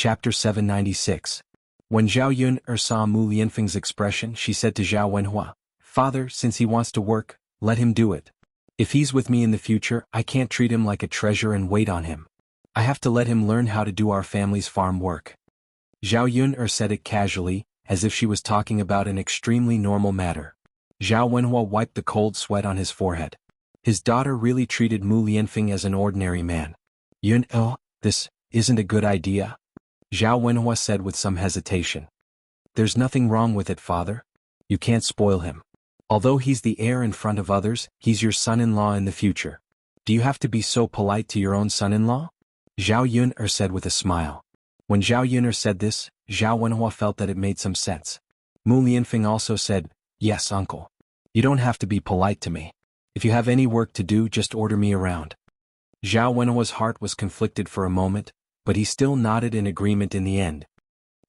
Chapter 796. When Zhao Yun saw Mu Lianfeng's expression, she said to Zhao Wenhua, "Father, since he wants to work, let him do it. If he's with me in the future, I can't treat him like a treasure and wait on him. I have to let him learn how to do our family's farm work." Zhao Yun said it casually, as if she was talking about an extremely normal matter. Zhao Wenhua wiped the cold sweat on his forehead. His daughter really treated Mu Lianfeng as an ordinary man. "Yun, this isn't a good idea," Zhao Wenhua said with some hesitation. "There's nothing wrong with it, father. You can't spoil him. Although he's the heir in front of others, he's your son-in-law in the future. Do you have to be so polite to your own son-in-law?" Zhao Yun said with a smile. When Zhao Yun said this, Zhao Wenhua felt that it made some sense. Mu Lianfeng also said, "Yes, uncle. You don't have to be polite to me. If you have any work to do, just order me around." Zhao Wenhua's heart was conflicted for a moment, but he still nodded in agreement in the end.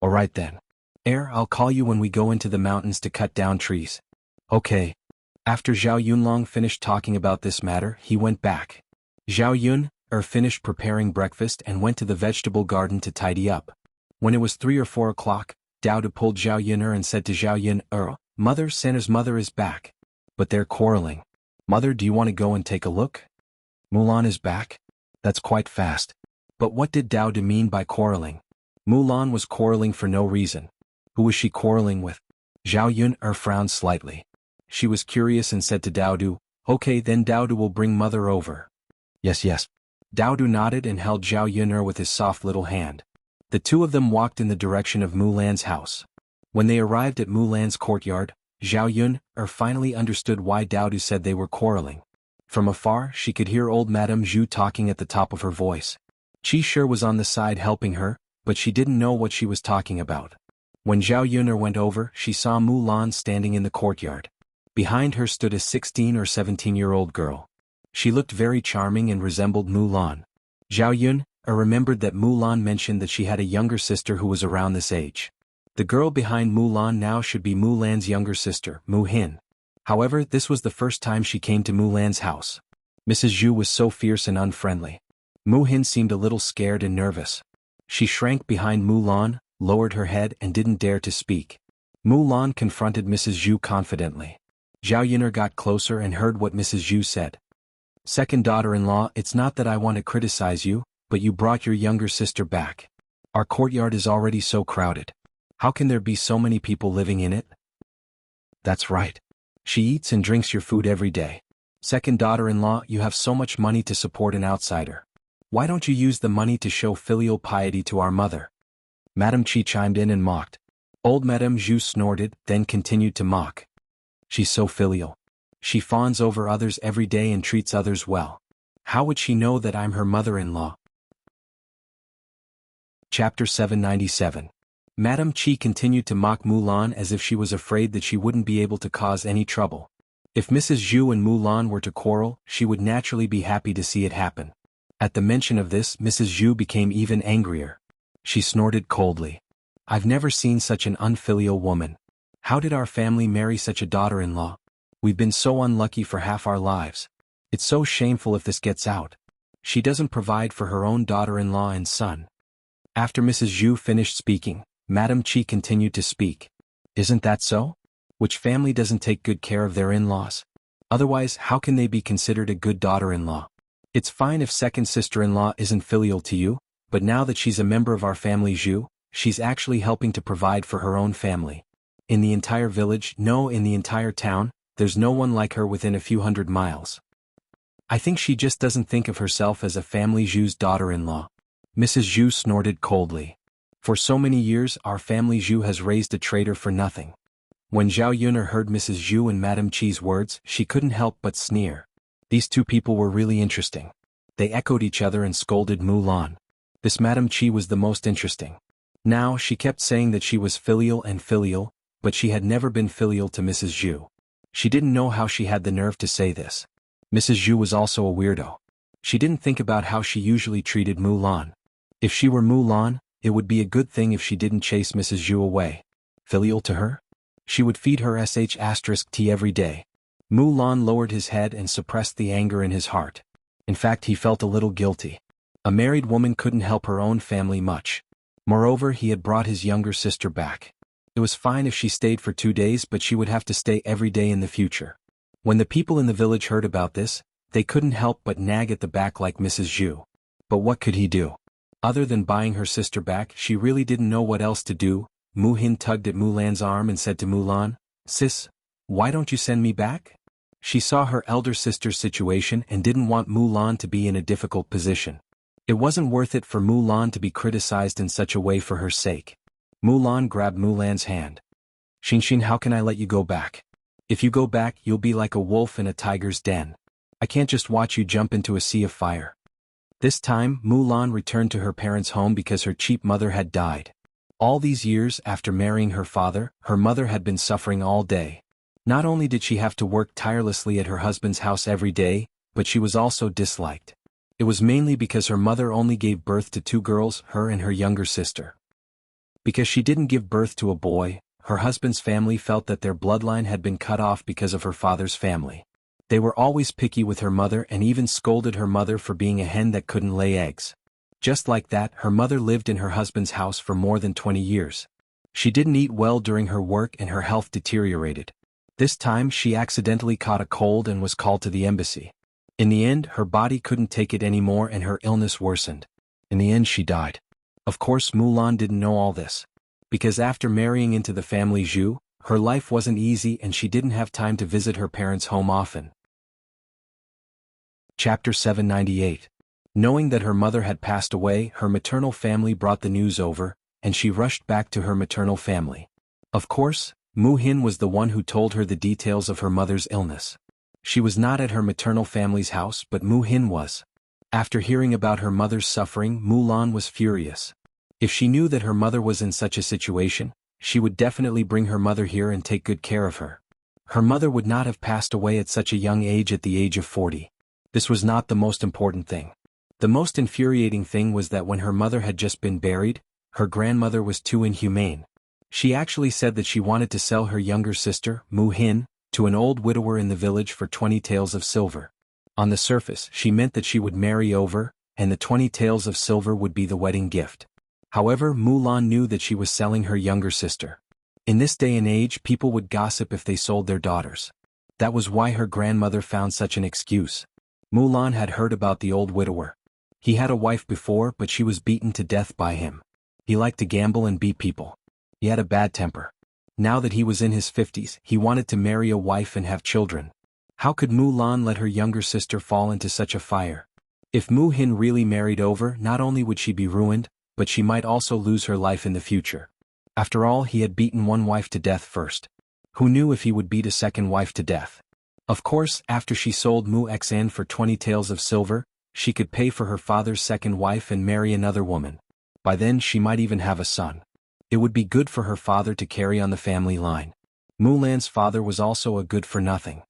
"All right then. I'll call you when we go into the mountains to cut down trees." "Okay." After Zhao Yunlong finished talking about this matter, he went back. Zhao Yun finished preparing breakfast and went to the vegetable garden to tidy up. When it was 3 or 4 o'clock, Dao De pulled Zhao Yun and said to Zhao Yun, "Mother, Santa's mother is back. But they're quarreling. Mother, do you want to go and take a look?" "Mulan is back? That's quite fast." But what did Dao De mean by quarreling? Mulan was quarreling for no reason. Who was she quarreling with? Zhao Yun frowned slightly. She was curious and said to Dao Du, "Okay, then Dao Du will bring mother over." Yes. Dao Du nodded and held Zhao Yun with his soft little hand. The two of them walked in the direction of Mulan's house. When they arrived at Mulan's courtyard, Zhao Yun finally understood why Dao Du said they were quarreling. From afar, she could hear old Madame Zhu talking at the top of her voice. Qi Shi was on the side helping her, but she didn't know what she was talking about. When Zhao Yun went over, she saw Mulan standing in the courtyard. Behind her stood a 16 or 17-year-old girl. She looked very charming and resembled Mulan. Zhao Yun remembered that Mulan mentioned that she had a younger sister who was around this age. The girl behind Mulan now should be Mulan's younger sister, Mu Hin. However, this was the first time she came to Mulan's house. Mrs. Zhu was so fierce and unfriendly. Mu Hin seemed a little scared and nervous. She shrank behind Mulan, lowered her head and didn't dare to speak. Mulan confronted Mrs. Zhu confidently. Zhao Yun got closer and heard what Mrs. Zhu said. "Second daughter-in-law, it's not that I want to criticize you, but you brought your younger sister back. Our courtyard is already so crowded. How can there be so many people living in it?" "That's right. She eats and drinks your food every day. Second daughter-in-law, you have so much money to support an outsider. Why don't you use the money to show filial piety to our mother?" Madame Qi chimed in and mocked. Old Madame Zhu snorted, then continued to mock. "She's so filial. She fawns over others every day and treats others well. How would she know that I'm her mother-in-law?" Chapter 797. Madame Qi continued to mock Mulan as if she was afraid that she wouldn't be able to cause any trouble. If Mrs. Zhu and Mulan were to quarrel, she would naturally be happy to see it happen. At the mention of this, Mrs. Zhu became even angrier. She snorted coldly. "I've never seen such an unfilial woman. How did our family marry such a daughter-in-law? We've been so unlucky for half our lives. It's so shameful if this gets out. She doesn't provide for her own daughter-in-law and son." After Mrs. Zhu finished speaking, Madame Qi continued to speak. "Isn't that so? Which family doesn't take good care of their in-laws? Otherwise, how can they be considered a good daughter-in-law? It's fine if second sister-in-law isn't filial to you, but now that she's a member of our family Zhu, she's actually helping to provide for her own family. In the entire village, no, in the entire town, there's no one like her within a few hundred miles. I think she just doesn't think of herself as a family Zhu's daughter-in-law." Mrs. Zhu snorted coldly. "For so many years, our family Zhu has raised a traitor for nothing." When Zhao Yun heard Mrs. Zhu and Madame Qi's words, she couldn't help but sneer. These two people were really interesting. They echoed each other and scolded Mulan. This Madame Qi was the most interesting. Now, she kept saying that she was filial, but she had never been filial to Mrs. Zhu. She didn't know how she had the nerve to say this. Mrs. Zhu was also a weirdo. She didn't think about how she usually treated Mulan. If she were Mulan, it would be a good thing if she didn't chase Mrs. Zhu away. Filial to her? She would feed her sh*t every day. Mulan lowered his head and suppressed the anger in his heart. In fact, he felt a little guilty. A married woman couldn't help her own family much. Moreover, he had brought his younger sister back. It was fine if she stayed for 2 days, but she would have to stay every day in the future. When the people in the village heard about this, they couldn't help but nag at the back like Mrs. Zhu. But what could he do? Other than buying her sister back, she really didn't know what else to do. Mu Hin tugged at Mulan's arm and said to Mulan, "Sis, why don't you send me back?" She saw her elder sister's situation and didn't want Mulan to be in a difficult position. It wasn't worth it for Mulan to be criticized in such a way for her sake. Mulan grabbed Mulan's hand. "Xinxin, how can I let you go back? If you go back, you'll be like a wolf in a tiger's den. I can't just watch you jump into a sea of fire." This time, Mulan returned to her parents' home because her cheap mother had died. All these years after marrying her father, her mother had been suffering all day. Not only did she have to work tirelessly at her husband's house every day, but she was also disliked. It was mainly because her mother only gave birth to 2 girls, her and her younger sister. Because she didn't give birth to a boy, her husband's family felt that their bloodline had been cut off because of her father's family. They were always picky with her mother and even scolded her mother for being a hen that couldn't lay eggs. Just like that, her mother lived in her husband's house for more than 20 years. She didn't eat well during her work and her health deteriorated. This time she accidentally caught a cold and was called to the embassy. In the end, her body couldn't take it anymore and her illness worsened. In the end, she died. Of course, Mulan didn't know all this. Because after marrying into the family Zhu, her life wasn't easy and she didn't have time to visit her parents' home often. Chapter 798. Knowing that her mother had passed away, her maternal family brought the news over, and she rushed back to her maternal family. Of course, Mu Hin was the one who told her the details of her mother's illness. She was not at her maternal family's house, but Mu Hin was. After hearing about her mother's suffering, Mulan was furious. If she knew that her mother was in such a situation, she would definitely bring her mother here and take good care of her. Her mother would not have passed away at such a young age at the age of 40. This was not the most important thing. The most infuriating thing was that when her mother had just been buried, her grandmother was too inhumane. She actually said that she wanted to sell her younger sister, Mu Hin, to an old widower in the village for 20 taels of silver. On the surface, she meant that she would marry over, and the 20 taels of silver would be the wedding gift. However, Mulan knew that she was selling her younger sister. In this day and age, people would gossip if they sold their daughters. That was why her grandmother found such an excuse. Mulan had heard about the old widower. He had a wife before, but she was beaten to death by him. He liked to gamble and beat people. He had a bad temper. Now that he was in his 50s, he wanted to marry a wife and have children. How could Mulan let her younger sister fall into such a fire? If Mu Hin really married over, not only would she be ruined, but she might also lose her life in the future. After all, he had beaten one wife to death first. Who knew if he would beat a second wife to death? Of course, after she sold Mu Xan for 20 taels of silver, she could pay for her father's second wife and marry another woman. By then she might even have a son. It would be good for her father to carry on the family line. Mulan's father was also a good-for-nothing.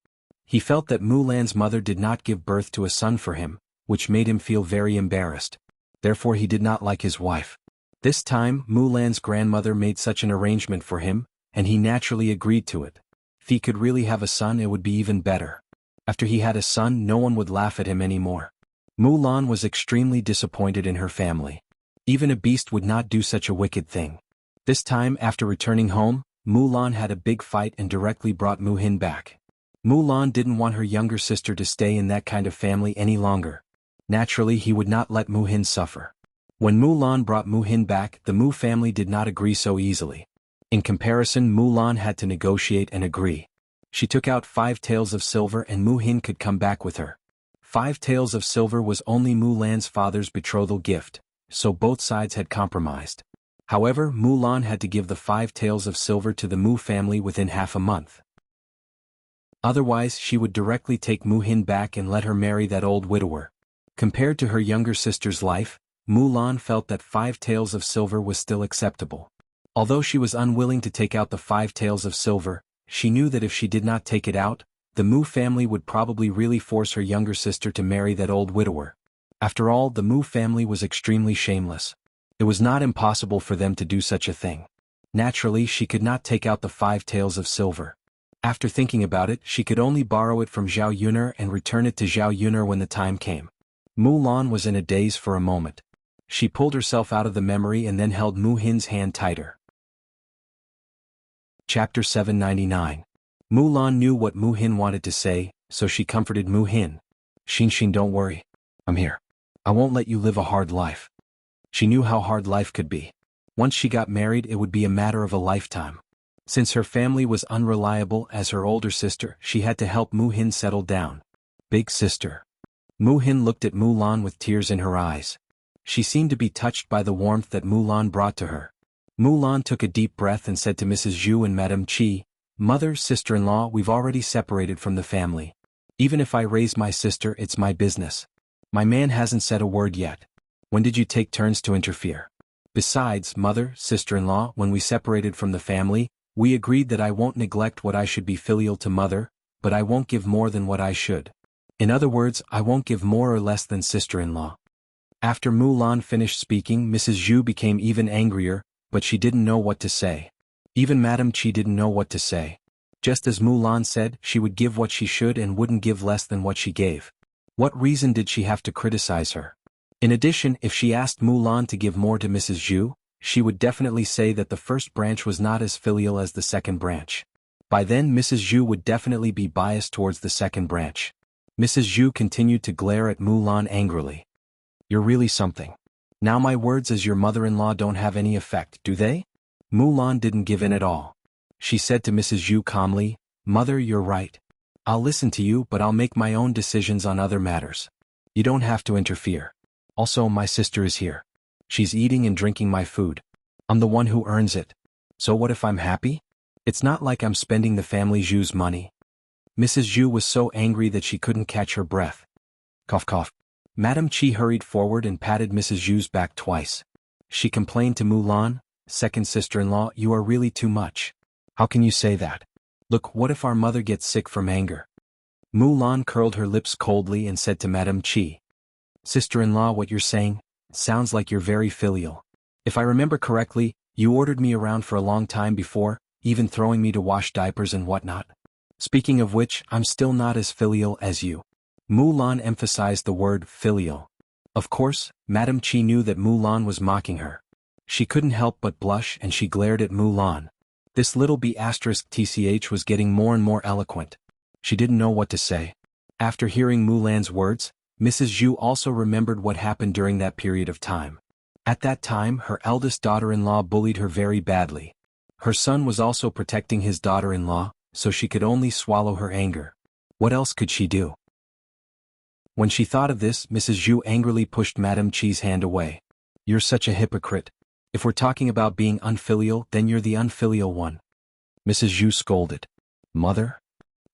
He felt that Mulan's mother did not give birth to a son for him, which made him feel very embarrassed. Therefore he did not like his wife. This time, Mulan's grandmother made such an arrangement for him, and he naturally agreed to it. If he could really have a son, it would be even better. After he had a son, no one would laugh at him anymore. Mulan was extremely disappointed in her family. Even a beast would not do such a wicked thing. This time, after returning home, Mulan had a big fight and directly brought Mu Hin back. Mulan didn't want her younger sister to stay in that kind of family any longer. Naturally, he would not let Mu Hin suffer. When Mulan brought Mu Hin back, the Mu family did not agree so easily. In comparison, Mulan had to negotiate and agree. She took out 5 taels of silver and Mu Hin could come back with her. 5 taels of silver was only Mulan's father's betrothal gift, so both sides had compromised. However, Mulan had to give the 5 taels of silver to the Mu family within half a month. Otherwise, she would directly take Mu Hin back and let her marry that old widower. Compared to her younger sister's life, Mulan felt that 5 taels of silver was still acceptable. Although she was unwilling to take out the 5 taels of silver, she knew that if she did not take it out, the Mu family would probably really force her younger sister to marry that old widower. After all, the Mu family was extremely shameless. It was not impossible for them to do such a thing. Naturally, she could not take out the 5 taels of silver. After thinking about it, she could only borrow it from Zhao Yun'er and return it to Zhao Yun'er when the time came. Mulan was in a daze for a moment. She pulled herself out of the memory and then held Mu Hin's hand tighter. Chapter 799. Mulan knew what Mu Hin wanted to say, so she comforted Mu Hin. Xin, don't worry. I'm here. I won't let you live a hard life. She knew how hard life could be. Once she got married, it would be a matter of a lifetime. Since her family was unreliable as her older sister, she had to help Mu Hin settle down. Big sister. Mu Hin looked at Mulan with tears in her eyes. She seemed to be touched by the warmth that Mulan brought to her. Mulan took a deep breath and said to Mrs. Zhu and Madame Qi, "Mother, sister-in-law, we've already separated from the family. Even if I raise my sister, it's my business. My man hasn't said a word yet. When did you take turns to interfere? Besides, mother, sister-in-law, when we separated from the family, we agreed that I won't neglect what I should be filial to mother, but I won't give more than what I should. In other words, I won't give more or less than sister-in-law." After Mulan finished speaking, Mrs. Zhu became even angrier, but she didn't know what to say. Even Madame Qi didn't know what to say. Just as Mulan said, she would give what she should and wouldn't give less than what she gave. What reason did she have to criticize her? In addition, if she asked Mulan to give more to Mrs. Zhu, she would definitely say that the first branch was not as filial as the second branch. By then Mrs. Zhu would definitely be biased towards the second branch. Mrs. Zhu continued to glare at Mulan angrily. "You're really something. Now my words as your mother-in-law don't have any effect, do they?" Mulan didn't give in at all. She said to Mrs. Zhu calmly, "Mother, you're right. I'll listen to you, but I'll make my own decisions on other matters. You don't have to interfere. Also, my sister is here. She's eating and drinking my food. I'm the one who earns it. So what if I'm happy? It's not like I'm spending the family Zhu's money." Mrs. Zhu was so angry that she couldn't catch her breath. Cough cough. Madame Qi hurried forward and patted Mrs. Zhu's back twice. She complained to Mulan, "Second sister-in-law, you are really too much. How can you say that? Look, what if our mother gets sick from anger?" Mulan curled her lips coldly and said to Madame Qi, "Sister-in-law, what you're saying sounds like you're very filial. If I remember correctly, you ordered me around for a long time before, even throwing me to wash diapers and whatnot. Speaking of which, I'm still not as filial as you." Mulan emphasized the word filial. Of course, Madame Qi knew that Mulan was mocking her. She couldn't help but blush and she glared at Mulan. This little B***TCH was getting more and more eloquent. She didn't know what to say. After hearing Mulan's words, Mrs. Zhu also remembered what happened during that period of time. At that time, her eldest daughter-in-law bullied her very badly. Her son was also protecting his daughter-in-law, so she could only swallow her anger. What else could she do? When she thought of this, Mrs. Zhu angrily pushed Madame Qi's hand away. "You're such a hypocrite. If we're talking about being unfilial, then you're the unfilial one." Mrs. Zhu scolded. "Mother?"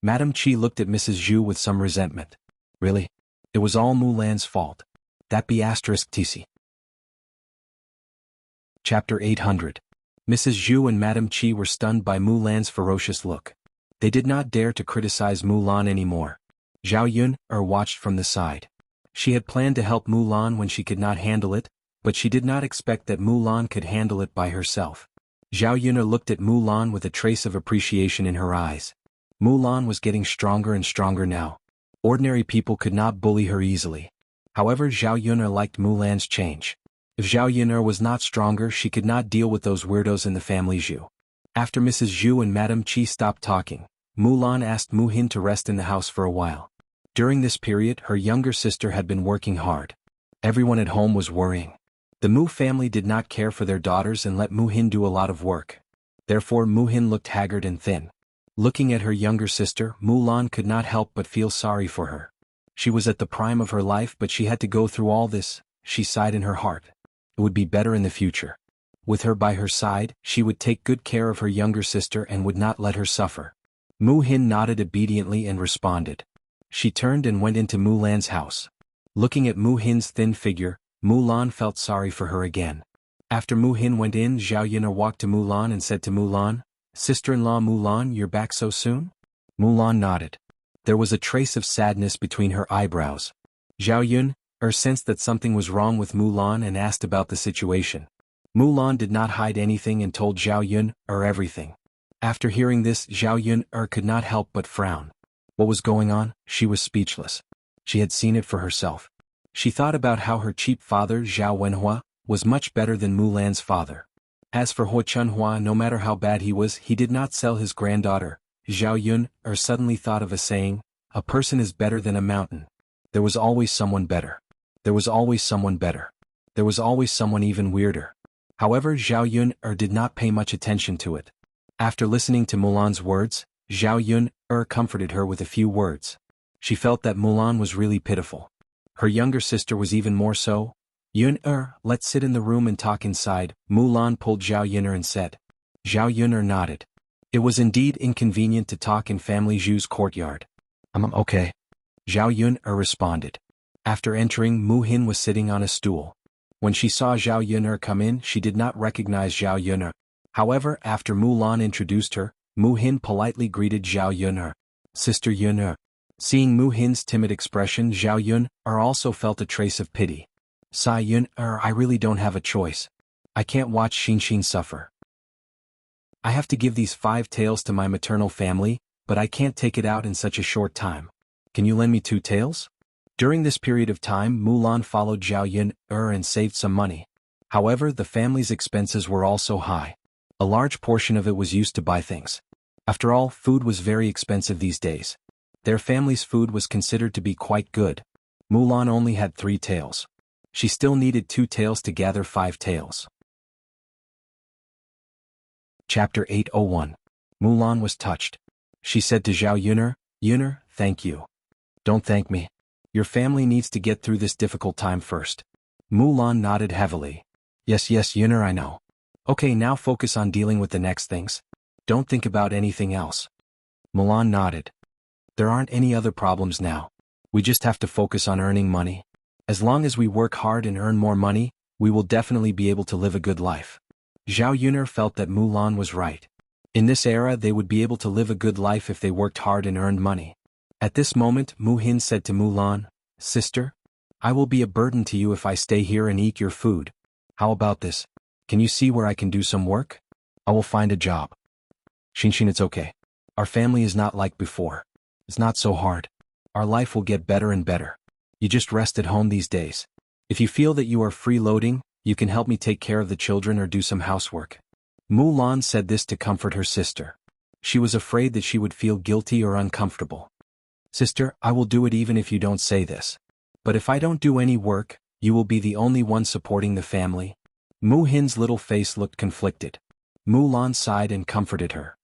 Madame Qi looked at Mrs. Zhu with some resentment. "Really? It was all Mulan's fault. That be***TC." Chapter 800. Mrs. Zhu and Madame Qi were stunned by Mulan's ferocious look. They did not dare to criticize Mulan anymore. Zhao Yun watched from the side. She had planned to help Mulan when she could not handle it, but she did not expect that Mulan could handle it by herself. Zhao Yun looked at Mulan with a trace of appreciation in her eyes. Mulan was getting stronger and stronger now. Ordinary people could not bully her easily. However, Zhao Yun liked Mulan's change. If Zhao Yun was not stronger, she could not deal with those weirdos in the family Zhu. After Mrs. Zhu and Madame Qi stopped talking, Mulan asked Mu Hin to rest in the house for a while. During this period, her younger sister had been working hard. Everyone at home was worrying. The Mu family did not care for their daughters and let Mu Hin do a lot of work. Therefore Mu Hin looked haggard and thin. Looking at her younger sister, Mulan could not help but feel sorry for her. She was at the prime of her life, but she had to go through all this. She sighed in her heart. It would be better in the future. With her by her side, she would take good care of her younger sister and would not let her suffer. Mu Hin nodded obediently and responded. She turned and went into Mulan's house. Looking at Mu Hin's thin figure, Mulan felt sorry for her again. After Mu Hin went in, Zhao Yun walked to Mulan and said to Mulan, "Sister-in-law Mulan, you're back so soon?" Mulan nodded. There was a trace of sadness between her eyebrows. Zhao Yun sensed that something was wrong with Mulan and asked about the situation. Mulan did not hide anything and told Zhao Yun everything. After hearing this, Zhao Yun could not help but frown. What was going on? She was speechless. She had seen it for herself. She thought about how her cheap father Zhao Wenhua was much better than Mulan's father. As for Hu Chunhua, no matter how bad he was, he did not sell his granddaughter. Zhao Yun suddenly thought of a saying, a person is better than a mountain. There was always someone better. There was always someone better. There was always someone even weirder. However, Zhao Yun did not pay much attention to it. After listening to Mulan's words, Zhao Yun comforted her with a few words. She felt that Mulan was really pitiful. Her younger sister was even more so. Yun let's sit in the room and talk inside, Mulan pulled Zhao Yun and said. Zhao Yun nodded. It was indeed inconvenient to talk in family Zhu's courtyard. Okay. Zhao Yun responded. After entering, Mu Hin was sitting on a stool. When she saw Zhao Yun come in, she did not recognize Zhao Yun. However, after Mulan introduced her, Mu Hin politely greeted Zhao Yun. Sister Yun. Seeing Mu Hin's timid expression, Zhao Yun also felt a trace of pity. Sai Yun, I really don't have a choice. I can't watch Xinxin suffer. I have to give these 5 taels to my maternal family, but I can't take it out in such a short time. Can you lend me 2 taels? During this period of time, Mulan followed Zhao Yun and saved some money. However, the family's expenses were also high. A large portion of it was used to buy things. After all, food was very expensive these days. Their family's food was considered to be quite good. Mulan only had 3 taels. She still needed 2 taels to gather 5 taels. Chapter 801. Mulan was touched. She said to Zhao Yun, Yun, thank you. Don't thank me. Your family needs to get through this difficult time first. Mulan nodded heavily. Yes, Yun, I know. Okay, now focus on dealing with the next things. Don't think about anything else. Mulan nodded. There aren't any other problems now. We just have to focus on earning money. As long as we work hard and earn more money, we will definitely be able to live a good life. Zhao Yun felt that Mulan was right. In this era, they would be able to live a good life if they worked hard and earned money. At this moment, Mu Hin said to Mulan, Sister, I will be a burden to you if I stay here and eat your food. How about this? Can you see where I can do some work? I will find a job. Xinxin, it's okay. Our family is not like before. It's not so hard. Our life will get better and better. You just rest at home these days. If you feel that you are freeloading, you can help me take care of the children or do some housework. Mulan said this to comfort her sister. She was afraid that she would feel guilty or uncomfortable. Sister, I will do it even if you don't say this. But if I don't do any work, you will be the only one supporting the family. Mu Hin's little face looked conflicted. Mulan sighed and comforted her.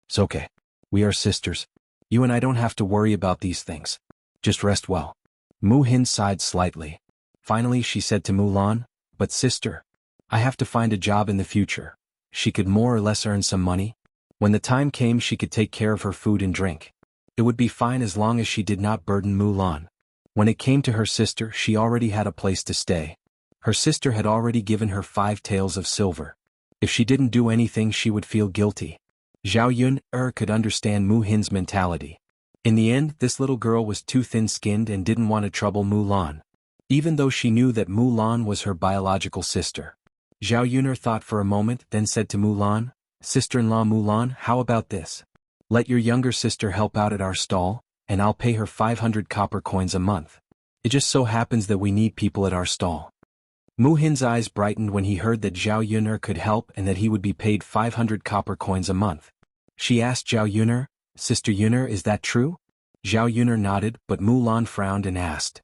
It's okay. We are sisters. You and I don't have to worry about these things. Just rest well. Mu Hin sighed slightly. Finally she said to Mulan, But sister, I have to find a job in the future. She could more or less earn some money. When the time came, she could take care of her food and drink. It would be fine as long as she did not burden Mulan. When it came to her sister, she already had a place to stay. Her sister had already given her 5 taels of silver. If she didn't do anything, she would feel guilty. Zhao Yun could understand Mu Hin's mentality. In the end, this little girl was too thin-skinned and didn't want to trouble Mulan. Even though she knew that Mulan was her biological sister. Zhao Yun thought for a moment, then said to Mulan, Sister-in-law Mulan, how about this? Let your younger sister help out at our stall, and I'll pay her 500 copper coins a month. It just so happens that we need people at our stall. Mu Hin's eyes brightened when he heard that Zhao Yun could help and that he would be paid 500 copper coins a month. She asked Zhao Yun, Sister Yun, is that true? Zhao Yun nodded, but Mulan frowned and asked.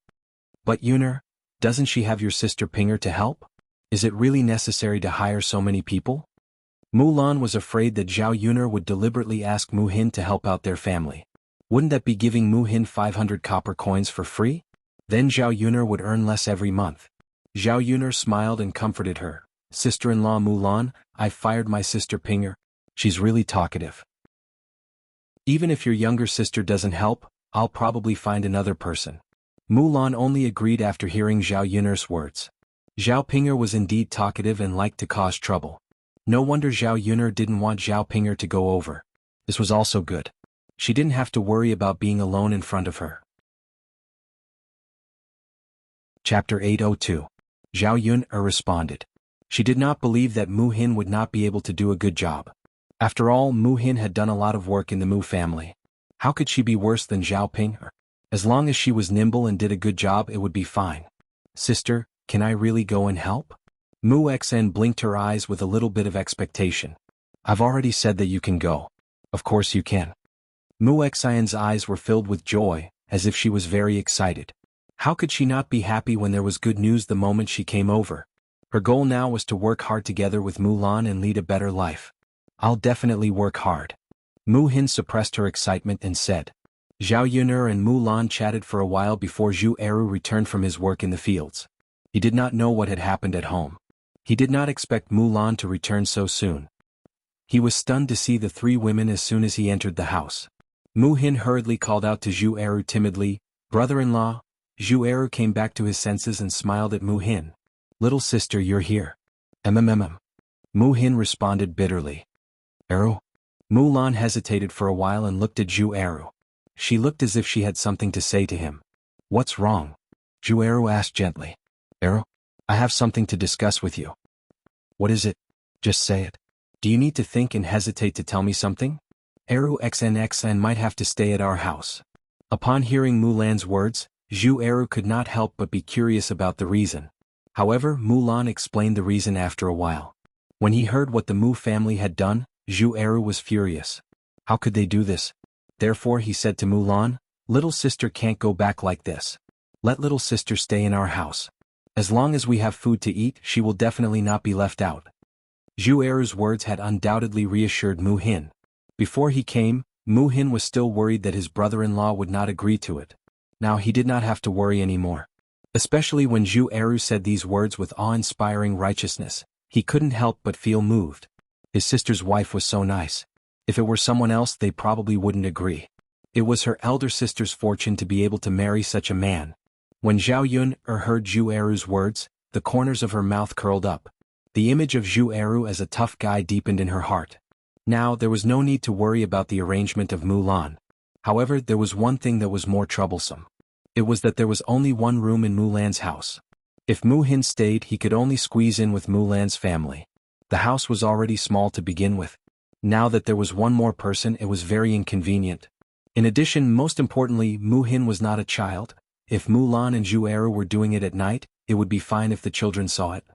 But Yun, doesn't she have your sister Pinger to help? Is it really necessary to hire so many people? Mulan was afraid that Zhao Yun would deliberately ask Mu Hin to help out their family. Wouldn't that be giving Mu Hin 500 copper coins for free? Then Zhao Yun would earn less every month. Zhao Yun smiled and comforted her. Sister-in-law Mulan, I fired my sister Pinger. She's really talkative. Even if your younger sister doesn't help, I'll probably find another person. Mulan only agreed after hearing Zhao Yun's words. Zhao Pinger was indeed talkative and liked to cause trouble. No wonder Zhao Yun didn't want Zhao Pinger to go over. This was also good. She didn't have to worry about being alone in front of her. Chapter 802. Zhao Yun responded. She did not believe that Mu Hin would not be able to do a good job. After all, Mu Hin had done a lot of work in the Mu family. How could she be worse than Zhao Pinger? As long as she was nimble and did a good job, it would be fine. Sister, can I really go and help? Mu Xen blinked her eyes with a little bit of expectation. I've already said that you can go. Of course you can. Mu Xen's eyes were filled with joy, as if she was very excited. How could she not be happy when there was good news the moment she came over? Her goal now was to work hard together with Mulan and lead a better life. I'll definitely work hard. Mu Hin suppressed her excitement and said. Zhao Yun'er and Mulan chatted for a while before Zhu Eru returned from his work in the fields. He did not know what had happened at home. He did not expect Mulan to return so soon. He was stunned to see the three women as soon as he entered the house. Mu Hin hurriedly called out to Zhu Eru timidly, "Brother-in-law." Zhu Eru came back to his senses and smiled at Mu Hin. "Little sister, you're here." "Mm." Mu Hin responded bitterly. "Eru?" Mulan hesitated for a while and looked at Zhu Eru. She looked as if she had something to say to him. "What's wrong?" Zhu Eru asked gently. "Eru? I have something to discuss with you." "What is it? Just say it. Do you need to think and hesitate to tell me something?" "Eru XNXN might have to stay at our house." Upon hearing Mulan's words, Zhu Eru could not help but be curious about the reason. However, Mulan explained the reason after a while. When he heard what the Mu family had done, Zhu Eru was furious. How could they do this? Therefore he said to Mulan, "Little sister can't go back like this. Let little sister stay in our house. As long as we have food to eat, she will definitely not be left out." Zhu Eru's words had undoubtedly reassured Mu Hin. Before he came, Mu Hin was still worried that his brother-in-law would not agree to it. Now he did not have to worry anymore. Especially when Zhu Eru said these words with awe-inspiring righteousness, he couldn't help but feel moved. His sister's wife was so nice. If it were someone else they probably wouldn't agree. It was her elder sister's fortune to be able to marry such a man. When Zhao Yun'er heard Zhu Eru's words, the corners of her mouth curled up. The image of Zhu Eru as a tough guy deepened in her heart. Now there was no need to worry about the arrangement of Mulan. However, there was one thing that was more troublesome. It was that there was only one room in Mulan's house. If Mu Hin stayed, he could only squeeze in with Mulan's family. The house was already small to begin with. Now that there was one more person, it was very inconvenient. In addition, most importantly, Mu Hin was not a child. If Mulan and Zhu Eru were doing it at night, it would be fine if the children saw it.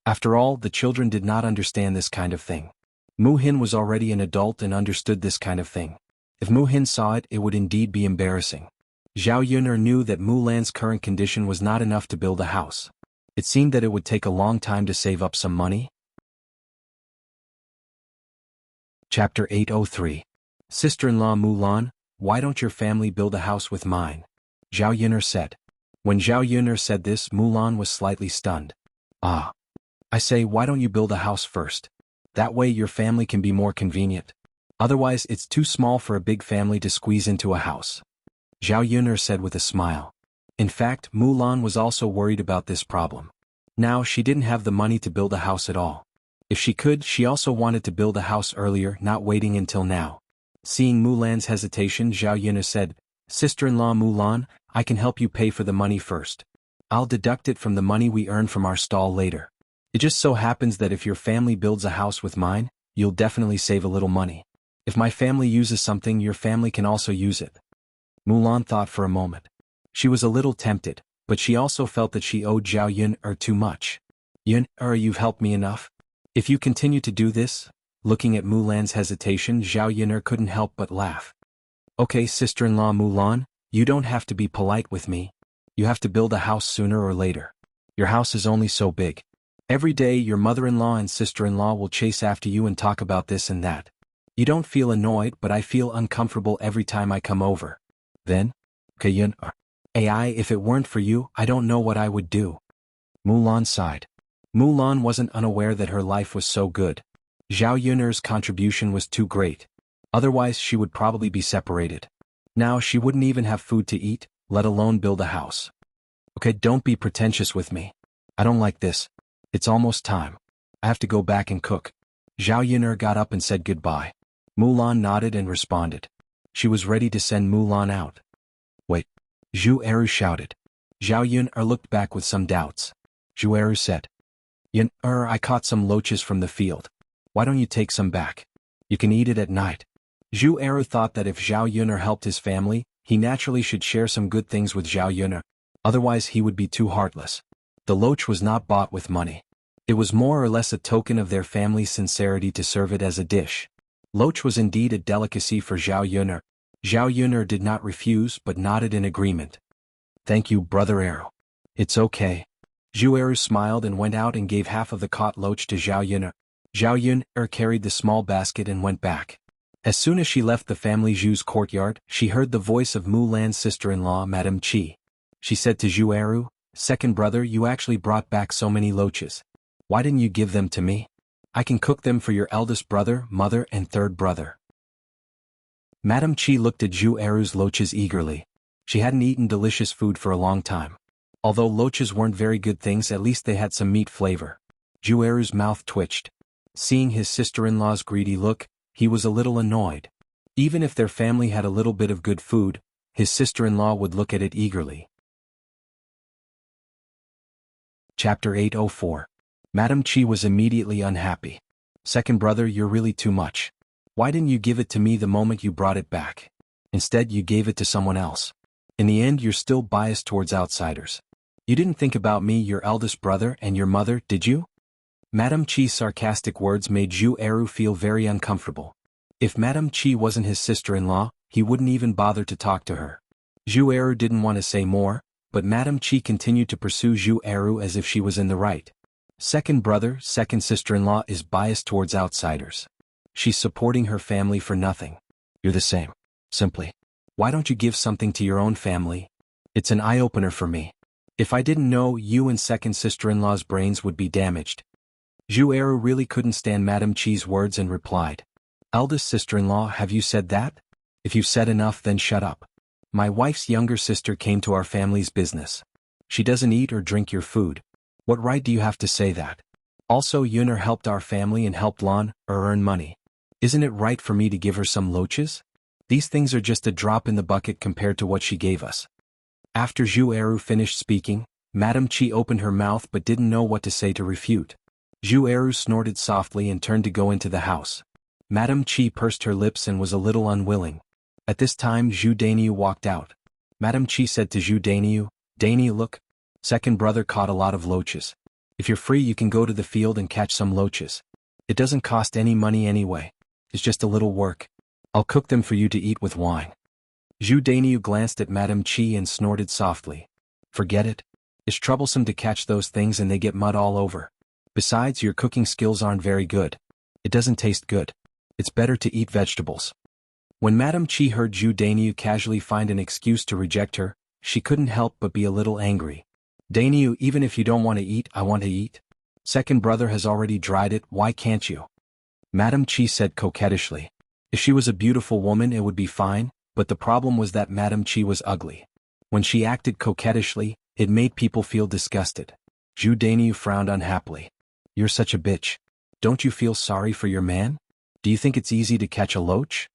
After all, the children did not understand this kind of thing. Mu Hin was already an adult and understood this kind of thing. If Mu Hin saw it, it would indeed be embarrassing. Zhao Yun'er knew that Mulan's current condition was not enough to build a house. It seemed that it would take a long time to save up some money. Chapter 803. Sister-in-law Mulan, why don't your family build a house with mine? Zhao Yun'er said. When Zhao Yun'er said this, Mulan was slightly stunned. "Ah. I say, why don't you build a house first? That way your family can be more convenient. Otherwise it's too small for a big family to squeeze into a house." Zhao Yun'er said with a smile. In fact, Mulan was also worried about this problem. Now she didn't have the money to build a house at all. If she could, she also wanted to build a house earlier, not waiting until now. Seeing Mulan's hesitation, Zhao Yun'er said, "Sister-in-law Mulan, I can help you pay for the money first. I'll deduct it from the money we earn from our stall later. It just so happens that if your family builds a house with mine, you'll definitely save a little money. If my family uses something, your family can also use it." Mulan thought for a moment. She was a little tempted, but she also felt that she owed Zhao Yun'er too much. "Yun'er, you've helped me enough. If you continue to do this," looking at Mulan's hesitation, Zhao Yun'er couldn't help but laugh. "Okay, sister-in-law Mulan, you don't have to be polite with me. You have to build a house sooner or later. Your house is only so big. Every day your mother-in-law and sister-in-law will chase after you and talk about this and that. You don't feel annoyed, but I feel uncomfortable every time I come over. Then, okay, Yun'er. AI, if it weren't for you, I don't know what I would do." Mulan sighed. Mulan wasn't unaware that her life was so good. Zhao Yun'er's contribution was too great. Otherwise she would probably be separated. Now she wouldn't even have food to eat, let alone build a house. "Okay, don't be pretentious with me. I don't like this. It's almost time. I have to go back and cook." Zhao Yun'er got up and said goodbye. Mulan nodded and responded. She was ready to send Mulan out. "Wait." Zhu Eru shouted. Zhao Yun'er looked back with some doubts. Zhu Eru said, "Yun'er, I caught some loaches from the field. Why don't you take some back? You can eat it at night." Zhu Eru thought that if Zhao Yun'er helped his family, he naturally should share some good things with Zhao Yun'er. Otherwise he would be too heartless. The loach was not bought with money. It was more or less a token of their family's sincerity to serve it as a dish. Loach was indeed a delicacy for Zhao Yun'er. Zhao Yun'er did not refuse but nodded in agreement. Thank you, Brother Arrow. It's okay. Zhu Eru smiled and went out and gave half of the caught loach to Zhao Yun'er. Zhao Yun'er carried the small basket and went back. As soon as she left the family Zhu's courtyard, she heard the voice of Mu Lan's sister-in-law, Madame Qi. She said to Zhu Eru, "Second brother, you actually brought back so many loaches. Why didn't you give them to me? I can cook them for your eldest brother, mother, and third brother." Madame Qi looked at Zhu Eru's loaches eagerly. She hadn't eaten delicious food for a long time. Although loaches weren't very good things, at least they had some meat flavor. Zhu Eru's mouth twitched. Seeing his sister-in-law's greedy look, he was a little annoyed. Even if their family had a little bit of good food, his sister-in-law would look at it eagerly. Chapter 804. Madame Qi was immediately unhappy. "Second brother, you're really too much. Why didn't you give it to me the moment you brought it back? Instead you gave it to someone else. In the end you're still biased towards outsiders. You didn't think about me, your eldest brother, and your mother, did you?" Madame Qi's sarcastic words made Zhu Eru feel very uncomfortable. If Madame Qi wasn't his sister-in-law, he wouldn't even bother to talk to her. Zhu Eru didn't want to say more, but Madame Qi continued to pursue Zhu Eru as if she was in the right. Second brother, second sister-in-law is biased towards outsiders. She's supporting her family for nothing. You're the same. Simply. Why don't you give something to your own family? It's an eye-opener for me. If I didn't know, you and second sister-in-law's brains would be damaged. Zhu Eru really couldn't stand Madame Qi's words and replied, "Eldest sister-in-law, have you said that? If you've said enough, then shut up. My wife's younger sister came to our family's business. She doesn't eat or drink your food. What right do you have to say that? Also, Yun'er helped our family and helped Lan earn money. Isn't it right for me to give her some loaches? These things are just a drop in the bucket compared to what she gave us." After Zhu Eru finished speaking, Madame Qi opened her mouth but didn't know what to say to refute. Zhu Eru snorted softly and turned to go into the house. Madame Qi pursed her lips and was a little unwilling. At this time Zhu Dainiu walked out. Madame Qi said to Zhu Dainiu, "Dainiu, look. Second brother caught a lot of loaches. If you're free you can go to the field and catch some loaches. It doesn't cost any money anyway. It's just a little work. I'll cook them for you to eat with wine." Zhu Dainiu glanced at Madame Qi and snorted softly. "Forget it. It's troublesome to catch those things and they get mud all over. Besides, your cooking skills aren't very good. It doesn't taste good. It's better to eat vegetables." When Madame Qi heard Zhu Dainiu casually find an excuse to reject her, she couldn't help but be a little angry. "Dainiu, even if you don't want to eat, I want to eat. Second brother has already dried it, why can't you?" Madame Qi said coquettishly. If she was a beautiful woman it would be fine, but the problem was that Madame Qi was ugly. When she acted coquettishly, it made people feel disgusted. Zhu Dainiu frowned unhappily. "You're such a bitch. Don't you feel sorry for your man? Do you think it's easy to catch a loach?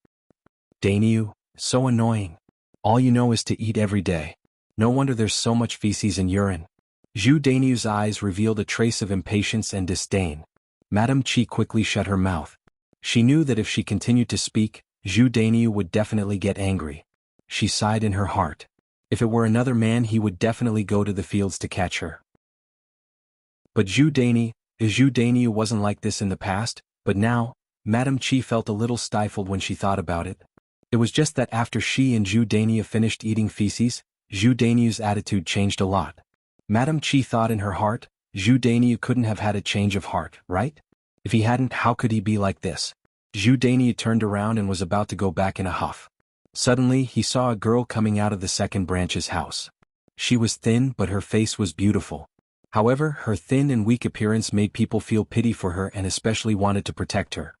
Dainiu, so annoying. All you know is to eat every day. No wonder there's so much feces and urine." Zhu Dainiu's eyes revealed a trace of impatience and disdain. Madame Qi quickly shut her mouth. She knew that if she continued to speak, Zhu Dainiu would definitely get angry. She sighed in her heart. If it were another man he would definitely go to the fields to catch her. But Zhu Dainiu wasn't like this in the past, but now, Madame Qi felt a little stifled when she thought about it. It was just that after she and Zhu Dainiu finished eating feces, Zhu Dainiu's attitude changed a lot. Madame Qi thought in her heart, Zhu Dainiu couldn't have had a change of heart, right? If he hadn't, how could he be like this? Zhu Dainiu turned around and was about to go back in a huff. Suddenly he saw a girl coming out of the second branch's house. She was thin but her face was beautiful. However, her thin and weak appearance made people feel pity for her and especially wanted to protect her.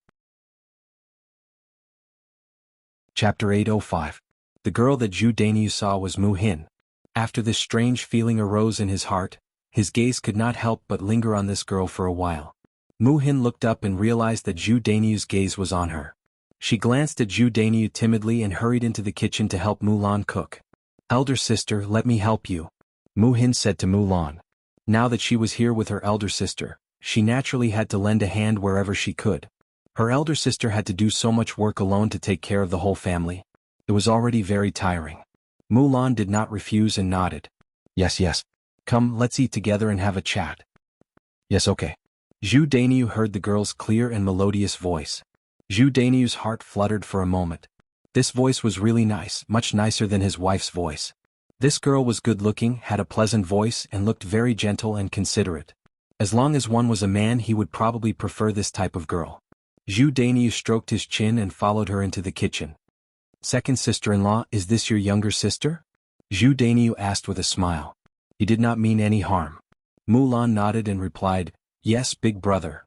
Chapter 805. The girl that Zhu Dainiu saw was Mu Hin. After this strange feeling arose in his heart, his gaze could not help but linger on this girl for a while. Mu Hin looked up and realized that Zhu Dainiu's gaze was on her. She glanced at Zhu Dainiu timidly and hurried into the kitchen to help Mulan cook. "Elder sister, let me help you," Mu Hin said to Mulan. Now that she was here with her elder sister, she naturally had to lend a hand wherever she could. Her elder sister had to do so much work alone to take care of the whole family. It was already very tiring. Mulan did not refuse and nodded. Yes. Come, let's eat together and have a chat. Yes, okay. Zhu Dainiu heard the girl's clear and melodious voice. Zhu Dainiu's heart fluttered for a moment. This voice was really nice, much nicer than his wife's voice. This girl was good-looking, had a pleasant voice, and looked very gentle and considerate. As long as one was a man, he would probably prefer this type of girl. Zhu Dainiu stroked his chin and followed her into the kitchen. Second sister-in-law, is this your younger sister? Zhu Dainiu asked with a smile. He did not mean any harm. Mulan nodded and replied, yes, big brother.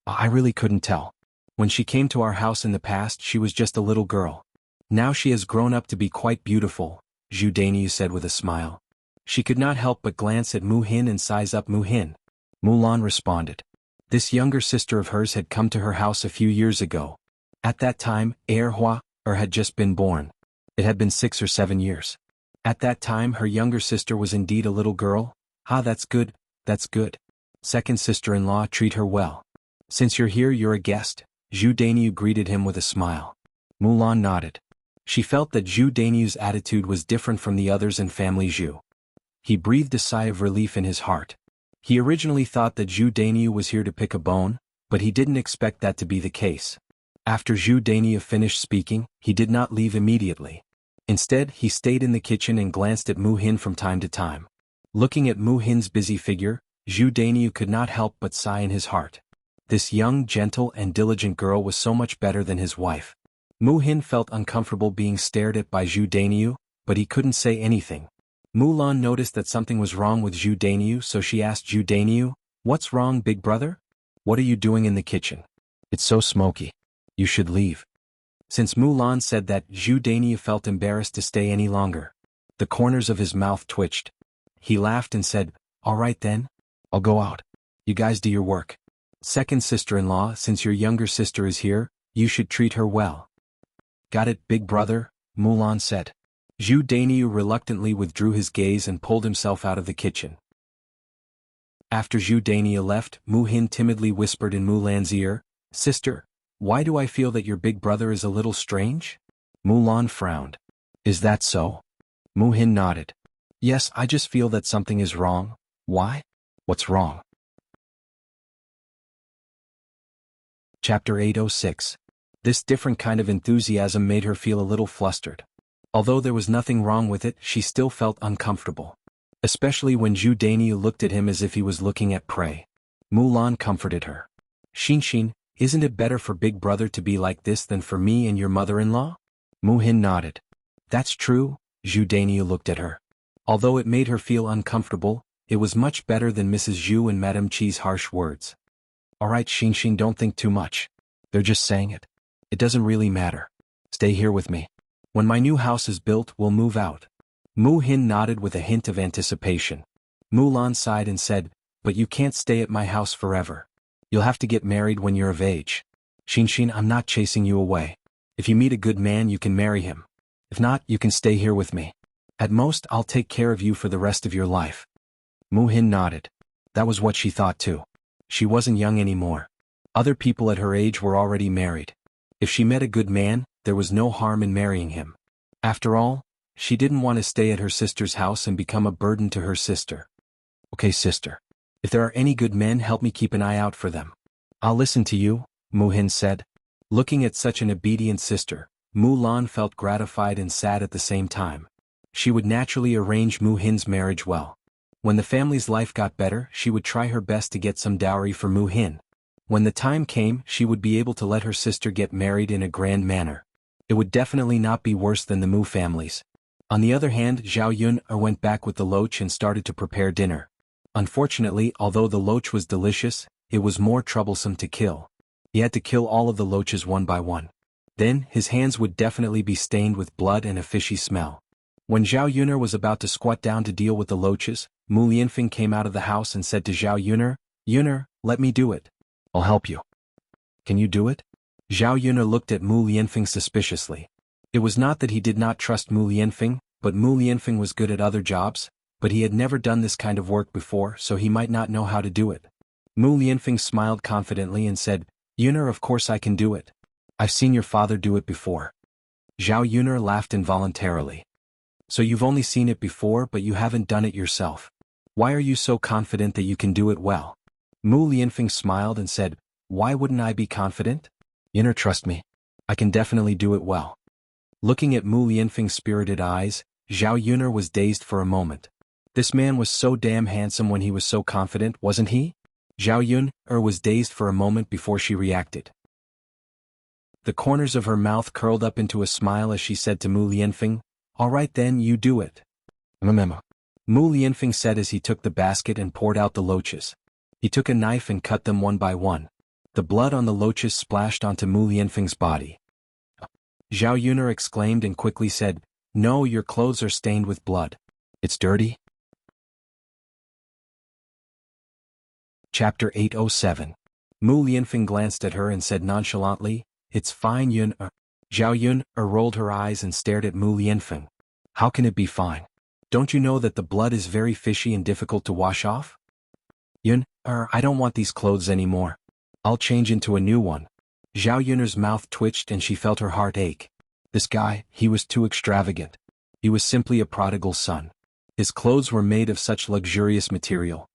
I really couldn't tell. When she came to our house in the past, she was just a little girl. Now she has grown up to be quite beautiful, Zhu Dainiu said with a smile. She could not help but glance at Mu Hin and size up Mu Hin. Mulan responded. This younger sister of hers had come to her house a few years ago. At that time, Hua had just been born. It had been 6 or 7 years. At that time her younger sister was indeed a little girl. That's good, that's good. Second sister-in-law, treat her well. Since you're here, you're a guest. Zhu Dainiu greeted him with a smile. Mulan nodded. She felt that Zhu Dainiu's attitude was different from the others in family Zhu. He breathed a sigh of relief in his heart. He originally thought that Zhu Dainiu was here to pick a bone, but he didn't expect that to be the case. After Zhu Dainiu finished speaking, he did not leave immediately. Instead, he stayed in the kitchen and glanced at Mu Hin from time to time. Looking at Mu Hin's busy figure, Zhu Dainiu could not help but sigh in his heart. This young, gentle, and diligent girl was so much better than his wife. Mu Hin felt uncomfortable being stared at by Zhu Dainiu, but he couldn't say anything. Mulan noticed that something was wrong with Zhu Dainiu, so she asked Zhu Dainiu, what's wrong, big brother? What are you doing in the kitchen? It's so smoky. You should leave. Since Mulan said that, Zhu Dainiu felt embarrassed to stay any longer. The corners of his mouth twitched. He laughed and said, all right then. I'll go out. You guys do your work. Second sister-in-law, since your younger sister is here, you should treat her well. Got it, big brother, Mulan said. Zhu Dainiu reluctantly withdrew his gaze and pulled himself out of the kitchen. After Zhu Dainiu left, Mu Hin timidly whispered in Mulan's ear, sister, why do I feel that your big brother is a little strange? Mulan frowned. Is that so? Mu Hin nodded. Yes, I just feel that something is wrong. Why? What's wrong? Chapter 806. This different kind of enthusiasm made her feel a little flustered. Although there was nothing wrong with it, she still felt uncomfortable. Especially when Zhu Dainiu looked at him as if he was looking at prey. Mulan comforted her. Xin, isn't it better for big brother to be like this than for me and your mother-in-law? Mu Hin nodded. That's true, Zhu Dainiu looked at her. Although it made her feel uncomfortable, it was much better than Mrs. Zhu and Madame Qi's harsh words. Alright Xin, don't think too much. They're just saying it. It doesn't really matter. Stay here with me. When my new house is built, we'll move out. Mu Hin nodded with a hint of anticipation. Mulan sighed and said, but you can't stay at my house forever. You'll have to get married when you're of age. Xin, I'm not chasing you away. If you meet a good man, you can marry him. If not, you can stay here with me. At most, I'll take care of you for the rest of your life. Mu Hin nodded. That was what she thought too. She wasn't young anymore. Other people at her age were already married. If she met a good man, there was no harm in marrying him. After all, she didn't want to stay at her sister's house and become a burden to her sister. Okay, sister. If there are any good men, help me keep an eye out for them. I'll listen to you, Mu Hin said. Looking at such an obedient sister, Mulan felt gratified and sad at the same time. She would naturally arrange Mu Hin's marriage well. When the family's life got better, she would try her best to get some dowry for Mu Hin. When the time came, she would be able to let her sister get married in a grand manner. It would definitely not be worse than the Mu families. On the other hand, Zhao Yun went back with the loach and started to prepare dinner. Unfortunately, although the loach was delicious, it was more troublesome to kill. He had to kill all of the loaches one by one. Then, his hands would definitely be stained with blood and a fishy smell. When Zhao Yun'er was about to squat down to deal with the loaches, Mu Lianfeng came out of the house and said to Zhao Yun'er, Yun'er, let me do it. I'll help you. Can you do it? Zhao Yun'er looked at Mu Lianfeng suspiciously. It was not that he did not trust Mu Lianfeng, but Mu Lianfeng was good at other jobs, but he had never done this kind of work before, so he might not know how to do it. Mu Lianfeng smiled confidently and said, Yun'er, of course I can do it. I've seen your father do it before. Zhao Yun'er laughed involuntarily. So you've only seen it before, but you haven't done it yourself. Why are you so confident that you can do it well? Mu Lianfeng smiled and said, why wouldn't I be confident? Yun'er, trust me. I can definitely do it well. Looking at Mu Lianfeng's spirited eyes, Zhao Yun'er was dazed for a moment. This man was so damn handsome when he was so confident, wasn't he? Zhao Yun'er was dazed for a moment before she reacted. The corners of her mouth curled up into a smile as she said to Mu Lianfeng, all right then, you do it. Mu Lianfeng said as he took the basket and poured out the loaches. He took a knife and cut them one by one. The blood on the loaches splashed onto Mu Lianfeng's body. Zhao Yun'er exclaimed and quickly said, no, your clothes are stained with blood. It's dirty? Chapter 807. Mu Lianfeng glanced at her and said nonchalantly, it's fine, Yun'er. Zhao Yun'er rolled her eyes and stared at Mu Lianfeng. How can it be fine? Don't you know that the blood is very fishy and difficult to wash off? Yun'er, I don't want these clothes anymore. I'll change into a new one. Zhao Yun'er's mouth twitched and she felt her heart ache. This guy, he was too extravagant. He was simply a prodigal son. His clothes were made of such luxurious material.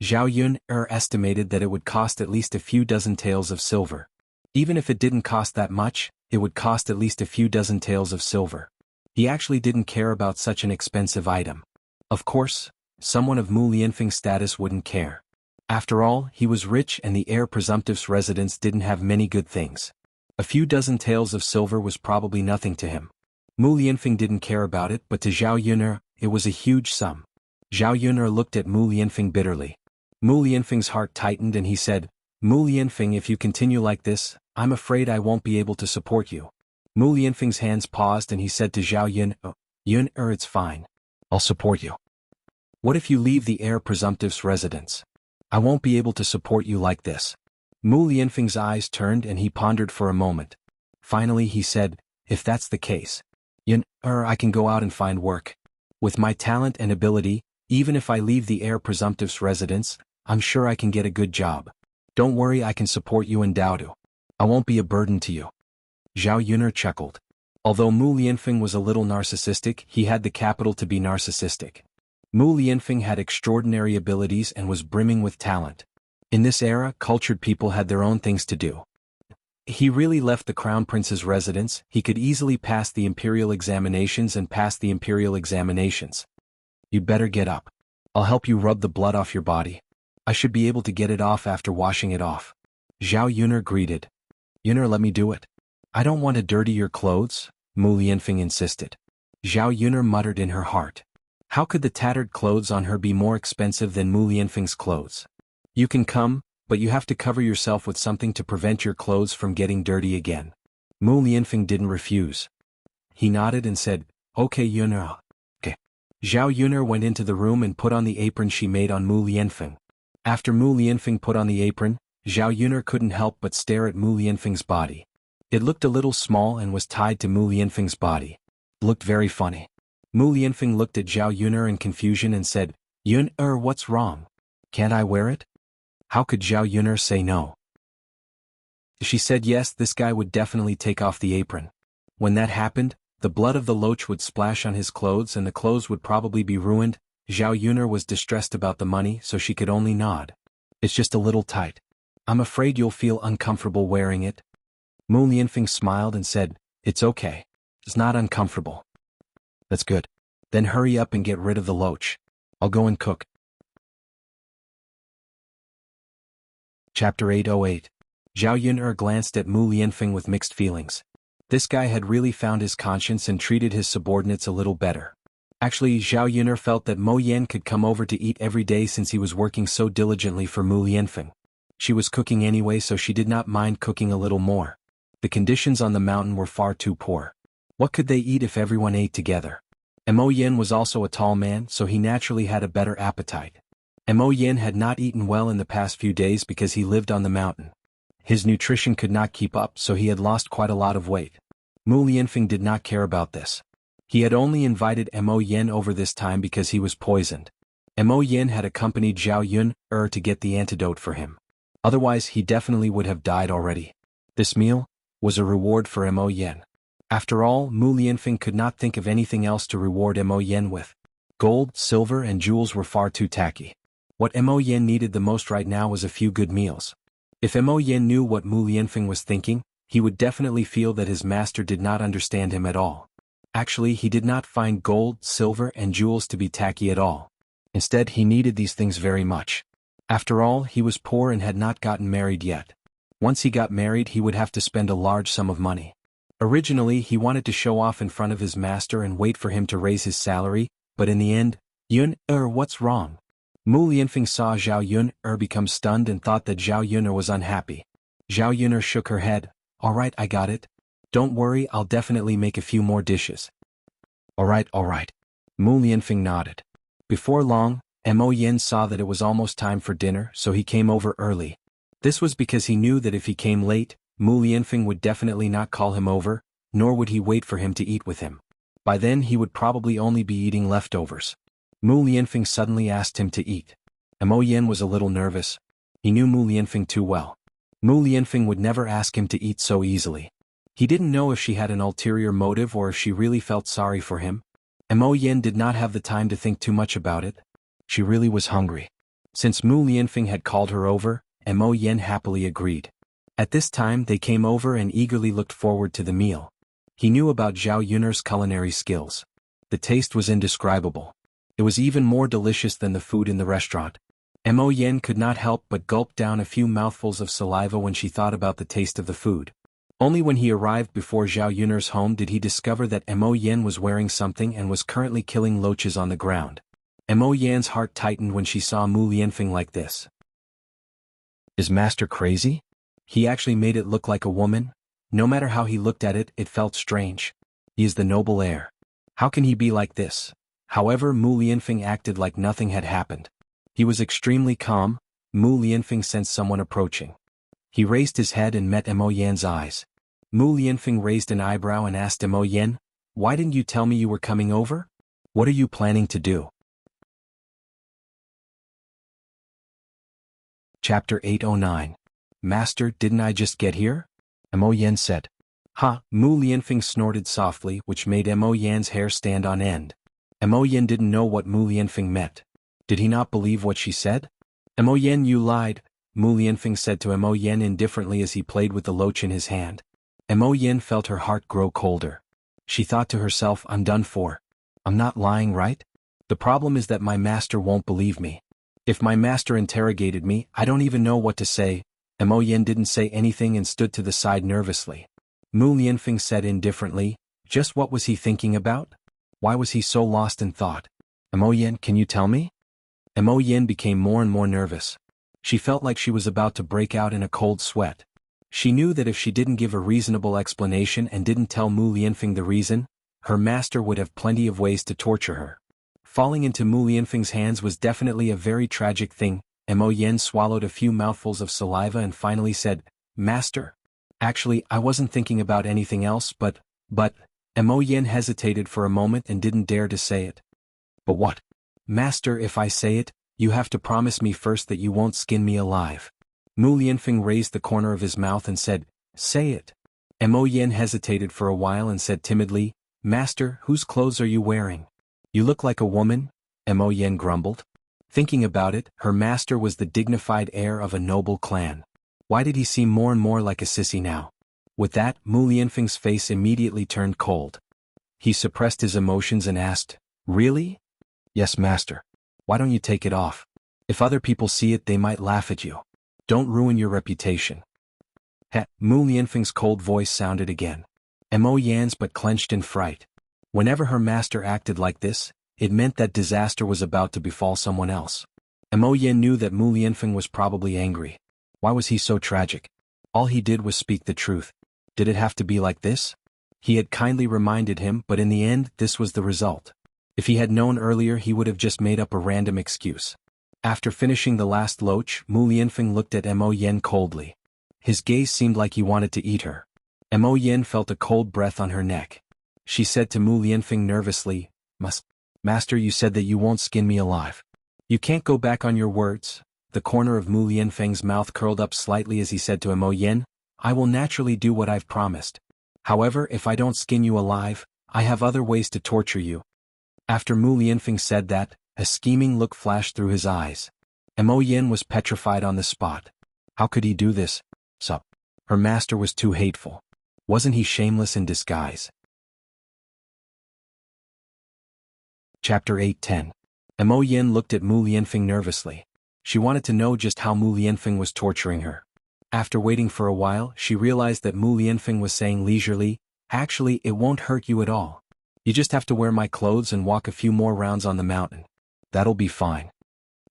Zhao Yun'er estimated that it would cost at least a few dozen taels of silver. Even if it didn't cost that much, it would cost at least a few dozen taels of silver. He actually didn't care about such an expensive item. Of course, someone of Mu Lianfeng's status wouldn't care. After all, he was rich and the heir presumptive's residence didn't have many good things. A few dozen taels of silver was probably nothing to him. Mu Lianfeng didn't care about it, but to Zhao Yun'er, it was a huge sum. Zhao Yun'er looked at Mu Lianfeng bitterly. Mu Lianfeng's heart tightened and he said, Mu Lianfeng, if you continue like this, I'm afraid I won't be able to support you. Mu Lianfeng's hands paused and he said to Zhao Yun'er, it's fine. I'll support you. What if you leave the heir presumptive's residence? I won't be able to support you like this. Mu Lianfeng's eyes turned and he pondered for a moment. Finally he said, if that's the case, Yun'er, I can go out and find work. With my talent and ability, even if I leave the heir presumptive's residence, I'm sure I can get a good job. Don't worry, I can support you in Daodu. I won't be a burden to you. Zhao Yun'er chuckled. Although Mu Lianfeng was a little narcissistic, he had the capital to be narcissistic. Mu Lianfeng had extraordinary abilities and was brimming with talent. In this era, cultured people had their own things to do. He really left the crown prince's residence. He could easily pass the imperial examinations and pass the imperial examinations. You'd better get up. I'll help you rub the blood off your body. I should be able to get it off after washing it off. Zhao Yun'er greeted. Yun'er, let me do it. I don't want to dirty your clothes, Mu Lianfeng insisted. Zhao Yun'er muttered in her heart. How could the tattered clothes on her be more expensive than Mu Lianfeng's clothes? You can come, but you have to cover yourself with something to prevent your clothes from getting dirty again. Mu Lianfeng didn't refuse. He nodded and said, okay, Yun'er. Okay. Zhao Yun'er went into the room and put on the apron she made on Mu Lianfeng. After Mu Lianfeng put on the apron, Zhao Yun'er couldn't help but stare at Mu Lianfeng's body. It looked a little small and was tied to Mu Lianfeng's body. It looked very funny. Mu Lianfeng looked at Zhao Yun'er in confusion and said, Yun'er, what's wrong? Can't I wear it? How could Zhao Yun'er say no? She said yes, this guy would definitely take off the apron. When that happened, the blood of the loach would splash on his clothes and the clothes would probably be ruined. Zhao Yun'er was distressed about the money, so she could only nod. It's just a little tight. I'm afraid you'll feel uncomfortable wearing it. Mu Lianfeng smiled and said, it's okay. It's not uncomfortable. That's good. Then hurry up and get rid of the loach. I'll go and cook. Chapter 808. Zhao Yun'er glanced at Mu Lianfeng with mixed feelings. This guy had really found his conscience and treated his subordinates a little better. Actually, Zhao Yun'er felt that Mo Yan could come over to eat every day since he was working so diligently for Mu Lianfeng. She was cooking anyway, so she did not mind cooking a little more. The conditions on the mountain were far too poor. What could they eat if everyone ate together? Mo Yan was also a tall man, so he naturally had a better appetite. Mo Yan had not eaten well in the past few days because he lived on the mountain. His nutrition could not keep up, so he had lost quite a lot of weight. Mu Lianfeng did not care about this. He had only invited Mo Yan over this time because he was poisoned. Mo Yan had accompanied Zhao Yun'er to get the antidote for him. Otherwise, he definitely would have died already. This meal was a reward for Mo Yan. After all, Mu Lianfeng could not think of anything else to reward Mo Yan with. Gold, silver and jewels were far too tacky. What Mo Yin needed the most right now was a few good meals. If Mo Yin knew what Mu Lianfeng was thinking, he would definitely feel that his master did not understand him at all. Actually, he did not find gold, silver and jewels to be tacky at all. Instead, he needed these things very much. After all, he was poor and had not gotten married yet. Once he got married, he would have to spend a large sum of money. Originally, he wanted to show off in front of his master and wait for him to raise his salary, but in the end, what's wrong? Mu Lianfeng saw Zhao Yun become stunned and thought that Zhao Yun was unhappy. Zhao Yun shook her head. Alright, I got it. Don't worry, I'll definitely make a few more dishes. Alright. Mu Lianfeng nodded. Before long, Mo Yin saw that it was almost time for dinner, so he came over early. This was because he knew that if he came late, Mu Lianfeng would definitely not call him over, nor would he wait for him to eat with him. By then he would probably only be eating leftovers. Mu Lianfeng suddenly asked him to eat. Mo Yin was a little nervous. He knew Mu Lianfeng too well. Mu Lianfeng would never ask him to eat so easily. He didn't know if she had an ulterior motive or if she really felt sorry for him. Mo Yin did not have the time to think too much about it. She really was hungry. Since Mu Lianfeng had called her over, Mo Yin happily agreed. At this time they came over and eagerly looked forward to the meal. He knew about Zhao Yun's culinary skills. The taste was indescribable. It was even more delicious than the food in the restaurant. Mo Yin could not help but gulp down a few mouthfuls of saliva when she thought about the taste of the food. Only when he arrived before Zhao Yun's home did he discover that Mo Yin was wearing something and was currently killing loaches on the ground. Mo Yin's heart tightened when she saw Mu Lianfeng like this. Is master crazy? He actually made it look like a woman? No matter how he looked at it, it felt strange. He is the noble heir. How can he be like this? However, Mu Lianfeng acted like nothing had happened. He was extremely calm. Mu Lianfeng sensed someone approaching. He raised his head and met Mo Yan's eyes. Mu Lianfeng raised an eyebrow and asked Mo Yan, "Why didn't you tell me you were coming over? What are you planning to do?" Chapter 809. Master, didn't I just get here? Mo Yan said. Ha! Mu Lianfeng snorted softly, which made Mo Yan's hair stand on end. Mo Yan didn't know what Mu Lianfeng meant. Did he not believe what she said? Mo Yan, you lied, Mu Lianfeng said to Mo Yan indifferently as he played with the loach in his hand. Mo Yan felt her heart grow colder. She thought to herself, I'm done for. I'm not lying, right? The problem is that my master won't believe me. If my master interrogated me, I don't even know what to say. Mo Yan didn't say anything and stood to the side nervously. Mu Lianfeng said indifferently, just what was he thinking about? Why was he so lost in thought? Mo Yan, can you tell me? Mo Yan became more and more nervous. She felt like she was about to break out in a cold sweat. She knew that if she didn't give a reasonable explanation and didn't tell Mu Lianfeng the reason, her master would have plenty of ways to torture her. Falling into Mu Lianfeng's hands was definitely a very tragic thing. Mo Yan swallowed a few mouthfuls of saliva and finally said, Master. Actually, I wasn't thinking about anything else, but, Mo Yan hesitated for a moment and didn't dare to say it. But what? Master, if I say it, you have to promise me first that you won't skin me alive. Mu Lianfeng raised the corner of his mouth and said, Say it. Mo Yan hesitated for a while and said timidly, Master, whose clothes are you wearing? You look like a woman, Mo Yan grumbled. Thinking about it, her master was the dignified heir of a noble clan. Why did he seem more and more like a sissy now? With that, Mu Lianfeng's face immediately turned cold. He suppressed his emotions and asked, Really? Yes, master. Why don't you take it off? If other people see it, they might laugh at you. Don't ruin your reputation. Mu Lianfeng's cold voice sounded again. Mo Yan's but clenched in fright. Whenever her master acted like this, it meant that disaster was about to befall someone else. Mo Yan knew that Mu Lianfeng was probably angry. Why was he so tragic? All he did was speak the truth. Did it have to be like this? He had kindly reminded him, but in the end, this was the result. If he had known earlier, he would have just made up a random excuse. After finishing the last loach, Mu Lianfeng looked at Mo Yan coldly. His gaze seemed like he wanted to eat her. Mo Yan felt a cold breath on her neck. She said to Mu Lianfeng nervously, Master, you said that you won't skin me alive. You can't go back on your words. The corner of Mu Lianfeng's mouth curled up slightly as he said to Mo Yan, I will naturally do what I've promised. However, if I don't skin you alive, I have other ways to torture you. After Mu Lianfeng said that, a scheming look flashed through his eyes. Mo Yin was petrified on the spot. How could he do this? Sup? Her master was too hateful. Wasn't he shameless in disguise? Chapter 8:10. Mo Yin looked at Mu Lianfeng nervously. She wanted to know just how Mu Lianfeng was torturing her. After waiting for a while, she realized that Mu Lianfeng was saying leisurely, "Actually, it won't hurt you at all. You just have to wear my clothes and walk a few more rounds on the mountain. That'll be fine."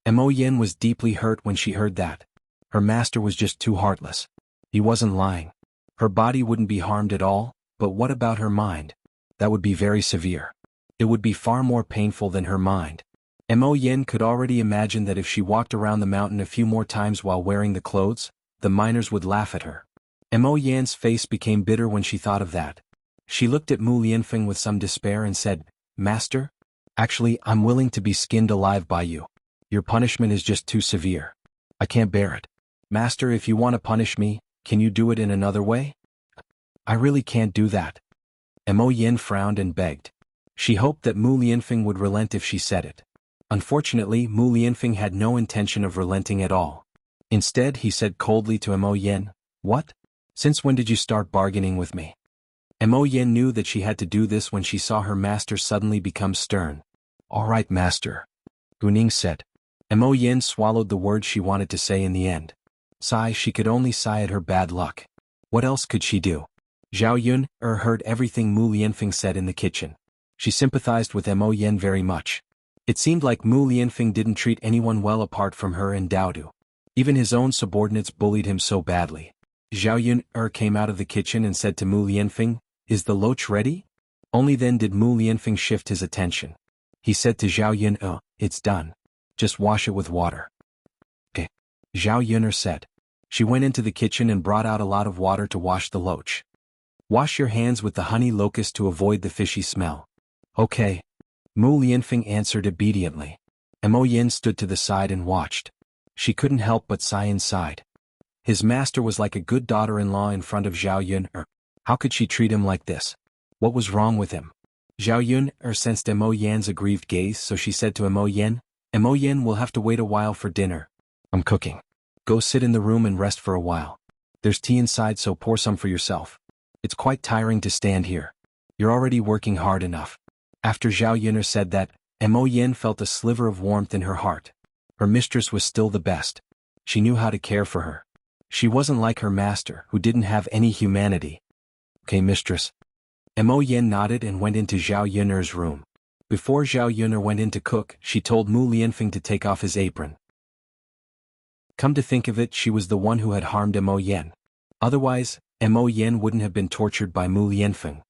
Mo Yin was deeply hurt when she heard that. Her master was just too heartless. He wasn't lying. Her body wouldn't be harmed at all, but what about her mind? That would be very severe. It would be far more painful than her mind. Mo Yin could already imagine that if she walked around the mountain a few more times while wearing the clothes, the miners would laugh at her. Mo Yan's face became bitter when she thought of that. She looked at Mu Lianfeng with some despair and said, "Master? Actually, I'm willing to be skinned alive by you. Your punishment is just too severe. I can't bear it. Master, if you want to punish me, can you do it in another way?" "I really can't do that." Mo Yin frowned and begged. She hoped that Mu Lianfeng would relent if she said it. Unfortunately, Mu Lianfeng had no intention of relenting at all. Instead, he said coldly to Mo Yin, "What? Since when did you start bargaining with me?" Mo Yin knew that she had to do this when she saw her master suddenly become stern. "All right, master," Guning said. Mo Yin swallowed the words she wanted to say in the end. Sigh, she could only sigh at her bad luck. What else could she do? Zhao Yun heard everything Mu Lianfeng said in the kitchen. She sympathized with Mo Yin very much. It seemed like Mu Lianfeng didn't treat anyone well apart from her and Daodu. Even his own subordinates bullied him so badly. Zhao Yun came out of the kitchen and said to Mu Lianfeng, "Is the loach ready?" Only then did Mu Lianfeng shift his attention. He said to Zhao Yun, "It's done. Just wash it with water." "Okay," Zhao Yun said. She went into the kitchen and brought out a lot of water to wash the loach. "Wash your hands with the honey locust to avoid the fishy smell." "Okay." Mu Lianfeng answered obediently. Mo Yin stood to the side and watched. She couldn't help but sigh inside. His master was like a good daughter-in-law in front of Zhao Yun. How could she treat him like this? What was wrong with him? Zhao Yun sensed Mo Yan's aggrieved gaze, so she said to Mo Yin, "Mo Yin will have to wait a while for dinner. I'm cooking. Go sit in the room and rest for a while. There's tea inside, so pour some for yourself. It's quite tiring to stand here. You're already working hard enough." After Zhao Yun said that, Mo Yin felt a sliver of warmth in her heart. Her mistress was still the best. She knew how to care for her. She wasn't like her master, who didn't have any humanity. "Okay, mistress." Mo Yin nodded and went into Zhao Yun's room. Before Zhao Yun went in to cook, she told Mu Lianfeng to take off his apron. Come to think of it, she was the one who had harmed Mo Yin. Otherwise, Mo Yin wouldn't have been tortured by Mu Lianfeng.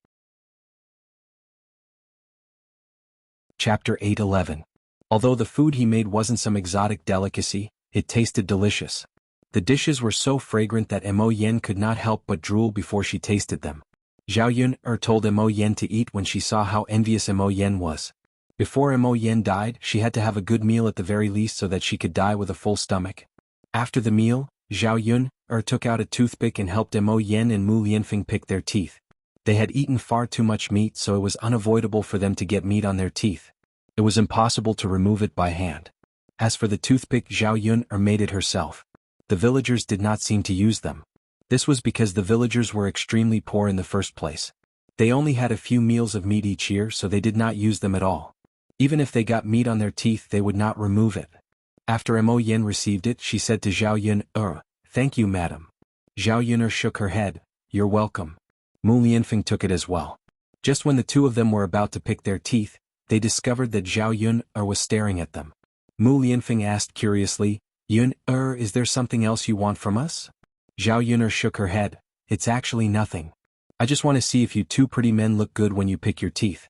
Chapter 8:11. Although the food he made wasn't some exotic delicacy, it tasted delicious. The dishes were so fragrant that Mo Yin could not help but drool before she tasted them. Zhao Yun told Mo Yin to eat when she saw how envious Mo Yin was. Before Mo Yin died, she had to have a good meal at the very least so that she could die with a full stomach. After the meal, Zhao Yun took out a toothpick and helped Mo Yin and Mu Lianfeng pick their teeth. They had eaten far too much meat, so it was unavoidable for them to get meat on their teeth. It was impossible to remove it by hand. As for the toothpick, Zhao Yun made it herself. The villagers did not seem to use them. This was because the villagers were extremely poor in the first place. They only had a few meals of meat each year, so they did not use them at all. Even if they got meat on their teeth, they would not remove it. After Mo Yin received it, she said to Zhao Yun, "Thank you, madam." Zhao Yun shook her head. "You're welcome." Mu Lianfeng took it as well. Just when the two of them were about to pick their teeth, they discovered that Zhao Yun was staring at them. Mu Lianfeng asked curiously, "Yun, is there something else you want from us?" Zhao Yun shook her head. "It's actually nothing. I just want to see if you two pretty men look good when you pick your teeth."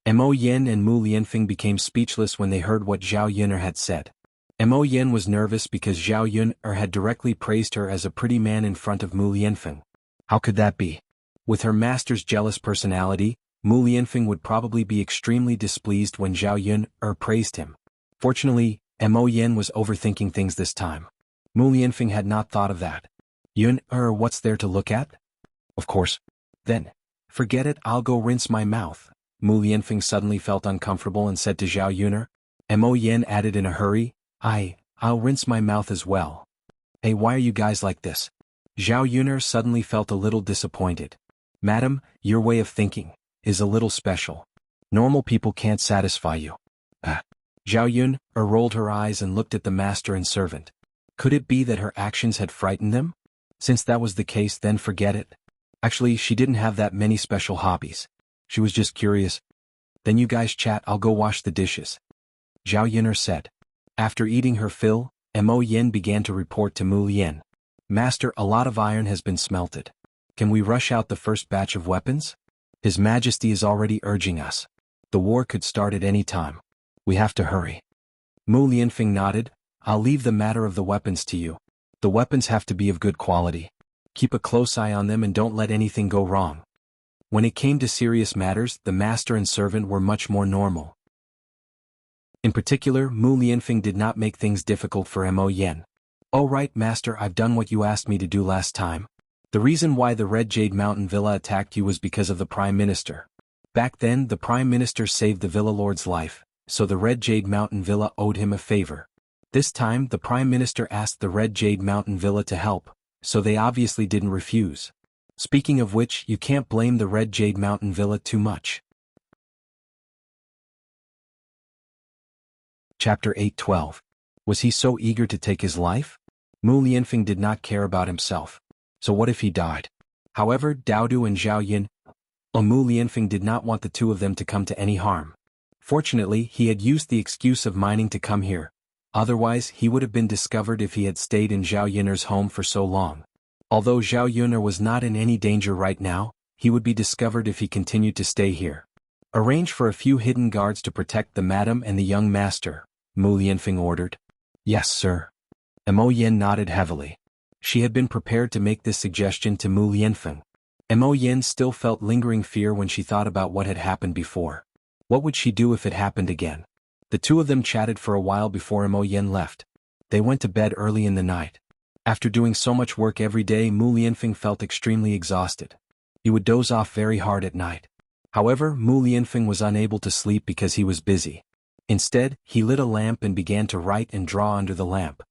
Mo Yin and Mu Lianfeng became speechless when they heard what Zhao Yun had said. Mo Yin was nervous because Zhao Yun had directly praised her as a pretty man in front of Mu Lianfeng. How could that be? With her master's jealous personality, Mu Lianfeng would probably be extremely displeased when Zhao Yun praised him. Fortunately, Mo Yin was overthinking things this time. Mu Lianfeng had not thought of that. "Yun, what's there to look at?" "Of course." "Then, forget it, I'll go rinse my mouth." Mu Lianfeng suddenly felt uncomfortable and said to Zhao Yuner. Mo Yen added in a hurry, I'll rinse my mouth as well. Hey, why are you guys like this? Zhao Yuner suddenly felt a little disappointed. Madam, your way of thinking is a little special. Normal people can't satisfy you. Zhao Yun rolled her eyes and looked at the master and servant. Could it be that her actions had frightened them? Since that was the case, then forget it. Actually, she didn't have that many special hobbies. She was just curious. Then you guys chat, I'll go wash the dishes. Zhao Yuner said. After eating her fill, Mo Yen began to report to Mu Lian. Master, a lot of iron has been smelted. Can we rush out the first batch of weapons? His Majesty is already urging us. The war could start at any time. We have to hurry. Mu Lianfeng nodded. I'll leave the matter of the weapons to you. The weapons have to be of good quality. Keep a close eye on them and don't let anything go wrong. When it came to serious matters, the master and servant were much more normal. In particular, Mu Lianfeng did not make things difficult for Mo Yen. All right, master, I've done what you asked me to do last time. The reason why the Red Jade Mountain Villa attacked you was because of the Prime Minister. Back then, the Prime Minister saved the Villa Lord's life, so the Red Jade Mountain Villa owed him a favor. This time, the Prime Minister asked the Red Jade Mountain Villa to help, so they obviously didn't refuse. Speaking of which, you can't blame the Red Jade Mountain Villa too much. Chapter 8:12. Was he so eager to take his life? Mu Lianfeng did not care about himself. So what if he died? However, Daodu and Zhao Yun, Mu Lianfeng did not want the two of them to come to any harm. Fortunately, he had used the excuse of mining to come here. Otherwise, he would have been discovered if he had stayed in Zhao Yuner's home for so long. Although Zhao Yuner was not in any danger right now, he would be discovered if he continued to stay here. Arrange for a few hidden guards to protect the madam and the young master, Mu Lianfeng ordered. Yes, sir. Mo Yen nodded heavily. She had been prepared to make this suggestion to Mu Lianfeng. Mo Yen still felt lingering fear when she thought about what had happened before. What would she do if it happened again? The two of them chatted for a while before Mo Yen left. They went to bed early in the night. After doing so much work every day, Mu Lianfeng felt extremely exhausted. He would doze off very hard at night. However, Mu Lianfeng was unable to sleep because he was busy. Instead, he lit a lamp and began to write and draw under the lamp.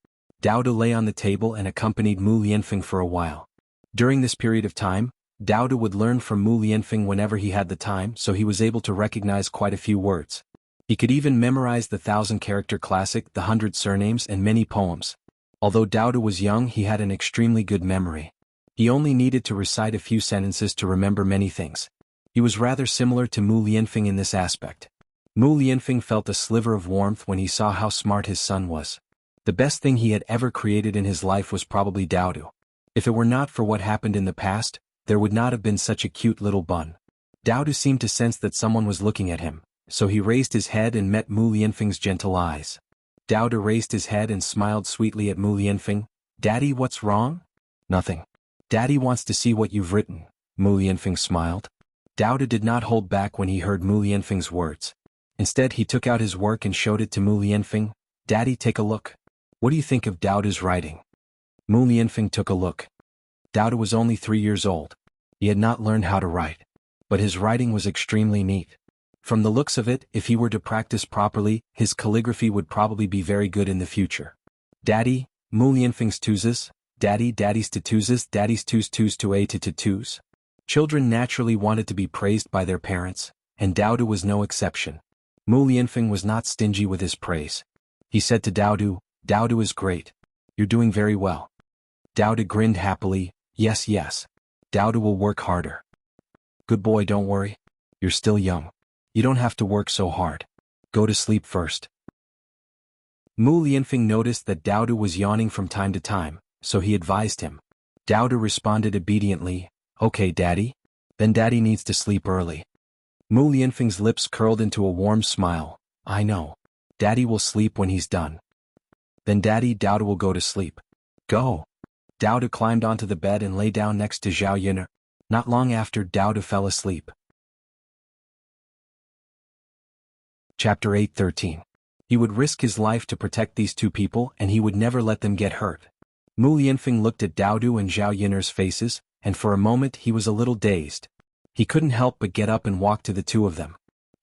Daodu lay on the table and accompanied Mu Lianfeng for a while. During this period of time, Daodu would learn from Mu Lianfeng whenever he had the time, so he was able to recognize quite a few words. He could even memorize the 1,000-character classic, the 100 surnames, and many poems. Although Daodu was young, he had an extremely good memory. He only needed to recite a few sentences to remember many things. He was rather similar to Mu Lianfeng in this aspect. Mu Lianfeng felt a sliver of warmth when he saw how smart his son was. The best thing he had ever created in his life was probably Daodu. If it were not for what happened in the past, there would not have been such a cute little bun. Daodu seemed to sense that someone was looking at him, so he raised his head and met Mu Lianfeng's gentle eyes. Daodu raised his head and smiled sweetly at Mu Lianfeng. Daddy, what's wrong? Nothing. Daddy wants to see what you've written, Mu Lianfeng smiled. Daodu did not hold back when he heard Mu Lianfeng's words. Instead, he took out his work and showed it to Mu Lianfeng. Daddy, take a look. What do you think of Daodu's writing? Mu Lianfeng took a look. Daodu was only 3 years old. He had not learned how to write. But his writing was extremely neat. From the looks of it, if he were to practice properly, his calligraphy would probably be very good in the future. Daddy, Mu Lianfeng's twos, daddy's to twos, daddy's twos to a to twos. Children naturally wanted to be praised by their parents, and Daodu was no exception. Mu Lianfeng was not stingy with his praise. He said to Daodu, Daodu is great. You're doing very well. Daodu grinned happily, yes. Daodu will work harder. Good boy, don't worry. You're still young. You don't have to work so hard. Go to sleep first. Mu Lianfeng noticed that Daodu was yawning from time to time, so he advised him. Daodu responded obediently, okay daddy. Then daddy needs to sleep early. Mu Lianfeng's lips curled into a warm smile. I know. Daddy will sleep when he's done. Then Daodu will go to sleep. Go. Daodu climbed onto the bed and lay down next to Zhao Yuner. Not long after, Daodu fell asleep. Chapter 8:13. He would risk his life to protect these two people and he would never let them get hurt. Mu Lianfeng looked at Daodu and Zhao Yuner's faces, and for a moment he was a little dazed. He couldn't help but get up and walk to the two of them.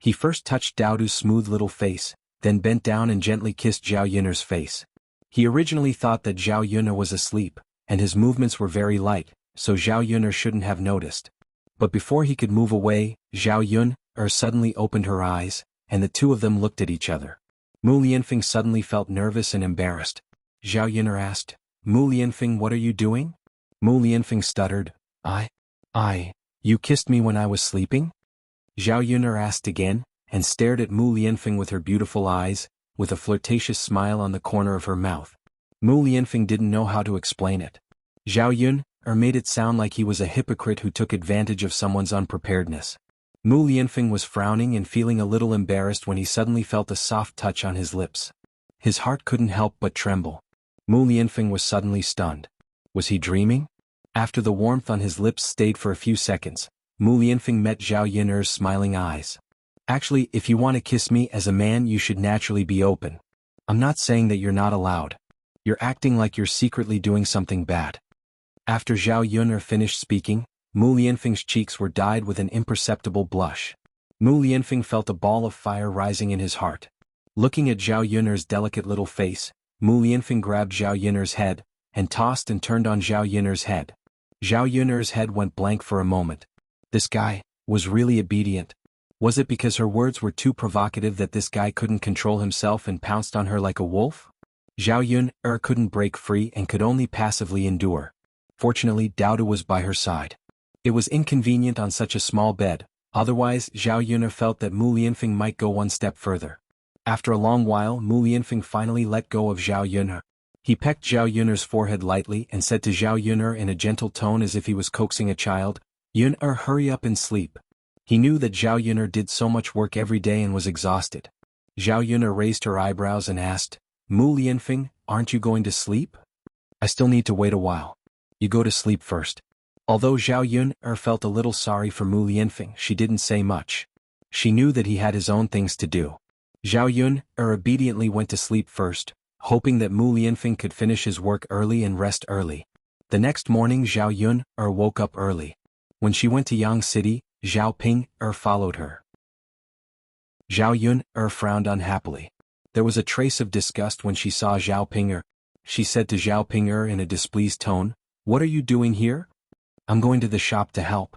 He first touched Daodu's smooth little face, then bent down and gently kissed Zhao Yun'er's face. He originally thought that Zhao Yun'er was asleep, and his movements were very light, so Zhao Yun'er shouldn't have noticed. But before he could move away, Zhao Yun'er suddenly opened her eyes, and the two of them looked at each other. Mu Lianfeng suddenly felt nervous and embarrassed. Zhao Yun'er asked, "Mu Lianfeng, what are you doing?" Mu Lianfeng stuttered, You kissed me when I was sleeping?" Zhao Yun'er asked again, and stared at Mu Lianfeng with her beautiful eyes, with a flirtatious smile on the corner of her mouth. Mu Lianfeng didn't know how to explain it. Zhao Yun'er made it sound like he was a hypocrite who took advantage of someone's unpreparedness. Mu Lianfeng was frowning and feeling a little embarrassed when he suddenly felt a soft touch on his lips. His heart couldn't help but tremble. Mu Lianfeng was suddenly stunned. Was he dreaming? After the warmth on his lips stayed for a few seconds, Mu Lianfeng met Zhao Yun'er's smiling eyes. "Actually, if you want to kiss me as a man, you should naturally be open. I'm not saying that you're not allowed. You're acting like you're secretly doing something bad." After Zhao Yun'er finished speaking, Mu Lianfeng's cheeks were dyed with an imperceptible blush. Mu Lianfeng felt a ball of fire rising in his heart. Looking at Zhao Yun'er's delicate little face, Mu Lianfeng grabbed Zhao Yun'er's head, and tossed and turned on Zhao Yun'er's head. Zhao Yun'er's head went blank for a moment. This guy was really obedient. Was it because her words were too provocative that this guy couldn't control himself and pounced on her like a wolf? Zhao Yun'er couldn't break free and could only passively endure. Fortunately, Daodu was by her side. It was inconvenient on such a small bed, otherwise Zhao Yun'er felt that Mu Lianfeng might go one step further. After a long while, Mu Lianfeng finally let go of Zhao Yun'er. He pecked Zhao Yun'er's forehead lightly and said to Zhao Yun'er in a gentle tone as if he was coaxing a child, "Yun'er, hurry up and sleep." He knew that Zhao Yun'er did so much work every day and was exhausted. Zhao Yun'er raised her eyebrows and asked, "Mu Lianfeng, aren't you going to sleep?" "I still need to wait a while. You go to sleep first." Although Zhao Yun'er felt a little sorry for Mu Lianfeng, she didn't say much. She knew that he had his own things to do. Zhao Yun'er obediently went to sleep first, hoping that Mu Lianfeng could finish his work early and rest early. The next morning Zhao Yun'er woke up early. When she went to Yang City, Zhao Ping'er followed her. Zhao Yun'er frowned unhappily. There was a trace of disgust when she saw Zhao Ping'er. She said to Zhao Ping'er in a displeased tone, "What are you doing here?" "I'm going to the shop to help."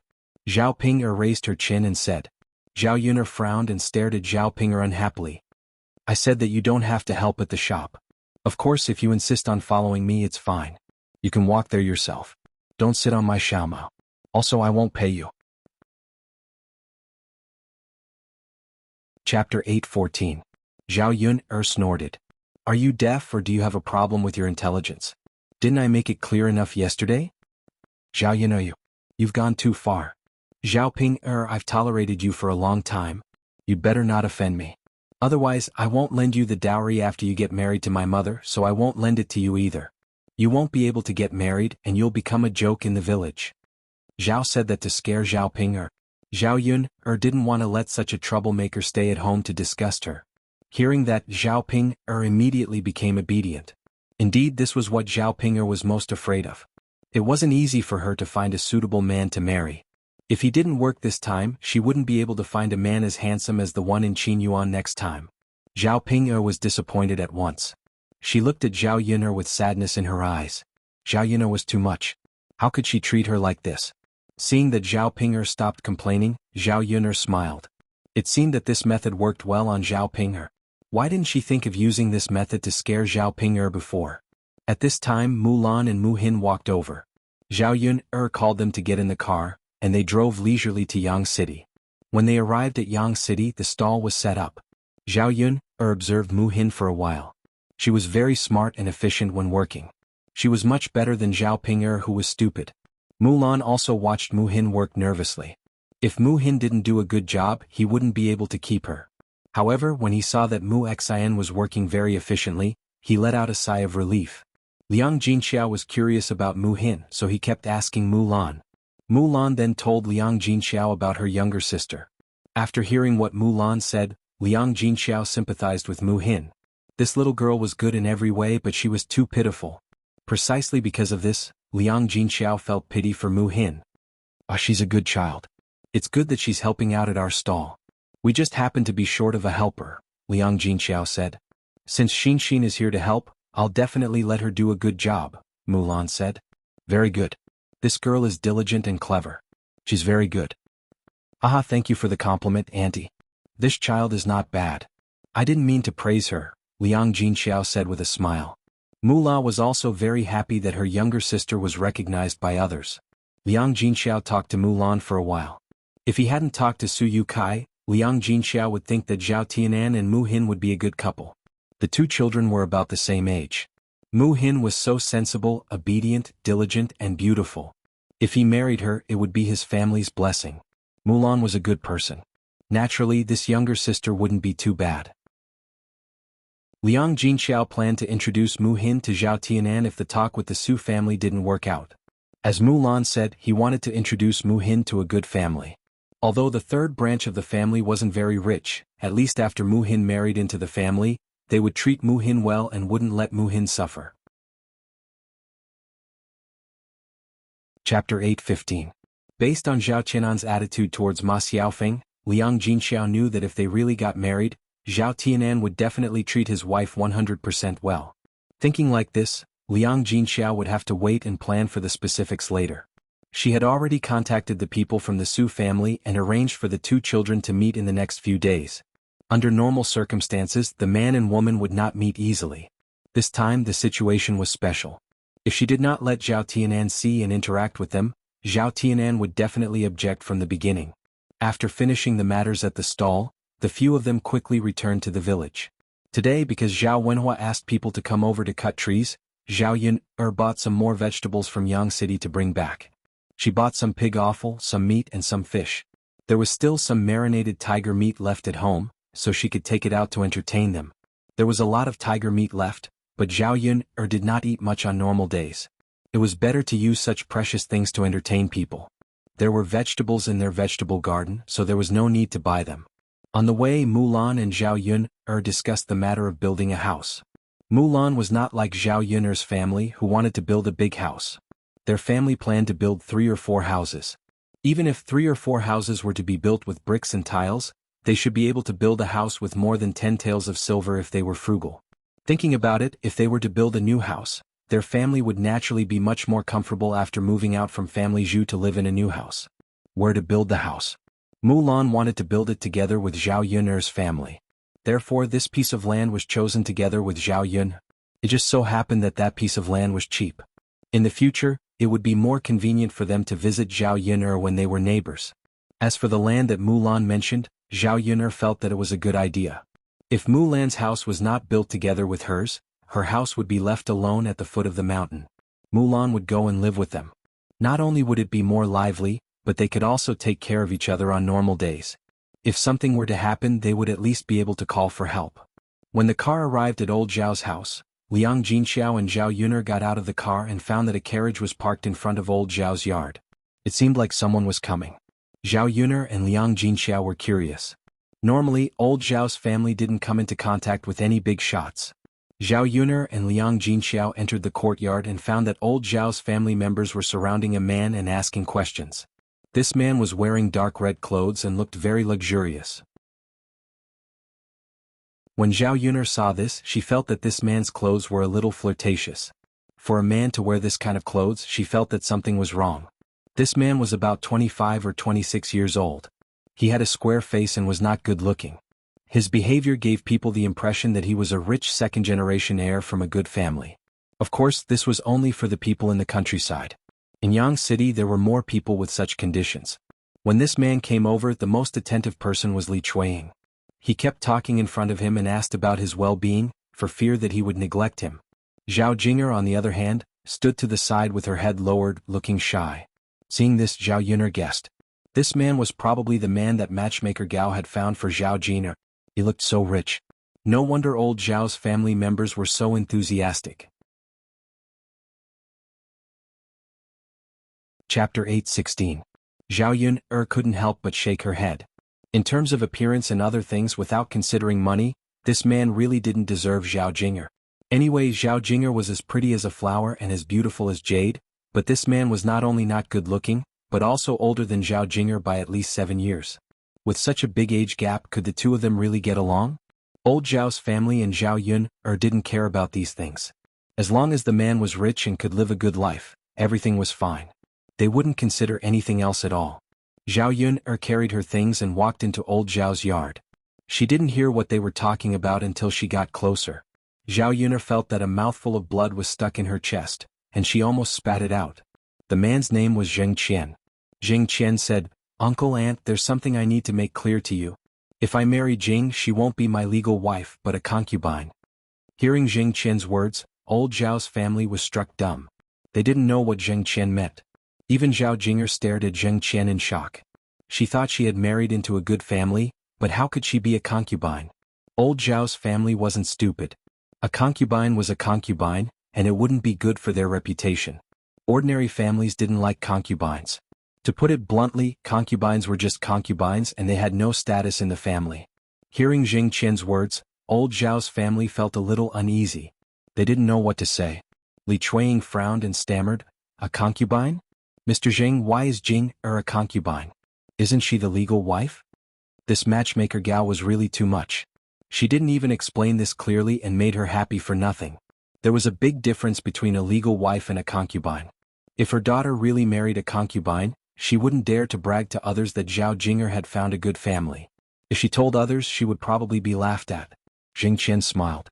Zhao Ping'er raised her chin and said. Zhao Yun'er frowned and stared at Zhao Ping'er unhappily. "I said that you don't have to help at the shop. Of course, if you insist on following me, it's fine. You can walk there yourself. Don't sit on my xiaomao. Also, I won't pay you." Chapter 8:14. Zhao Yun'er snorted. "Are you deaf or do you have a problem with your intelligence? Didn't I make it clear enough yesterday?" "Zhao Yun'er, you've gone too far. Zhao Ping'er, I've tolerated you for a long time. You'd better not offend me. Otherwise, I won't lend you the dowry after you get married to my mother, so I won't lend it to you either. You won't be able to get married and you'll become a joke in the village." Zhao said that to scare Zhao Ping'er. Zhao Yun'er didn't want to let such a troublemaker stay at home to disgust her. Hearing that, Zhao Ping'er immediately became obedient. Indeed, this was what Zhao Ping'er was most afraid of. It wasn't easy for her to find a suitable man to marry. If he didn't work this time, she wouldn't be able to find a man as handsome as the one in Qinyuan next time. Zhao Ping'er was disappointed at once. She looked at Zhao Yun'er with sadness in her eyes. Zhao Yun'er was too much. How could she treat her like this? Seeing that Zhao Ping'er stopped complaining, Zhao Yun'er smiled. It seemed that this method worked well on Zhao Ping'er. Why didn't she think of using this method to scare Zhao Ping'er before? At this time, Mulan and Mu Hin walked over. Zhao Yun'er called them to get in the car, and they drove leisurely to Yang City. When they arrived at Yang City, the stall was set up. Zhao Yun'er observed Mu Hin for a while. She was very smart and efficient when working. She was much better than Zhao Ping'er, who was stupid. Mulan also watched Mu Hin work nervously. If Mu Hin didn't do a good job, he wouldn't be able to keep her. However, when he saw that Mu Xian was working very efficiently, he let out a sigh of relief. Liang Jinxiao was curious about Mu Hin, so he kept asking Mulan. Mulan then told Liang Jinxiao about her younger sister. After hearing what Mulan said, Liang Jinxiao sympathized with Mu Hin. This little girl was good in every way, but she was too pitiful. Precisely because of this, Liang Jinxiao felt pity for Mu Hin. She's a good child. It's good that she's helping out at our stall. We just happen to be short of a helper, Liang Jinxiao said. Since Xin is here to help, I'll definitely let her do a good job, Mulan said. Very good. This girl is diligent and clever. She's very good. Aha, thank you for the compliment, Auntie. This child is not bad. I didn't mean to praise her, Liang Jinxiao said with a smile. Mulan was also very happy that her younger sister was recognized by others. Liang Jinxiao talked to Mulan for a while. If he hadn't talked to Su Yukai, Liang Jinxiao would think that Zhao Tianan and Mu Hin would be a good couple. The two children were about the same age. Mu Hin was so sensible, obedient, diligent, and beautiful. If he married her, it would be his family's blessing. Mulan was a good person. Naturally, this younger sister wouldn't be too bad. Liang Jinxiao planned to introduce Mu Hin to Zhao Tianan if the talk with the Su family didn't work out. As Mulan said, he wanted to introduce Mu Hin to a good family. Although the third branch of the family wasn't very rich, at least after Mu Hin married into the family, they would treat Mu Hin well and wouldn't let Mu Hin suffer. Chapter 8:15. Based on Zhao Qianan's attitude towards Ma Xiaofeng, Liang Jinxiao knew that if they really got married, Zhao Tianan would definitely treat his wife 100% well. Thinking like this, Liang Jinxiao would have to wait and plan for the specifics later. She had already contacted the people from the Su family and arranged for the two children to meet in the next few days. Under normal circumstances, the man and woman would not meet easily. This time the situation was special. If she did not let Zhao Tianan see and interact with them, Zhao Tianan would definitely object from the beginning. After finishing the matters at the stall, the few of them quickly returned to the village. Today, because Zhao Wenhua asked people to come over to cut trees, Zhao Yun bought some more vegetables from Yang City to bring back. She bought some pig offal, some meat and some fish. There was still some marinated tiger meat left at home, so she could take it out to entertain them. There was a lot of tiger meat left, but Zhao Yun did not eat much on normal days. It was better to use such precious things to entertain people. There were vegetables in their vegetable garden, so there was no need to buy them. On the way, Mulan and Zhao Yun discussed the matter of building a house. Mulan was not like Zhao Yun's family who wanted to build a big house. Their family planned to build 3 or 4 houses. Even if 3 or 4 houses were to be built with bricks and tiles, they should be able to build a house with more than 10 taels of silver if they were frugal. Thinking about it, if they were to build a new house, their family would naturally be much more comfortable after moving out from family Zhu to live in a new house. Where to build the house? Mulan wanted to build it together with Zhao Yun's family. Therefore, this piece of land was chosen together with Zhao Yun. It just so happened that that piece of land was cheap. In the future, it would be more convenient for them to visit Zhao Yun when they were neighbors. As for the land that Mulan mentioned, Zhao Yun felt that it was a good idea. If Mulan's house was not built together with hers, her house would be left alone at the foot of the mountain. Mulan would go and live with them. Not only would it be more lively, but they could also take care of each other on normal days. If something were to happen, they would at least be able to call for help. When the car arrived at old Zhao's house, Liang Jinxiao and Zhao Yun got out of the car and found that a carriage was parked in front of old Zhao's yard. It seemed like someone was coming. Zhao Yun and Liang Jinxiao were curious. Normally, old Zhao's family didn't come into contact with any big shots. Zhao Yun and Liang Jinxiao entered the courtyard and found that old Zhao's family members were surrounding a man and asking questions. This man was wearing dark red clothes and looked very luxurious. When Zhao Yun saw this, she felt that this man's clothes were a little flirtatious. For a man to wear this kind of clothes, she felt that something was wrong. This man was about 25 or 26 years old. He had a square face and was not good looking. His behavior gave people the impression that he was a rich second-generation heir from a good family. Of course, this was only for the people in the countryside. In Yang City there were more people with such conditions. When this man came over, the most attentive person was Li Chuiying. He kept talking in front of him and asked about his well-being, for fear that he would neglect him. Zhao Jinger, on the other hand, stood to the side with her head lowered, looking shy. Seeing this, Zhao Yun guessed. This man was probably the man that matchmaker Gao had found for Zhao Jinger. He looked so rich. No wonder old Zhao's family members were so enthusiastic. Chapter 8:16. Zhao Yun couldn't help but shake her head. In terms of appearance and other things, without considering money, this man really didn't deserve Zhao Jinger. Anyway, Zhao Jinger was as pretty as a flower and as beautiful as jade, but this man was not only not good looking, but also older than Zhao Jinger by at least 7 years. With such a big age gap, could the two of them really get along? Old Zhao's family and Zhao Yun didn't care about these things. As long as the man was rich and could live a good life, everything was fine. They wouldn't consider anything else at all. Zhao Yun carried her things and walked into old Zhao's yard. She didn't hear what they were talking about until she got closer. Zhao Yun felt that a mouthful of blood was stuck in her chest, and she almost spat it out. The man's name was Zheng Qian. Zheng Qian said, "Uncle Aunt, there's something I need to make clear to you. If I marry Jing, she won't be my legal wife but a concubine." Hearing Zheng Qian's words, old Zhao's family was struck dumb. They didn't know what Zheng Qian meant. Even Zhao Jinger stared at Zheng Qian in shock. She thought she had married into a good family, but how could she be a concubine? Old Zhao's family wasn't stupid. A concubine was a concubine, and it wouldn't be good for their reputation. Ordinary families didn't like concubines. To put it bluntly, concubines were just concubines and they had no status in the family. Hearing Zheng Qian's words, old Zhao's family felt a little uneasy. They didn't know what to say. Li Chuiying frowned and stammered, "A concubine? Mr. Zheng, why is Jing a concubine? Isn't she the legal wife?" This matchmaker gal was really too much. She didn't even explain this clearly and made her happy for nothing. There was a big difference between a legal wife and a concubine. If her daughter really married a concubine, she wouldn't dare to brag to others that Zhao Jinger had found a good family. If she told others, she would probably be laughed at. Zheng Qian smiled.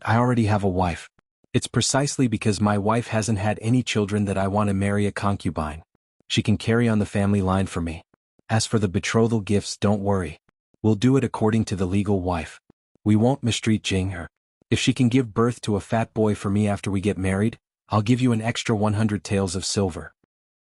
"I already have a wife. It's precisely because my wife hasn't had any children that I want to marry a concubine. She can carry on the family line for me. As for the betrothal gifts, don't worry. We'll do it according to the legal wife. We won't mistreat Jinger. If she can give birth to a fat boy for me after we get married, I'll give you an extra 100 taels of silver."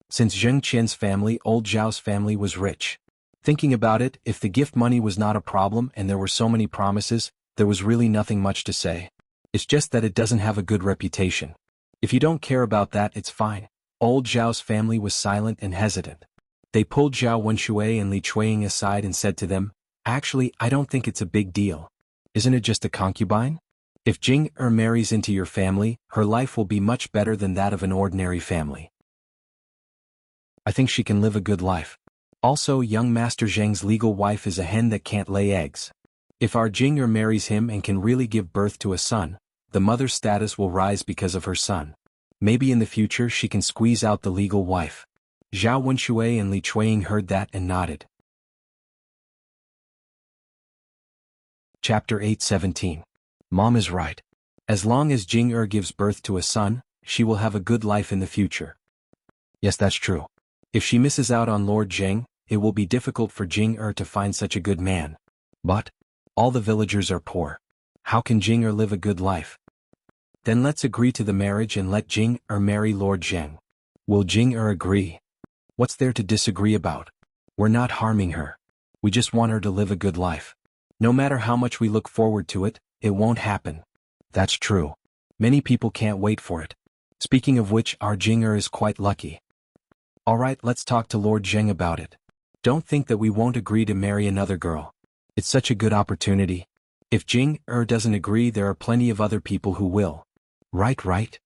Since Zheng Qian's family, old Zhao's family was rich. Thinking about it, if the gift money was not a problem and there were so many promises, there was really nothing much to say. It's just that it doesn't have a good reputation. If you don't care about that, it's fine. Old Zhao's family was silent and hesitant. They pulled Zhao Wenshui and Li Chuiying aside and said to them, "Actually, I don't think it's a big deal. Isn't it just a concubine? If Jing marries into your family, her life will be much better than that of an ordinary family. I think she can live a good life. Also, young Master Zheng's legal wife is a hen that can't lay eggs. If our Jing marries him and can really give birth to a son, the mother's status will rise because of her son. Maybe in the future she can squeeze out the legal wife." Zhao Wenshui and Li Chuiying heard that and nodded. Chapter 8:17. Mom is right. As long as Jing gives birth to a son, she will have a good life in the future. Yes, that's true. If she misses out on Lord Zheng, it will be difficult for Jing to find such a good man. But all the villagers are poor. How can Jing live a good life? Then let's agree to the marriage and let Jing marry Lord Zheng. Will Jing agree? What's there to disagree about? We're not harming her. We just want her to live a good life. No matter how much we look forward to it, it won't happen. That's true. Many people can't wait for it. Speaking of which, our Jinger is quite lucky. Alright, let's talk to Lord Zheng about it. Don't think that we won't agree to marry another girl. It's such a good opportunity. If Jing doesn't agree, there are plenty of other people who will. Right.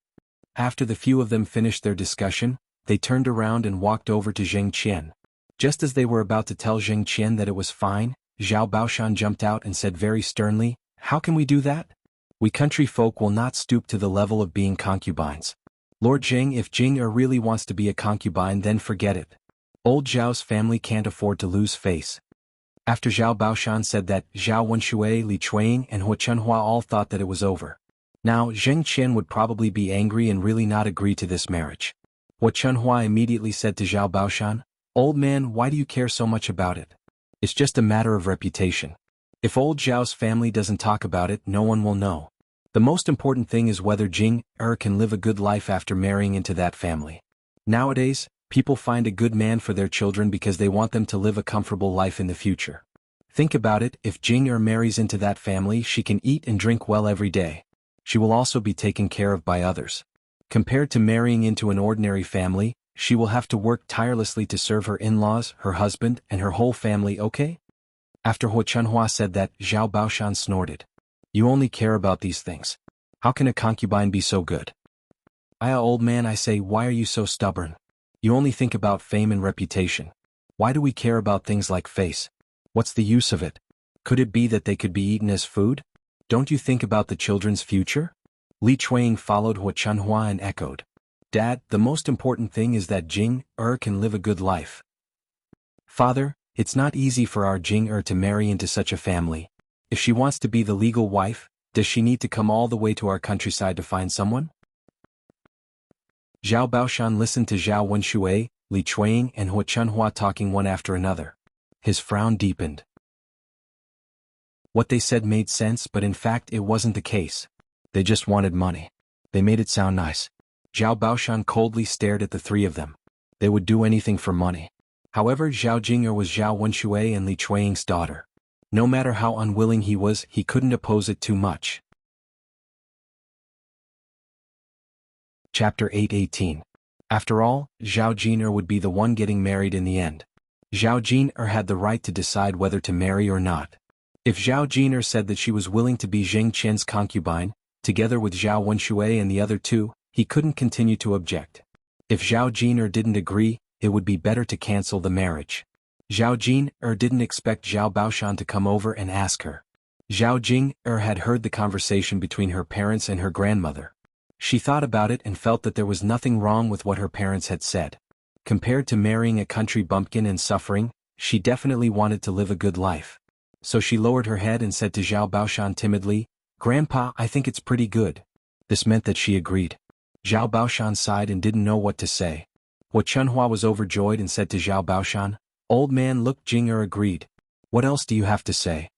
After the few of them finished their discussion, they turned around and walked over to Zheng Qian. Just as they were about to tell Zheng Qian that it was fine, Zhao Baoshan jumped out and said very sternly, "How can we do that? We country folk will not stoop to the level of being concubines. Lord Zheng, if Jing really wants to be a concubine, then forget it. Old Zhao's family can't afford to lose face." After Zhao Baoshan said that, Zhao Wenshui, Li Chuiying, and Hua Chunhua all thought that it was over. Now, Zheng Qian would probably be angry and really not agree to this marriage. Hua Chunhua immediately said to Zhao Baoshan, "Old man, why do you care so much about it? It's just a matter of reputation. If old Zhao's family doesn't talk about it, no one will know. The most important thing is whether Jing can live a good life after marrying into that family. Nowadays, people find a good man for their children because they want them to live a comfortable life in the future. Think about it, if Jing marries into that family, she can eat and drink well every day. She will also be taken care of by others. Compared to marrying into an ordinary family, she will have to work tirelessly to serve her in-laws, her husband, and her whole family, okay?" After Hua Chunhua said that, Zhao Baoshan snorted. "You only care about these things. How can a concubine be so good?" Old man, I say, why are you so stubborn? You only think about fame and reputation. Why do we care about things like face? What's the use of it? Could it be that they could be eaten as food? Don't you think about the children's future? Li Chuang followed Hua Chunhua and echoed. Dad, the most important thing is that Jing can live a good life. Father, it's not easy for our Jing to marry into such a family. If she wants to be the legal wife, does she need to come all the way to our countryside to find someone? Zhao Baoshan listened to Zhao Wenshui, Li Chuang and Hua Chunhua talking one after another. His frown deepened. What they said made sense, but in fact it wasn't the case. They just wanted money. They made it sound nice. Zhao Baoshan coldly stared at the three of them. They would do anything for money. However, Zhao Jing'er was Zhao Wenshui and Li Chuang's daughter. No matter how unwilling he was, he couldn't oppose it too much. Chapter 8:18. After all, Zhao Jing'er would be the one getting married in the end. Zhao Jing'er had the right to decide whether to marry or not. If Zhao Jing'er said that she was willing to be Zheng Qian's concubine, together with Zhao Wenshui and the other two, he couldn't continue to object. If Zhao Jing'er didn't agree, it would be better to cancel the marriage. Zhao Jing'er didn't expect Zhao Baoshan to come over and ask her. Zhao Jing'er had heard the conversation between her parents and her grandmother. She thought about it and felt that there was nothing wrong with what her parents had said. Compared to marrying a country bumpkin and suffering, she definitely wanted to live a good life. So she lowered her head and said to Zhao Baoshan timidly, "Grandpa, I think it's pretty good." This meant that she agreed. Zhao Baoshan sighed and didn't know what to say. Hua Chunhua was overjoyed and said to Zhao Baoshan, "Old man, look, Jing'er agreed. What else do you have to say?"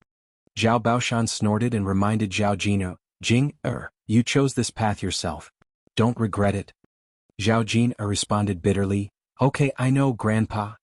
Zhao Baoshan snorted and reminded Zhao Jing'er, "Jing'er, you chose this path yourself. Don't regret it." Zhao Jing'er responded bitterly, "Okay, I know, Grandpa."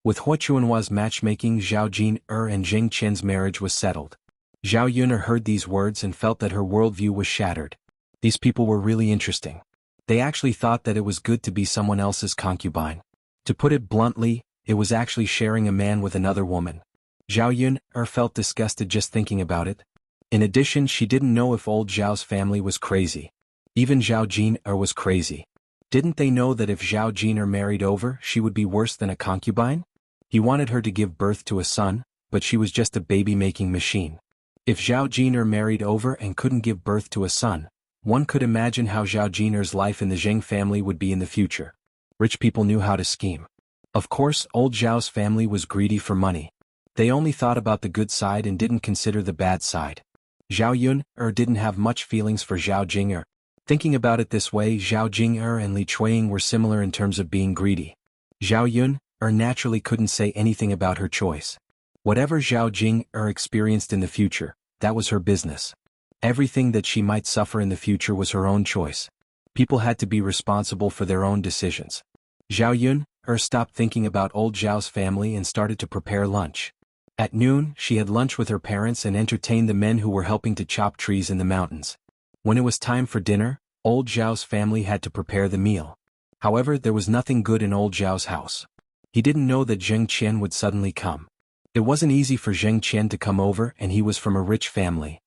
With Hua Chunhua's matchmaking, Zhao Jing'er and Zheng Qian's marriage was settled. Zhao Yun'er heard these words and felt that her worldview was shattered. These people were really interesting. They actually thought that it was good to be someone else's concubine. To put it bluntly, it was actually sharing a man with another woman. Zhao Yun'er felt disgusted just thinking about it. In addition, she didn't know if old Zhao's family was crazy. Even Zhao Jing'er was crazy. Didn't they know that if Zhao Jing'er married over, she would be worse than a concubine? He wanted her to give birth to a son, but she was just a baby-making machine. If Zhao Jing'er married over and couldn't give birth to a son, one could imagine how Zhao Jing'er's life in the Zheng family would be in the future. Rich people knew how to scheme. Of course, old Zhao's family was greedy for money. They only thought about the good side and didn't consider the bad side. Zhao Yun'er didn't have much feelings for Zhao Jing'er. Thinking about it this way, Zhao Jing'er and Li Chuang were similar in terms of being greedy. Zhao Yun'er naturally couldn't say anything about her choice. Whatever Zhao Jing'er experienced in the future, that was her business. Everything that she might suffer in the future was her own choice. People had to be responsible for their own decisions. Zhao Yun'er stopped thinking about old Zhao's family and started to prepare lunch. At noon, she had lunch with her parents and entertained the men who were helping to chop trees in the mountains. When it was time for dinner, old Zhao's family had to prepare the meal. However, there was nothing good in old Zhao's house. He didn't know that Zheng Qian would suddenly come. It wasn't easy for Zheng Qian to come over, and he was from a rich family.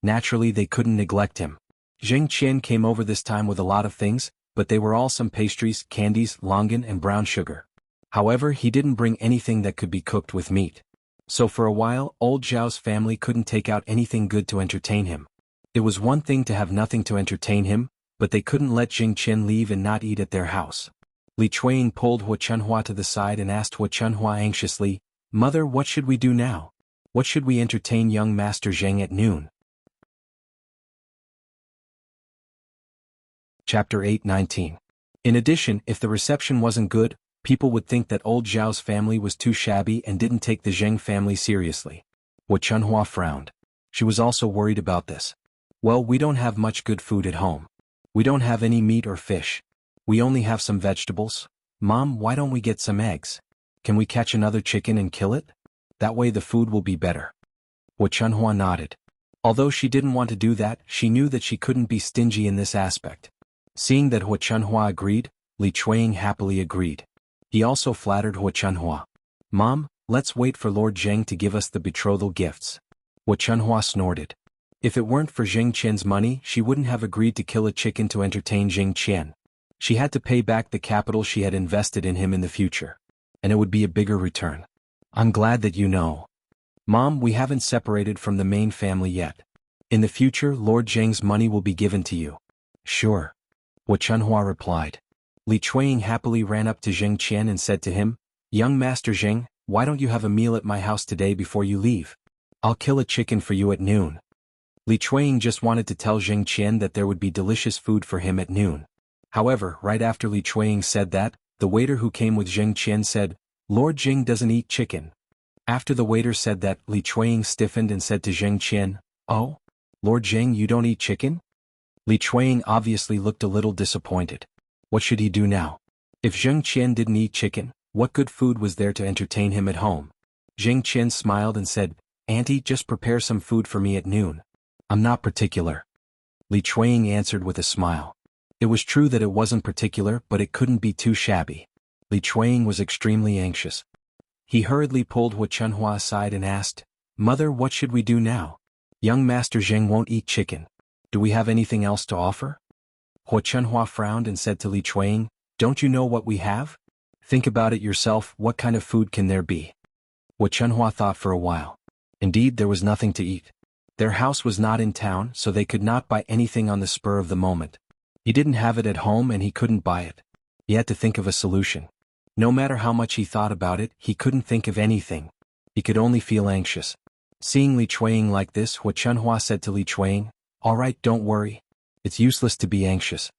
Naturally, they couldn't neglect him. Zheng Qian came over this time with a lot of things, but they were all some pastries, candies, longan and brown sugar. However, he didn't bring anything that could be cooked with meat. So for a while, old Zhao's family couldn't take out anything good to entertain him. It was one thing to have nothing to entertain him, but they couldn't let Zheng Qian leave and not eat at their house. Li Chuang pulled Hua Chunhua to the side and asked Hua Chunhua anxiously, "Mother, what should we do now? What should we entertain young Master Zheng at noon?" Chapter 8:19. In addition, if the reception wasn't good, people would think that old Zhao's family was too shabby and didn't take the Zheng family seriously. Hua Chunhua frowned. She was also worried about this. "Well, we don't have much good food at home. We don't have any meat or fish. We only have some vegetables. Mom, why don't we get some eggs? Can we catch another chicken and kill it? That way the food will be better." Hua Chunhua nodded. Although she didn't want to do that, she knew that she couldn't be stingy in this aspect. Seeing that Hua Chunhua agreed, Li Chuang happily agreed. He also flattered Hua Chunhua. "Mom, let's wait for Lord Zheng to give us the betrothal gifts." Hua Chunhua snorted. If it weren't for Zheng Qian's money, she wouldn't have agreed to kill a chicken to entertain Zheng Qian. She had to pay back the capital she had invested in him in the future. And it would be a bigger return. I'm glad that you know. Mom, we haven't separated from the main family yet. In the future, Lord Zheng's money will be given to you. Sure. What Chunhua replied. Li Chuanying happily ran up to Zheng Qian and said to him, Young Master Zheng, why don't you have a meal at my house today before you leave? I'll kill a chicken for you at noon. Li Chuanying just wanted to tell Zheng Qian that there would be delicious food for him at noon. However, right after Li Chuanying said that, the waiter who came with Zheng Qian said, Lord Zheng doesn't eat chicken. After the waiter said that, Li Chuanying stiffened and said to Zheng Qian, Oh? Lord Zheng, you don't eat chicken? Li Chuanying obviously looked a little disappointed. What should he do now? If Zheng Qian didn't eat chicken, what good food was there to entertain him at home? Zheng Qian smiled and said, Auntie, just prepare some food for me at noon. I'm not particular. Li Chuanying answered with a smile. It was true that it wasn't particular, but it couldn't be too shabby. Li Chuanying was extremely anxious. He hurriedly pulled Hua Chunhua aside and asked, Mother, what should we do now? Young Master Zheng won't eat chicken. Do we have anything else to offer? Hua Chunhua frowned and said to Li Chuanying, Don't you know what we have? Think about it yourself, what kind of food can there be? Hua Chunhua thought for a while. Indeed, there was nothing to eat. Their house was not in town, so they could not buy anything on the spur of the moment. He didn't have it at home and he couldn't buy it. He had to think of a solution. No matter how much he thought about it, he couldn't think of anything. He could only feel anxious. Seeing Li Chuanying like this, Hua Chunhua said to Li Chuanying, All right, don't worry. It's useless to be anxious.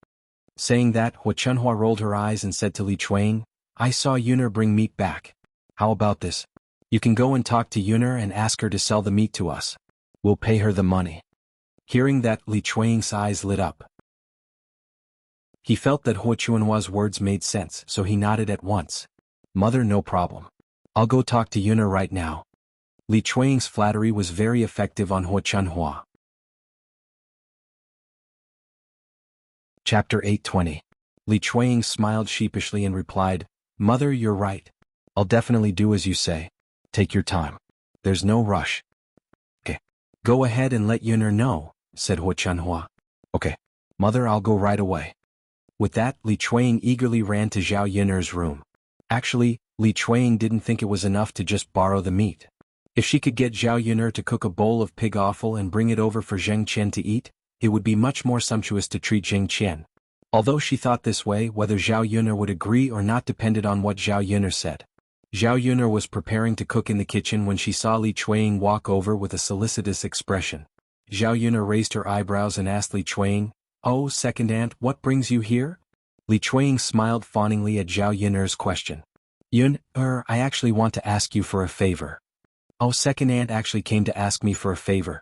Saying that, Hua Chunhua rolled her eyes and said to Li Chuanying, I saw Yuner bring meat back. How about this? You can go and talk to Yuner and ask her to sell the meat to us. We'll pay her the money. Hearing that, Li Chuanying's eyes lit up. He felt that Hua Chunhua's words made sense, so he nodded at once. Mother, no problem. I'll go talk to Yuner right now. Li Chuanying's flattery was very effective on Hua Chunhua. Chapter 820. Li Chuanying smiled sheepishly and replied, Mother, you're right. I'll definitely do as you say. Take your time. There's no rush. Okay. Go ahead and let Yuner know, said Hua Chunhua. Okay. Mother, I'll go right away. With that, Li Chuanying eagerly ran to Zhao Yuner's room. Actually, Li Chuanying didn't think it was enough to just borrow the meat. If she could get Zhao Yuner to cook a bowl of pig offal and bring it over for Zheng Qian to eat, it would be much more sumptuous to treat Zheng Qian. Although she thought this way, whether Zhao Yuner would agree or not depended on what Zhao Yuner said. Zhao Yuner was preparing to cook in the kitchen when she saw Li Chuanying walk over with a solicitous expression. Zhao Yuner raised her eyebrows and asked Li Chuanying, Oh, second aunt, what brings you here? Li Chuanying smiled fawningly at Zhao Yuner's question. I actually want to ask you for a favor. Oh, second aunt actually came to ask me for a favor.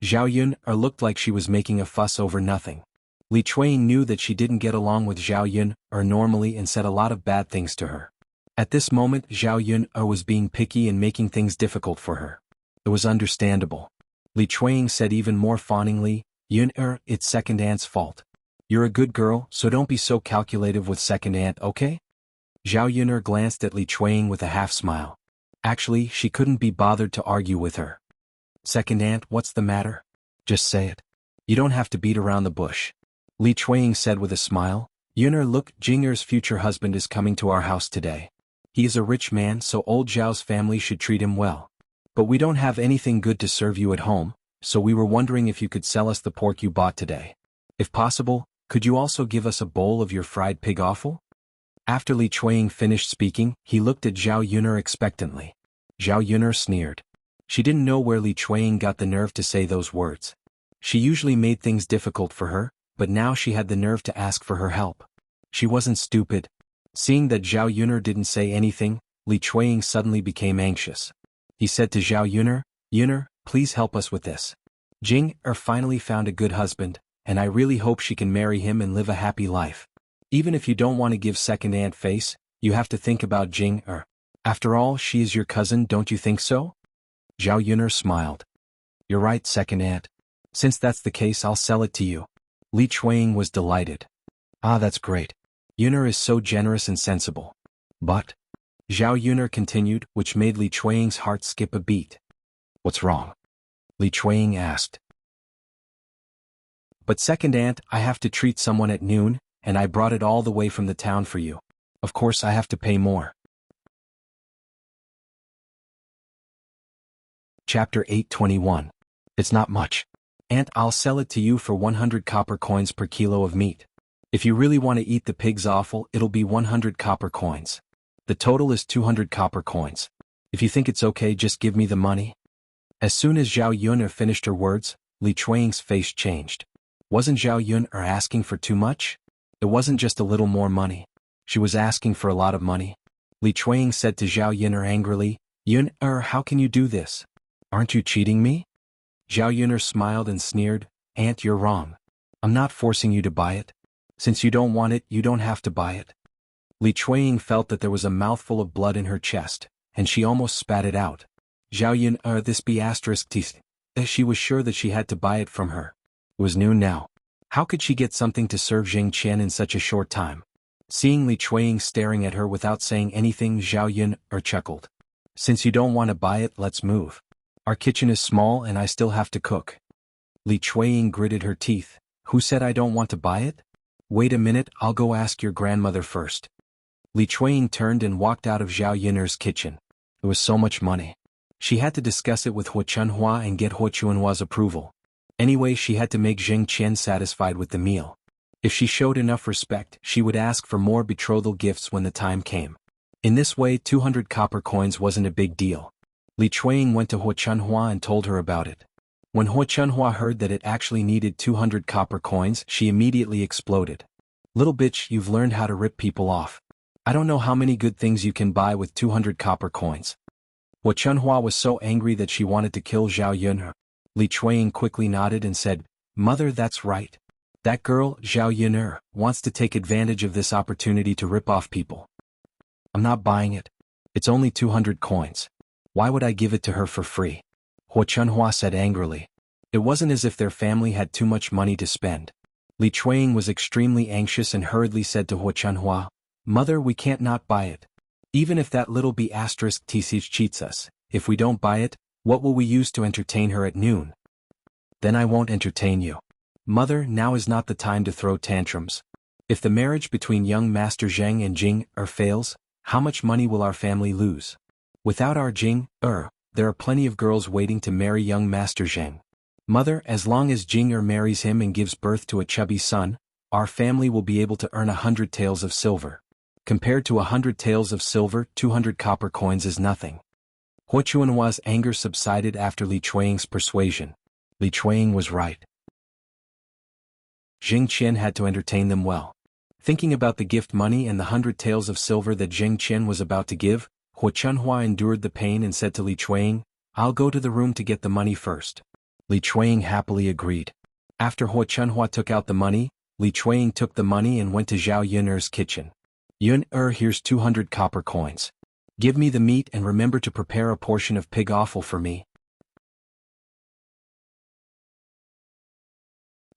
Zhao Yuner looked like she was making a fuss over nothing. Li Chuanying knew that she didn't get along with Zhao Yuner normally and said a lot of bad things to her. At this moment, Zhao Yuner was being picky and making things difficult for her. It was understandable. Li Chuanying said even more fawningly, Yuner, it's second aunt's fault. You're a good girl, so don't be so calculative with second aunt, okay? Zhao Yuner glanced at Li Chuanying with a half-smile. Actually, she couldn't be bothered to argue with her. Second aunt, what's the matter? Just say it. You don't have to beat around the bush. Li Chuanying said with a smile, Yuner, look, Jinger's future husband is coming to our house today. He is a rich man, so old Zhao's family should treat him well. But we don't have anything good to serve you at home, so we were wondering if you could sell us the pork you bought today. If possible, could you also give us a bowl of your fried pig offal? After Li Chuanying finished speaking, he looked at Zhao Yuner expectantly. Zhao Yuner sneered. She didn't know where Li Chuanying got the nerve to say those words. She usually made things difficult for her, but now she had the nerve to ask for her help. She wasn't stupid. Seeing that Zhao Yuner didn't say anything, Li Chuanying suddenly became anxious. He said to Zhao Yuner, Yuner, please help us with this. Jinger finally found a good husband, and I really hope she can marry him and live a happy life. Even if you don't want to give second aunt face, you have to think about Jinger. After all, she is your cousin, don't you think so? Zhao Yuner smiled. You're right, second aunt. Since that's the case, I'll sell it to you. Li Chuanying was delighted. Ah, that's great. Yuner is so generous and sensible. But, Zhao Yuner continued, which made Li Chuanying's heart skip a beat. What's wrong? Li Chuanying asked. But second aunt, I have to treat someone at noon, and I brought it all the way from the town for you. Of course I have to pay more. Chapter 821. It's not much. Aunt, I'll sell it to you for 100 copper coins per kilo of meat. If you really want to eat the pig's offal, it'll be 100 copper coins. The total is 200 copper coins. If you think it's okay, just give me the money. As soon as Zhao Yun finished her words, Li Chuanying's face changed. Wasn't Zhao Yun asking for too much? It wasn't just a little more money. She was asking for a lot of money. Li Chuanying said to Zhao Yun angrily, Yun, how can you do this? Aren't you cheating me? Zhao Yun smiled and sneered, Aunt, you're wrong. I'm not forcing you to buy it. Since you don't want it, you don't have to buy it. Li Chuanying felt that there was a mouthful of blood in her chest, and she almost spat it out. Zhao Yun, this be asterisk teeth. She was sure that she had to buy it from her. It was noon now. How could she get something to serve Jing Qian in such a short time? Seeing Li Chuanying staring at her without saying anything, Zhao Yun chuckled. Since you don't want to buy it, let's move. Our kitchen is small and I still have to cook. Li Chuanying gritted her teeth. Who said I don't want to buy it? Wait a minute, I'll go ask your grandmother first. Li Chuanying turned and walked out of Zhao Yun's kitchen. It was so much money. She had to discuss it with Hu Chunhua and get Hu Chunhua's approval. Anyway, she had to make Jing Qian satisfied with the meal. If she showed enough respect, she would ask for more betrothal gifts when the time came. In this way, 200 copper coins wasn't a big deal. Li Chuanying went to Hu Chunhua and told her about it. When Hu Chunhua heard that it actually needed 200 copper coins, she immediately exploded. Little bitch, you've learned how to rip people off. I don't know how many good things you can buy with 200 copper coins. Hu Chunhua was so angry that she wanted to kill Zhao Yun. Li Chuanying quickly nodded and said, Mother, that's right. That girl, Zhao Yun, wants to take advantage of this opportunity to rip off people. I'm not buying it. It's only 200 coins. Why would I give it to her for free? Hu Chunhua said angrily. It wasn't as if their family had too much money to spend. Li Chuanying was extremely anxious and hurriedly said to Hu Chunhua, Mother, we can't not buy it. Even if that little b asterisk TC cheats us, if we don't buy it, what will we use to entertain her at noon? Then I won't entertain you. Mother, now is not the time to throw tantrums. If the marriage between young Master Zheng and Jing fails, how much money will our family lose? Without our Jing, there are plenty of girls waiting to marry young Master Zheng. Mother, as long as Jing marries him and gives birth to a chubby son, our family will be able to earn 100 taels of silver. Compared to 100 taels of silver, 200 copper coins is nothing. Hu Chunhua's anger subsided after Li Chuanying's persuasion. Li Chuanying was right. Jing Qian had to entertain them well. Thinking about the gift money and the 100 taels of silver that Jing Qian was about to give, Hu Chunhua endured the pain and said to Li Chuanying, I'll go to the room to get the money first. Li Chuanying happily agreed. After Hu Chunhua took out the money, Li Chuanying took the money and went to Zhao Yun's kitchen. Yun, here's 200 copper coins. Give me the meat and remember to prepare a portion of pig offal for me.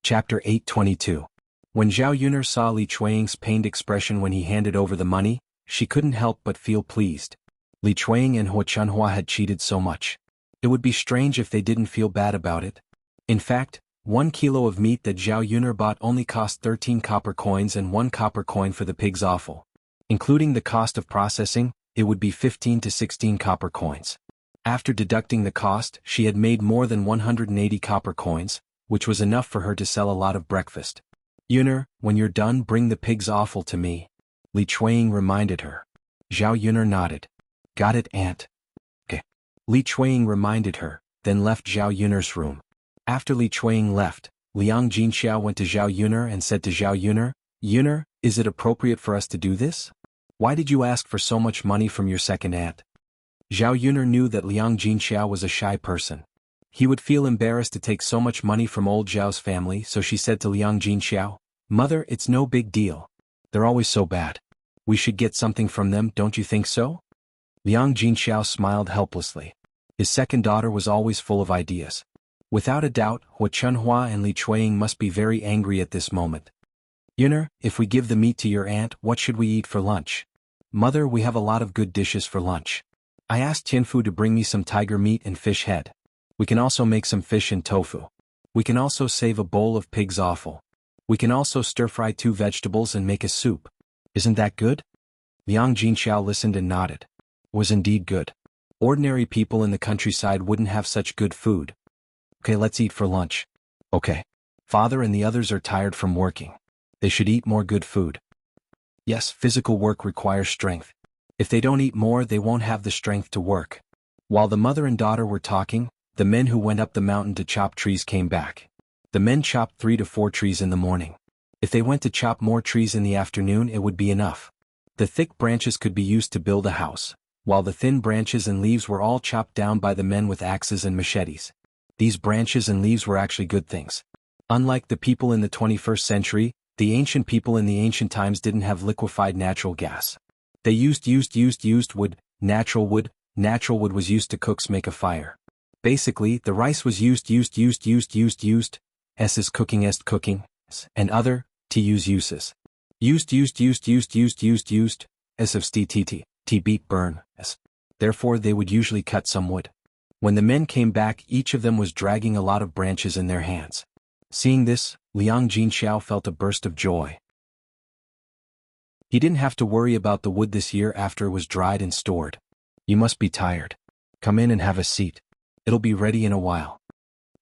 Chapter 822. When Zhao Yun saw Li Chuanying's pained expression when he handed over the money, she couldn't help but feel pleased. Li Chuanying and Hu Chunhua had cheated so much. It would be strange if they didn't feel bad about it. In fact, 1 kilo of meat that Zhao Yun bought only cost 13 copper coins and 1 copper coin for the pig's offal. Including the cost of processing, it would be 15 to 16 copper coins. After deducting the cost, she had made more than 180 copper coins, which was enough for her to sell a lot of breakfast. Yun, when you're done, bring the pig's offal to me. Li Chuanying reminded her. Zhao Yun nodded. Got it, Aunt. Okay. Li Chuanying reminded her, then left Zhao Yun's room. After Li Chuanying left, Liang Jinxiao went to Zhao Yun and said to Zhao Yun, Yun, is it appropriate for us to do this? Why did you ask for so much money from your second aunt? Zhao Yun knew that Liang Jinxiao was a shy person. He would feel embarrassed to take so much money from old Zhao's family, so she said to Liang Jinxiao, Mother, it's no big deal. They're always so bad. We should get something from them, don't you think so? Liang Jinxiao smiled helplessly. His second daughter was always full of ideas. Without a doubt, Hu Chunhua and Li Chuanying must be very angry at this moment. Yun, if we give the meat to your aunt, what should we eat for lunch? Mother, we have a lot of good dishes for lunch. I asked Tianfu to bring me some tiger meat and fish head. We can also make some fish and tofu. We can also save a bowl of pig's offal. We can also stir-fry 2 vegetables and make a soup. Isn't that good? Liang Jinxiao listened and nodded. It was indeed good. Ordinary people in the countryside wouldn't have such good food. Okay, let's eat for lunch. Okay. Father and the others are tired from working. They should eat more good food. Yes, physical work requires strength. If they don't eat more, they won't have the strength to work. While the mother and daughter were talking, the men who went up the mountain to chop trees came back. The men chopped 3 to 4 trees in the morning. If they went to chop more trees in the afternoon, it would be enough. The thick branches could be used to build a house, while the thin branches and leaves were all chopped down by the men with axes and machetes. These branches and leaves were actually good things. Unlike the people in the 21st century, the ancient people in the ancient times didn't have liquefied natural gas. They used wood. Natural wood was used to cooks make a fire. Basically, the rice was used s is cooking and other to use uses. Used s of st beat burn s. Therefore they would usually cut some wood. When the men came back, each of them was dragging a lot of branches in their hands. Seeing this, Liang Jinxiao felt a burst of joy. He didn't have to worry about the wood this year after it was dried and stored. You must be tired. Come in and have a seat. It'll be ready in a while.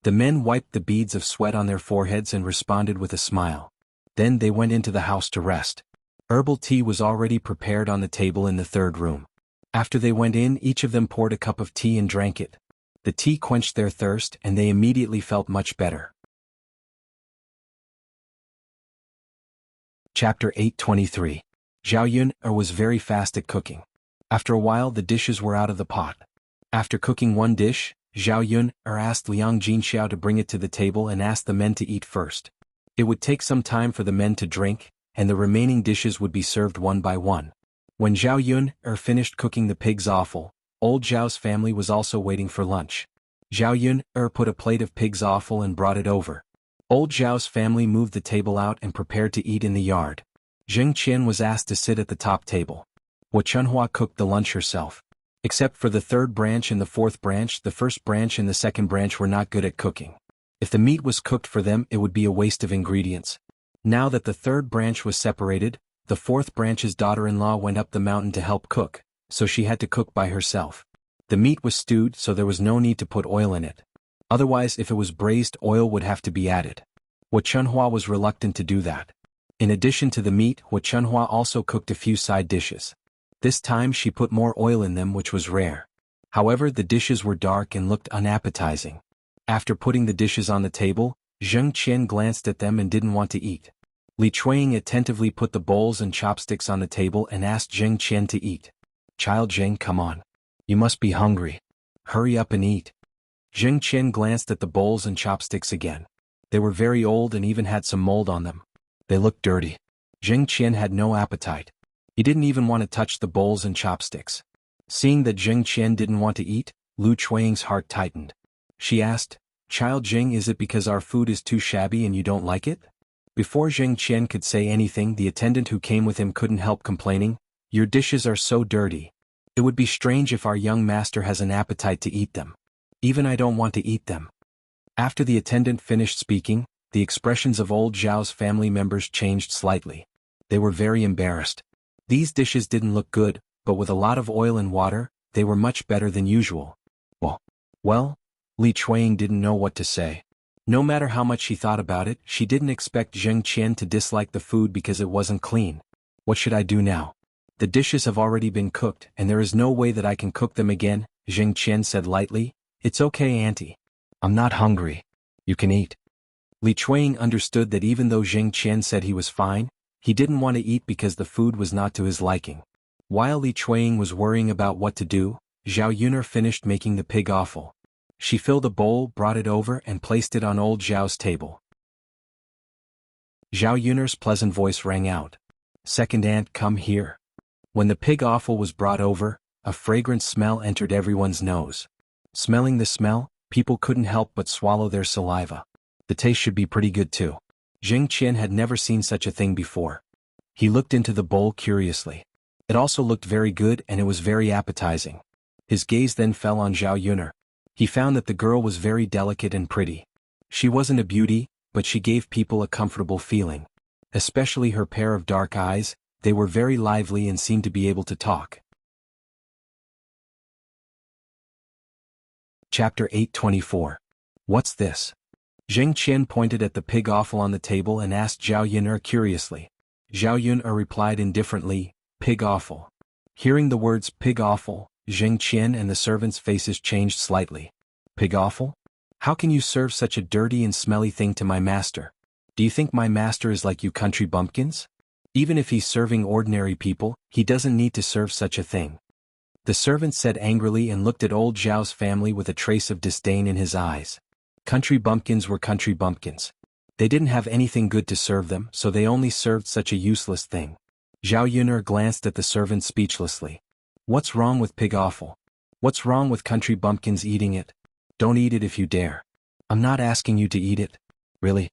The men wiped the beads of sweat on their foreheads and responded with a smile. Then they went into the house to rest. Herbal tea was already prepared on the table in the third room. After they went in, each of them poured a cup of tea and drank it. The tea quenched their thirst and they immediately felt much better. Chapter 8:23. Zhao Yun was very fast at cooking. After a while the dishes were out of the pot. After cooking one dish, Zhao Yun asked Liang Jinxiao to bring it to the table and asked the men to eat first. It would take some time for the men to drink, and the remaining dishes would be served one by one. When Zhao Yun finished cooking the pig's offal, old Zhao's family was also waiting for lunch. Zhao Yun put a plate of pig's offal and brought it over. Old Zhao's family moved the table out and prepared to eat in the yard. Zheng Qian was asked to sit at the top table. Wu Chunhua cooked the lunch herself. Except for the third branch and the fourth branch, the first branch and the second branch were not good at cooking. If the meat was cooked for them, it would be a waste of ingredients. Now that the third branch was separated, the fourth branch's daughter-in-law went up the mountain to help cook, so she had to cook by herself. The meat was stewed, so there was no need to put oil in it. Otherwise, if it was braised, oil would have to be added. Wu Chunhua was reluctant to do that. In addition to the meat, Wu Chunhua also cooked a few side dishes. This time she put more oil in them, which was rare. However, the dishes were dark and looked unappetizing. After putting the dishes on the table, Zheng Qian glanced at them and didn't want to eat. Li Chuanying attentively put the bowls and chopsticks on the table and asked Zheng Qian to eat. "Child Zheng, come on. You must be hungry. Hurry up and eat." Zheng Qian glanced at the bowls and chopsticks again. They were very old and even had some mold on them. They looked dirty. Zheng Qian had no appetite. He didn't even want to touch the bowls and chopsticks. Seeing that Zheng Qian didn't want to eat, Lu Chuanying's heart tightened. She asked, "Child Zheng, is it because our food is too shabby and you don't like it?" Before Zheng Qian could say anything, the attendant who came with him couldn't help complaining, "Your dishes are so dirty. It would be strange if our young master has an appetite to eat them. Even I don't want to eat them." After the attendant finished speaking, the expressions of old Zhao's family members changed slightly. They were very embarrassed. These dishes didn't look good, but with a lot of oil and water, they were much better than usual. Well, Li Chuanying didn't know what to say. No matter how much she thought about it, she didn't expect Zheng Qian to dislike the food because it wasn't clean. What should I do now? The dishes have already been cooked, and there is no way that I can cook them again, Zheng Qian said lightly. "It's okay, Auntie. I'm not hungry. You can eat." Li Chuanying understood that even though Zheng Qian said he was fine, he didn't want to eat because the food was not to his liking. While Li Chuanying was worrying about what to do, Zhao Yun finished making the pig offal. She filled a bowl, brought it over, and placed it on old Zhao's table. Zhao Yun's pleasant voice rang out. "Second aunt, come here." When the pig offal was brought over, a fragrant smell entered everyone's nose. Smelling the smell, people couldn't help but swallow their saliva. The taste should be pretty good too. Zheng Qian had never seen such a thing before. He looked into the bowl curiously. It also looked very good and it was very appetizing. His gaze then fell on Zhao Yun. He found that the girl was very delicate and pretty. She wasn't a beauty, but she gave people a comfortable feeling. Especially her pair of dark eyes, they were very lively and seemed to be able to talk. Chapter 824. What's this? Zheng Qian pointed at the pig offal on the table and asked Zhao Yun'er curiously. Zhao Yun'er replied indifferently, pig offal. Hearing the words pig offal, Zheng Qian and the servants' faces changed slightly. Pig offal? How can you serve such a dirty and smelly thing to my master? Do you think my master is like you country bumpkins? Even if he's serving ordinary people, he doesn't need to serve such a thing. The servant said angrily and looked at old Zhao's family with a trace of disdain in his eyes. Country bumpkins were country bumpkins. They didn't have anything good to serve them, so they only served such a useless thing. Zhao Yun'er glanced at the servant speechlessly. What's wrong with pig offal? What's wrong with country bumpkins eating it? Don't eat it if you dare. I'm not asking you to eat it. Really?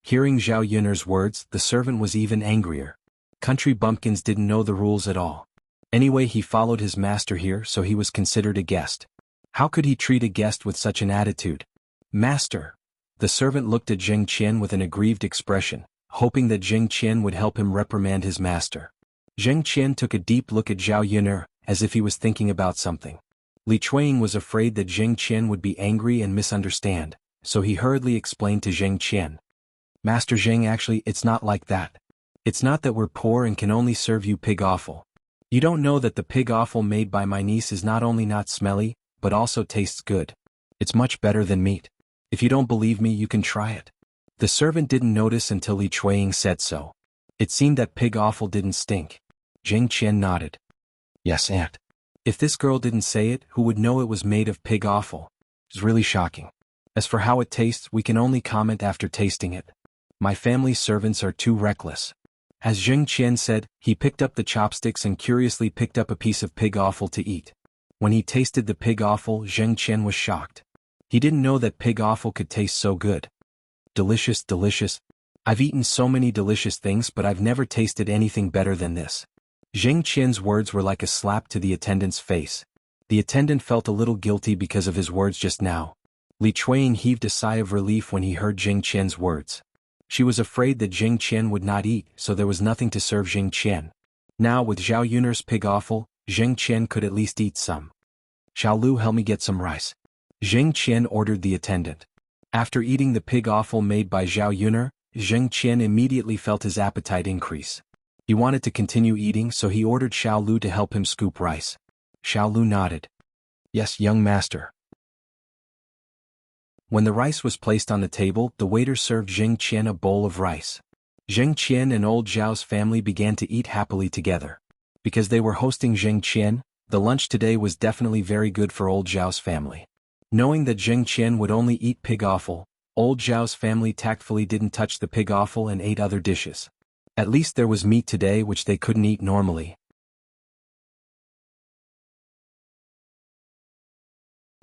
Hearing Zhao Yun'er's words, the servant was even angrier. Country bumpkins didn't know the rules at all. Anyway, he followed his master here, so he was considered a guest. How could he treat a guest with such an attitude? Master. The servant looked at Zheng Qian with an aggrieved expression, hoping that Zheng Qian would help him reprimand his master. Zheng Qian took a deep look at Zhao Yun'er, as if he was thinking about something. Li Chuanying was afraid that Zheng Qian would be angry and misunderstand, so he hurriedly explained to Zheng Qian. Master Zheng, actually, it's not like that. It's not that we're poor and can only serve you pig offal. You don't know that the pig offal made by my niece is not only not smelly, but also tastes good. It's much better than meat. If you don't believe me, you can try it. The servant didn't notice until Li Chuanying said so. It seemed that pig offal didn't stink. Zheng Qian nodded. Yes, aunt. If this girl didn't say it, who would know it was made of pig offal? It's really shocking. As for how it tastes, we can only comment after tasting it. My family's servants are too reckless. As Zheng Qian said, he picked up the chopsticks and curiously picked up a piece of pig offal to eat. When he tasted the pig offal, Zheng Qian was shocked. He didn't know that pig offal could taste so good. Delicious, delicious. I've eaten so many delicious things, but I've never tasted anything better than this. Zheng Qian's words were like a slap to the attendant's face. The attendant felt a little guilty because of his words just now. Li Chuanying heaved a sigh of relief when he heard Zheng Qian's words. She was afraid that Zheng Qian would not eat, so there was nothing to serve Zheng Qian. Now with Zhao Yun'er's pig offal, Zheng Qian could at least eat some. Xiao Lu, help me get some rice. Zheng Qian ordered the attendant. After eating the pig offal made by Zhao Yun'er, Zheng Qian immediately felt his appetite increase. He wanted to continue eating, so he ordered Xiao Lu to help him scoop rice. Xiao Lu nodded. Yes, young master. When the rice was placed on the table, the waiter served Zheng Qian a bowl of rice. Zheng Qian and old Zhao's family began to eat happily together. Because they were hosting Zheng Qian, the lunch today was definitely very good for old Zhao's family. Knowing that Zheng Qian would only eat pig offal, old Zhao's family tactfully didn't touch the pig offal and ate other dishes. At least there was meat today which they couldn't eat normally.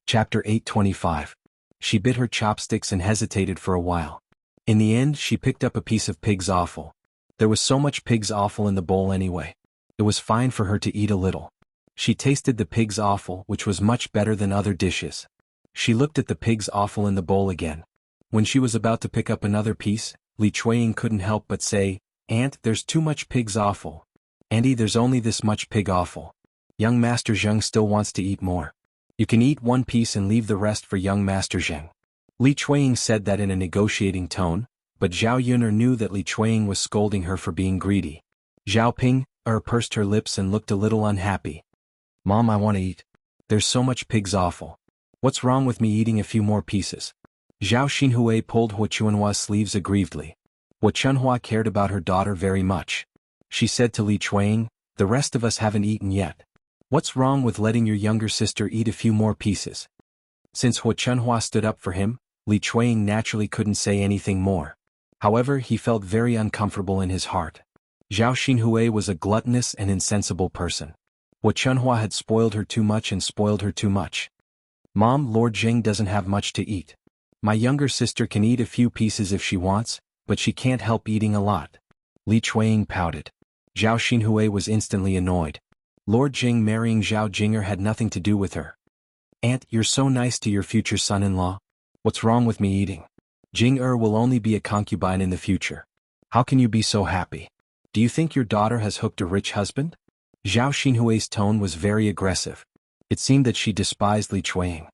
Chapter 825. She bit her chopsticks and hesitated for a while. In the end, she picked up a piece of pig's offal. There was so much pig's offal in the bowl anyway. It was fine for her to eat a little. She tasted the pig's offal, which was much better than other dishes. She looked at the pig's offal in the bowl again. When she was about to pick up another piece, Li Chuanying couldn't help but say, Aunt, there's too much pig's offal. Auntie, there's only this much pig offal. Young Master Zheng still wants to eat more. You can eat one piece and leave the rest for young Master Zheng. Li Chuanying said that in a negotiating tone, but Zhao Yun'er knew that Li Chuanying was scolding her for being greedy. Zhao Ping pursed her lips and looked a little unhappy. Mom, I want to eat. There's so much pig's offal. What's wrong with me eating a few more pieces? Zhao Xinhui pulled Hua Chunhua's sleeves aggrievedly. Hua Chunhua cared about her daughter very much. She said to Li Chuanying, the rest of us haven't eaten yet. What's wrong with letting your younger sister eat a few more pieces? Since Hua Chunhua stood up for him, Li Chuanying naturally couldn't say anything more. However, he felt very uncomfortable in his heart. Zhao Xinhui was a gluttonous and insensible person. Hua Chunhua had spoiled her too much and spoiled her too much. Mom, Lord Zheng doesn't have much to eat. My younger sister can eat a few pieces if she wants, but she can't help eating a lot. Li Chuanying pouted. Zhao Xinhui was instantly annoyed. Lord Jing marrying Zhao Jinger had nothing to do with her. Aunt, you're so nice to your future son-in-law. What's wrong with me eating? Jing will only be a concubine in the future. How can you be so happy? Do you think your daughter has hooked a rich husband? Zhao Xinhui's tone was very aggressive. It seemed that she despised Li Chuanying.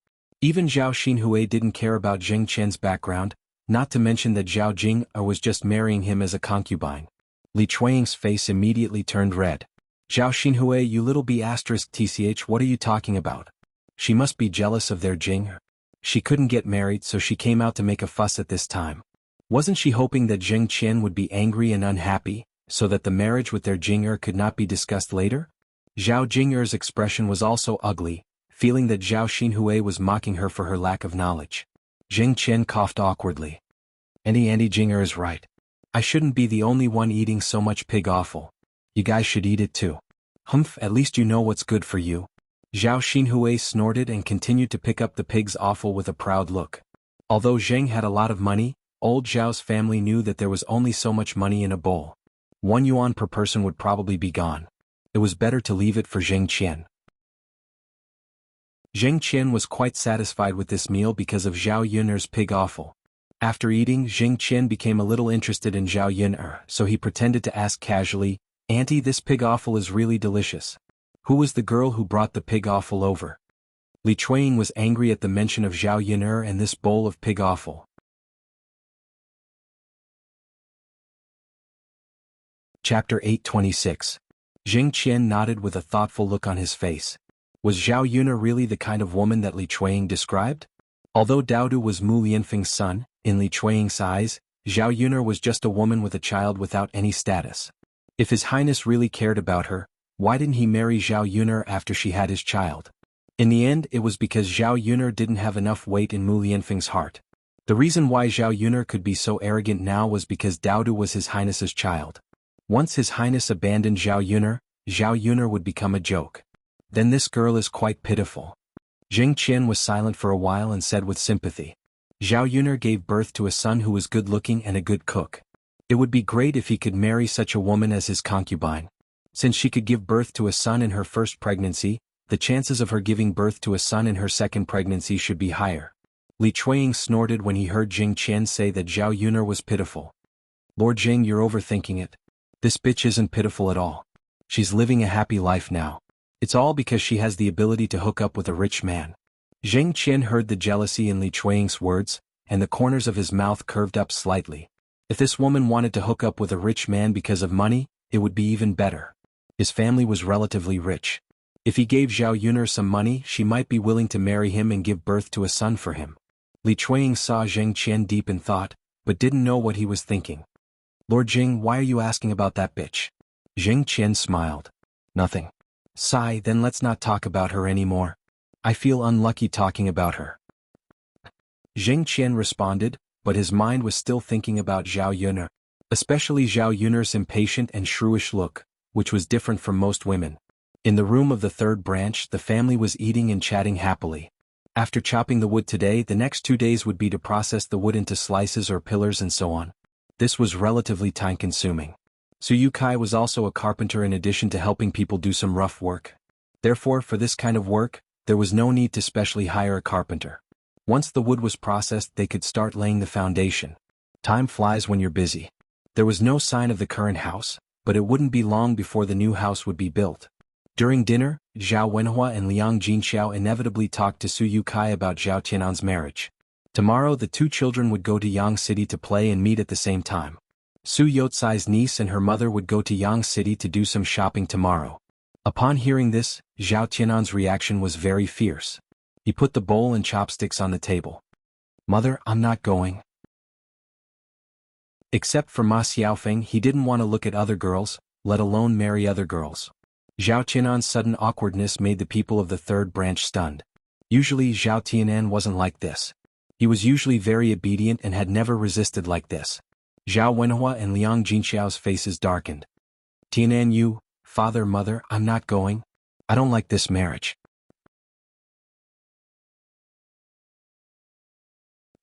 Even Zhao Xinhui didn't care about Jing Qian's background, not to mention that Zhao Jing was just marrying him as a concubine. Li Chuanying's face immediately turned red. Zhao Xinhui, you little b****, what are you talking about? She must be jealous of their Jing. She couldn't get married, so she came out to make a fuss at this time. Wasn't she hoping that Jing Qian would be angry and unhappy, so that the marriage with their Jing could not be discussed later? Zhao Jing's expression was also ugly, feeling that Zhao Xinhui was mocking her for her lack of knowledge. Jing Qian coughed awkwardly. Andy Jinger is right. I shouldn't be the only one eating so much pig offal. You guys should eat it too. Humph, at least you know what's good for you. Zhao Xinhui snorted and continued to pick up the pig's offal with a proud look. Although Zheng had a lot of money, old Zhao's family knew that there was only so much money in a bowl. 1 yuan per person would probably be gone. It was better to leave it for Zheng Qian. Zheng Qian was quite satisfied with this meal because of Zhao Yun'er's pig offal. After eating, Zheng Qian became a little interested in Zhao Yun'er, so he pretended to ask casually, Auntie, this pig offal is really delicious. Who was the girl who brought the pig offal over? Li Chuanying was angry at the mention of Zhao Yun'er and this bowl of pig offal. Chapter 826. Zheng Qian nodded with a thoughtful look on his face. Was Zhao Yun'er really the kind of woman that Li Chuanying described? Although Daodu was Mu Lianfeng's son, in Li Chuanying's eyes, Zhao Yun'er was just a woman with a child without any status. If His Highness really cared about her, why didn't he marry Zhao Yun'er after she had his child? In the end, it was because Zhao Yun'er didn't have enough weight in Mu Lianfeng's heart. The reason why Zhao Yun'er could be so arrogant now was because Daodu was His Highness's child. Once His Highness abandoned Zhao Yun'er would become a joke. Then this girl is quite pitiful. Zheng Qian was silent for a while and said with sympathy. Zhao Yun'er gave birth to a son who was good-looking and a good cook. It would be great if he could marry such a woman as his concubine. Since she could give birth to a son in her first pregnancy, the chances of her giving birth to a son in her second pregnancy should be higher. Li Chuanying snorted when he heard Zheng Qian say that Zhao Yun'er was pitiful. Lord Jing, you're overthinking it. This bitch isn't pitiful at all. She's living a happy life now. It's all because she has the ability to hook up with a rich man. Zheng Qian heard the jealousy in Li Chuanying's words, and the corners of his mouth curved up slightly. If this woman wanted to hook up with a rich man because of money, it would be even better. His family was relatively rich. If he gave Zhao Yun'er some money, she might be willing to marry him and give birth to a son for him. Li Chuanying saw Zheng Qian deep in thought, but didn't know what he was thinking. Lord Jing, why are you asking about that bitch? Zheng Qian smiled. Nothing. Sigh, then let's not talk about her anymore. I feel unlucky talking about her. Zheng Qian responded, but his mind was still thinking about Zhao Yun'er, especially Zhao Yun'er's impatient and shrewish look, which was different from most women. In the room of the third branch, the family was eating and chatting happily. After chopping the wood today, the next 2 days would be to process the wood into slices or pillars and so on. This was relatively time-consuming. Su Yukai was also a carpenter in addition to helping people do some rough work. Therefore, for this kind of work, there was no need to specially hire a carpenter. Once the wood was processed, they could start laying the foundation. Time flies when you're busy. There was no sign of the current house, but it wouldn't be long before the new house would be built. During dinner, Zhao Wenhua and Liang Jinxiao inevitably talked to Su Yukai about Zhao Tianan's marriage. Tomorrow the 2 children would go to Yang City to play and meet at the same time. Su Yotsai's niece and her mother would go to Yang City to do some shopping tomorrow. Upon hearing this, Zhao Tianan's reaction was very fierce. He put the bowl and chopsticks on the table. Mother, I'm not going. Except for Ma Xiaofeng, he didn't want to look at other girls, let alone marry other girls. Zhao Tianan's sudden awkwardness made the people of the third branch stunned. Usually Zhao Tianan wasn't like this. He was usually very obedient and had never resisted like this. Zhao Wenhua and Liang Jinxiao's faces darkened. Tianan, you, father, mother, I'm not going. I don't like this marriage.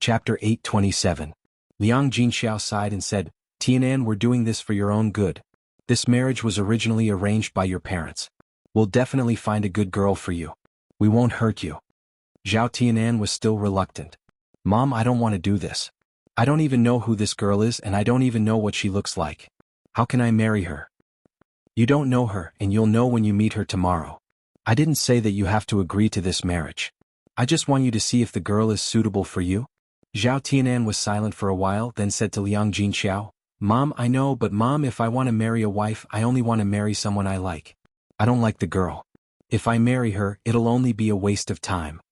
Chapter 827. Liang Jinxiao sighed and said, Tianan, we're doing this for your own good. This marriage was originally arranged by your parents. We'll definitely find a good girl for you. We won't hurt you. Zhao Tianan was still reluctant. Mom, I don't want to do this. I don't even know who this girl is and I don't even know what she looks like. How can I marry her? You don't know her and you'll know when you meet her tomorrow. I didn't say that you have to agree to this marriage. I just want you to see if the girl is suitable for you. Zhao Tianan was silent for a while, then said to Liang Jinxiao, Mom, I know, but Mom, if I want to marry a wife, I only want to marry someone I like. I don't like the girl. If I marry her, it'll only be a waste of time.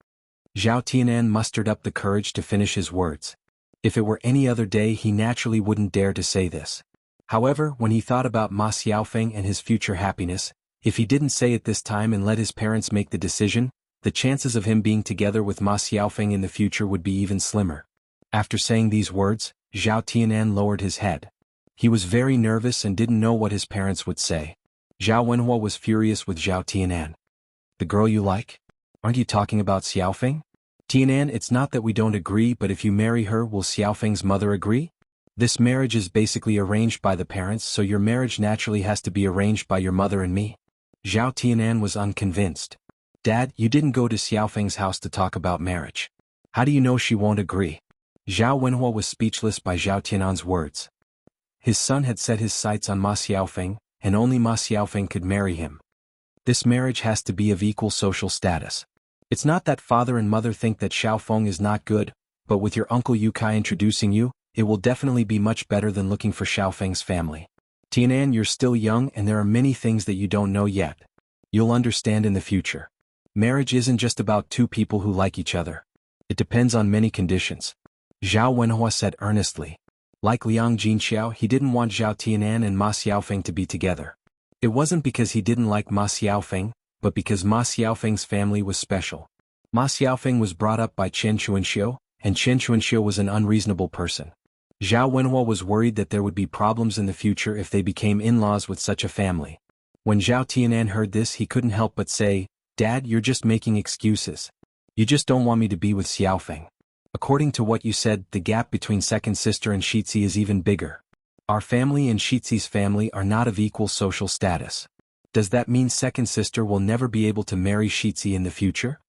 Zhao Tianan mustered up the courage to finish his words. If it were any other day, he naturally wouldn't dare to say this. However, when he thought about Ma Xiaofeng and his future happiness, if he didn't say it this time and let his parents make the decision, the chances of him being together with Ma Xiaofeng in the future would be even slimmer. After saying these words, Zhao Tianan lowered his head. He was very nervous and didn't know what his parents would say. Zhao Wenhua was furious with Zhao Tianan. The girl you like? Aren't you talking about Xiaofeng? Tianan, it's not that we don't agree, but if you marry her, will Xiaofeng's mother agree? This marriage is basically arranged by the parents, so your marriage naturally has to be arranged by your mother and me. Zhao Tianan was unconvinced. Dad, you didn't go to Xiaofeng's house to talk about marriage. How do you know she won't agree? Zhao Wenhua was speechless by Zhao Tianan's words. His son had set his sights on Ma Xiaofeng, and only Ma Xiaofeng could marry him. This marriage has to be of equal social status. It's not that father and mother think that Xiaofeng is not good, but with your uncle Yukai introducing you, it will definitely be much better than looking for Xiaofeng's family. Tianan, you're still young and there are many things that you don't know yet. You'll understand in the future. Marriage isn't just about two people who like each other. It depends on many conditions. Zhao Wenhua said earnestly. Like Liang Jinxiao, he didn't want Zhao Tianan and Ma Xiaofeng to be together. It wasn't because he didn't like Ma Xiaofeng, but because Ma Xiaofeng's family was special. Ma Xiaofeng was brought up by Chen Chuanxiu, and Chen Chuanxiu was an unreasonable person. Zhao Wenhua was worried that there would be problems in the future if they became in-laws with such a family. When Zhao Tianan heard this, he couldn't help but say, Dad, you're just making excuses. You just don't want me to be with Xiaofeng. According to what you said, the gap between second sister and Shitzi is even bigger. Our family and Shitzi's family are not of equal social status. Does that mean second sister will never be able to marry Shitzi in the future?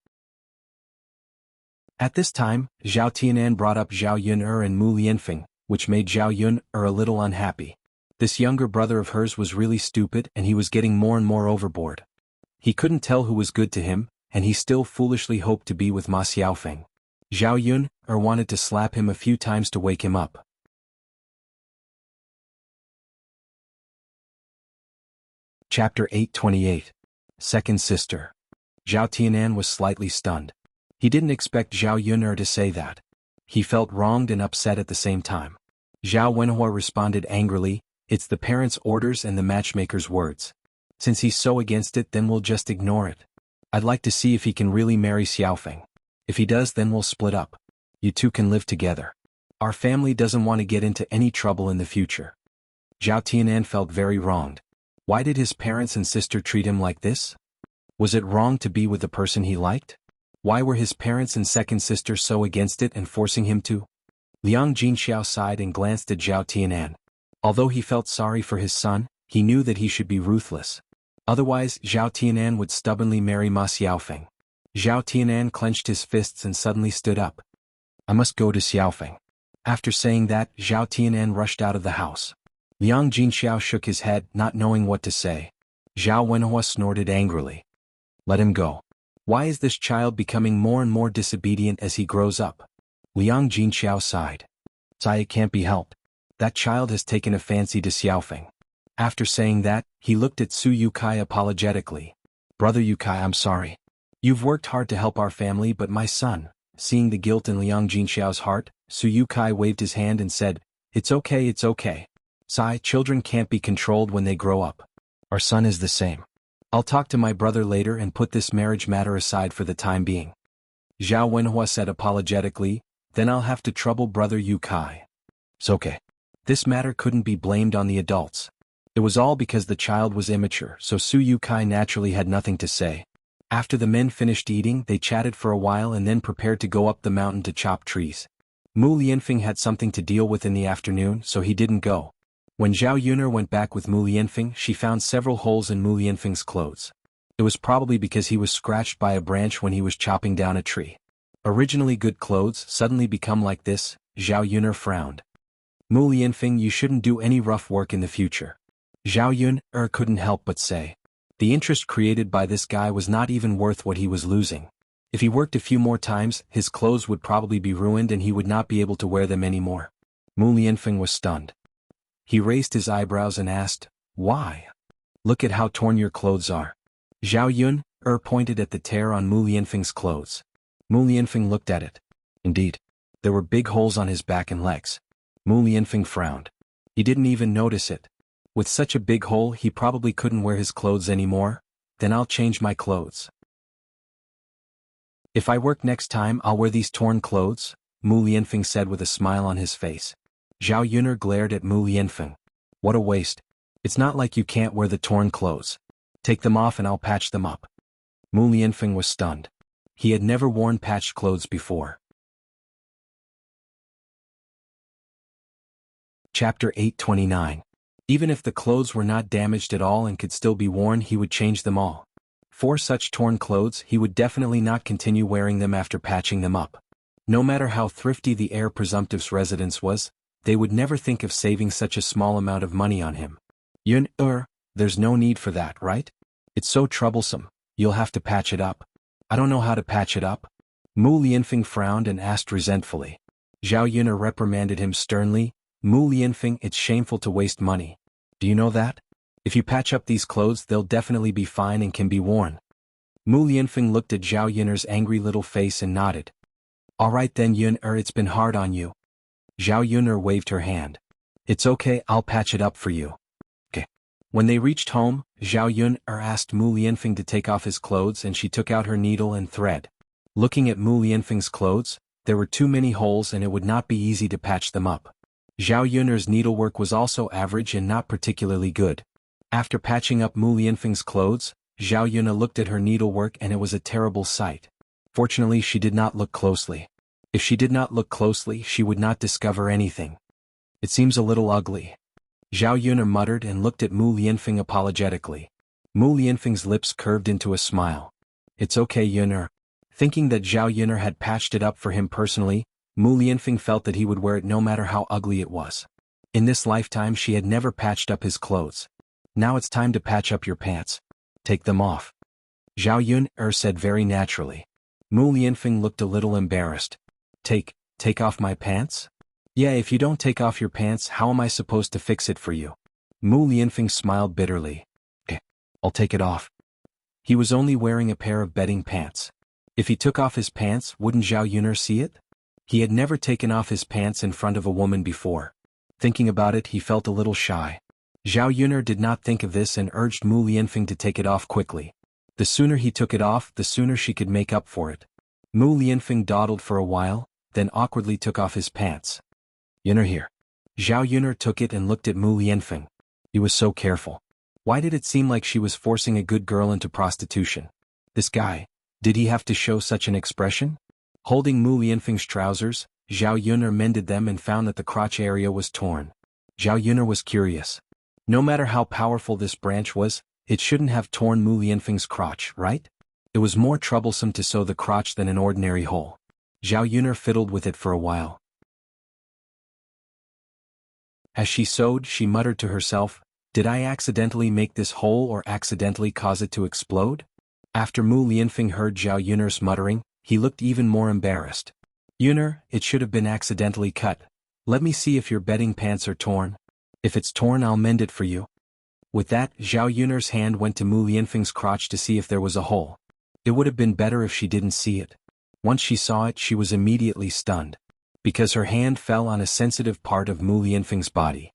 At this time, Zhao Tianan brought up Zhao Yun'er and Mu Lianfeng, which made Zhao Yun'er a little unhappy. This younger brother of hers was really stupid and he was getting more and more overboard. He couldn't tell who was good to him, and he still foolishly hoped to be with Ma Xiaofeng. Zhao Yun'er wanted to slap him a few times to wake him up. Chapter 828. Second Sister. Zhao Tianan was slightly stunned. He didn't expect Zhao Yun'er to say that. He felt wronged and upset at the same time. Zhao Wenhua responded angrily, It's the parents' orders and the matchmaker's words. Since he's so against it, then we'll just ignore it. I'd like to see if he can really marry Xiaofeng. If he does, then we'll split up. You two can live together. Our family doesn't want to get into any trouble in the future. Zhao Tianan felt very wronged. Why did his parents and sister treat him like this? Was it wrong to be with the person he liked? Why were his parents and second sister so against it and forcing him to? Liang Jinxiao sighed and glanced at Zhao Tianan. Although he felt sorry for his son, he knew that he should be ruthless. Otherwise, Zhao Tianan would stubbornly marry Ma Xiaofeng. Zhao Tianan clenched his fists and suddenly stood up. I must go to Xiaofeng. After saying that, Zhao Tianan rushed out of the house. Liang Jinxiao shook his head, not knowing what to say. Zhao Wenhua snorted angrily. Let him go. Why is this child becoming more and more disobedient as he grows up? Liang Jinxiao sighed. It can't be helped. That child has taken a fancy to Xiaofeng. After saying that, he looked at Su Yukai apologetically. Brother Yukai, I'm sorry. You've worked hard to help our family, but my son. Seeing the guilt in Liang Jinxiao's heart, Su Yukai waved his hand and said, It's okay, it's okay. Children can't be controlled when they grow up. Our son is the same. I'll talk to my brother later and put this marriage matter aside for the time being. Zhao Wenhua said apologetically, Then I'll have to trouble brother Yukai. It's okay. This matter couldn't be blamed on the adults. It was all because the child was immature, so Su Yukai naturally had nothing to say. After the men finished eating, they chatted for a while and then prepared to go up the mountain to chop trees. Mu Lianfeng had something to deal with in the afternoon, so he didn't go. When Zhao Yun'er went back with Mu Lianfeng, she found several holes in Mu Lianfeng's clothes. It was probably because he was scratched by a branch when he was chopping down a tree. Originally good clothes suddenly become like this, Zhao Yun'er frowned. Mu Lianfeng, you shouldn't do any rough work in the future. Zhao Yun'er couldn't help but say. The interest created by this guy was not even worth what he was losing. If he worked a few more times, his clothes would probably be ruined and he would not be able to wear them anymore. Mu Lianfeng was stunned. He raised his eyebrows and asked, "Why? Look at how torn your clothes are." Zhao Yun pointed at the tear on Mu Lianfeng's clothes. Mu Lianfeng looked at it. Indeed, there were big holes on his back and legs. Mu Lianfeng frowned. He didn't even notice it. With such a big hole, he probably couldn't wear his clothes anymore. Then I'll change my clothes. If I work next time, I'll wear these torn clothes, Mu Lianfeng said with a smile on his face. Zhao Yun'er glared at Mu Lianfeng. What a waste. It's not like you can't wear the torn clothes. Take them off and I'll patch them up. Mu Lianfeng was stunned. He had never worn patched clothes before. Chapter 829. Even if the clothes were not damaged at all and could still be worn, he would change them all. For such torn clothes, he would definitely not continue wearing them after patching them up. No matter how thrifty the heir presumptive's residence was, they would never think of saving such a small amount of money on him. Yun-er, there's no need for that, right? It's so troublesome, you'll have to patch it up. I don't know how to patch it up. Mu Lianfeng frowned and asked resentfully. Zhao Yun'er reprimanded him sternly. Mu Lianfeng, it's shameful to waste money. Do you know that? If you patch up these clothes, they'll definitely be fine and can be worn. Mu Lianfeng looked at Zhao Yun'er's angry little face and nodded. All right then, Yun-er, it's been hard on you. Zhao Yun'er waved her hand. It's okay, I'll patch it up for you. Okay. When they reached home, Zhao Yun'er asked Mu Lianfeng to take off his clothes and she took out her needle and thread. Looking at Mu Lianfeng's clothes, there were too many holes and it would not be easy to patch them up. Zhao Yun'er's needlework was also average and not particularly good. After patching up Mu Lianfeng's clothes, Zhao Yun'er looked at her needlework and it was a terrible sight. Fortunately, she did not look closely. If she did not look closely, she would not discover anything. It seems a little ugly. Zhao Yun'er muttered and looked at Mu Lianfeng apologetically. Mu Lianfeng's lips curved into a smile. It's okay, Yun'er. Thinking that Zhao Yun'er had patched it up for him personally, Mu Lianfeng felt that he would wear it no matter how ugly it was. In this lifetime she had never patched up his clothes. Now it's time to patch up your pants. Take them off. Zhao Yun'er said very naturally. Mu Lianfeng looked a little embarrassed. Take off my pants? Yeah, if you don't take off your pants, how am I supposed to fix it for you? Mu Lianfeng smiled bitterly. Okay, I'll take it off. He was only wearing a pair of bedding pants. If he took off his pants, wouldn't Zhao Yun'er see it? He had never taken off his pants in front of a woman before. Thinking about it, he felt a little shy. Zhao Yun'er did not think of this and urged Mu Lianfeng to take it off quickly. The sooner he took it off, the sooner she could make up for it. Mu Lianfeng dawdled for a while, then awkwardly took off his pants. Yun'er here. Zhao Yun'er took it and looked at Mu Lianfeng. He was so careful. Why did it seem like she was forcing a good girl into prostitution? This guy, did he have to show such an expression? Holding Mu Lianfeng's trousers, Zhao Yun'er mended them and found that the crotch area was torn. Zhao Yun'er was curious. No matter how powerful this branch was, it shouldn't have torn Mu Lianfeng's crotch, right? It was more troublesome to sew the crotch than an ordinary hole. Zhao Yun'er fiddled with it for a while. As she sewed, she muttered to herself, "Did I accidentally make this hole or accidentally cause it to explode?" After Mu Lianfeng heard Zhao Yun'er's muttering, he looked even more embarrassed. "Yun'er, it should have been accidentally cut. Let me see if your bedding pants are torn. If it's torn, I'll mend it for you." With that, Zhao Yun'er's hand went to Mu Lianfeng's crotch to see if there was a hole. It would have been better if she didn't see it. Once she saw it, she was immediately stunned. Because her hand fell on a sensitive part of Mu Lianfeng's body.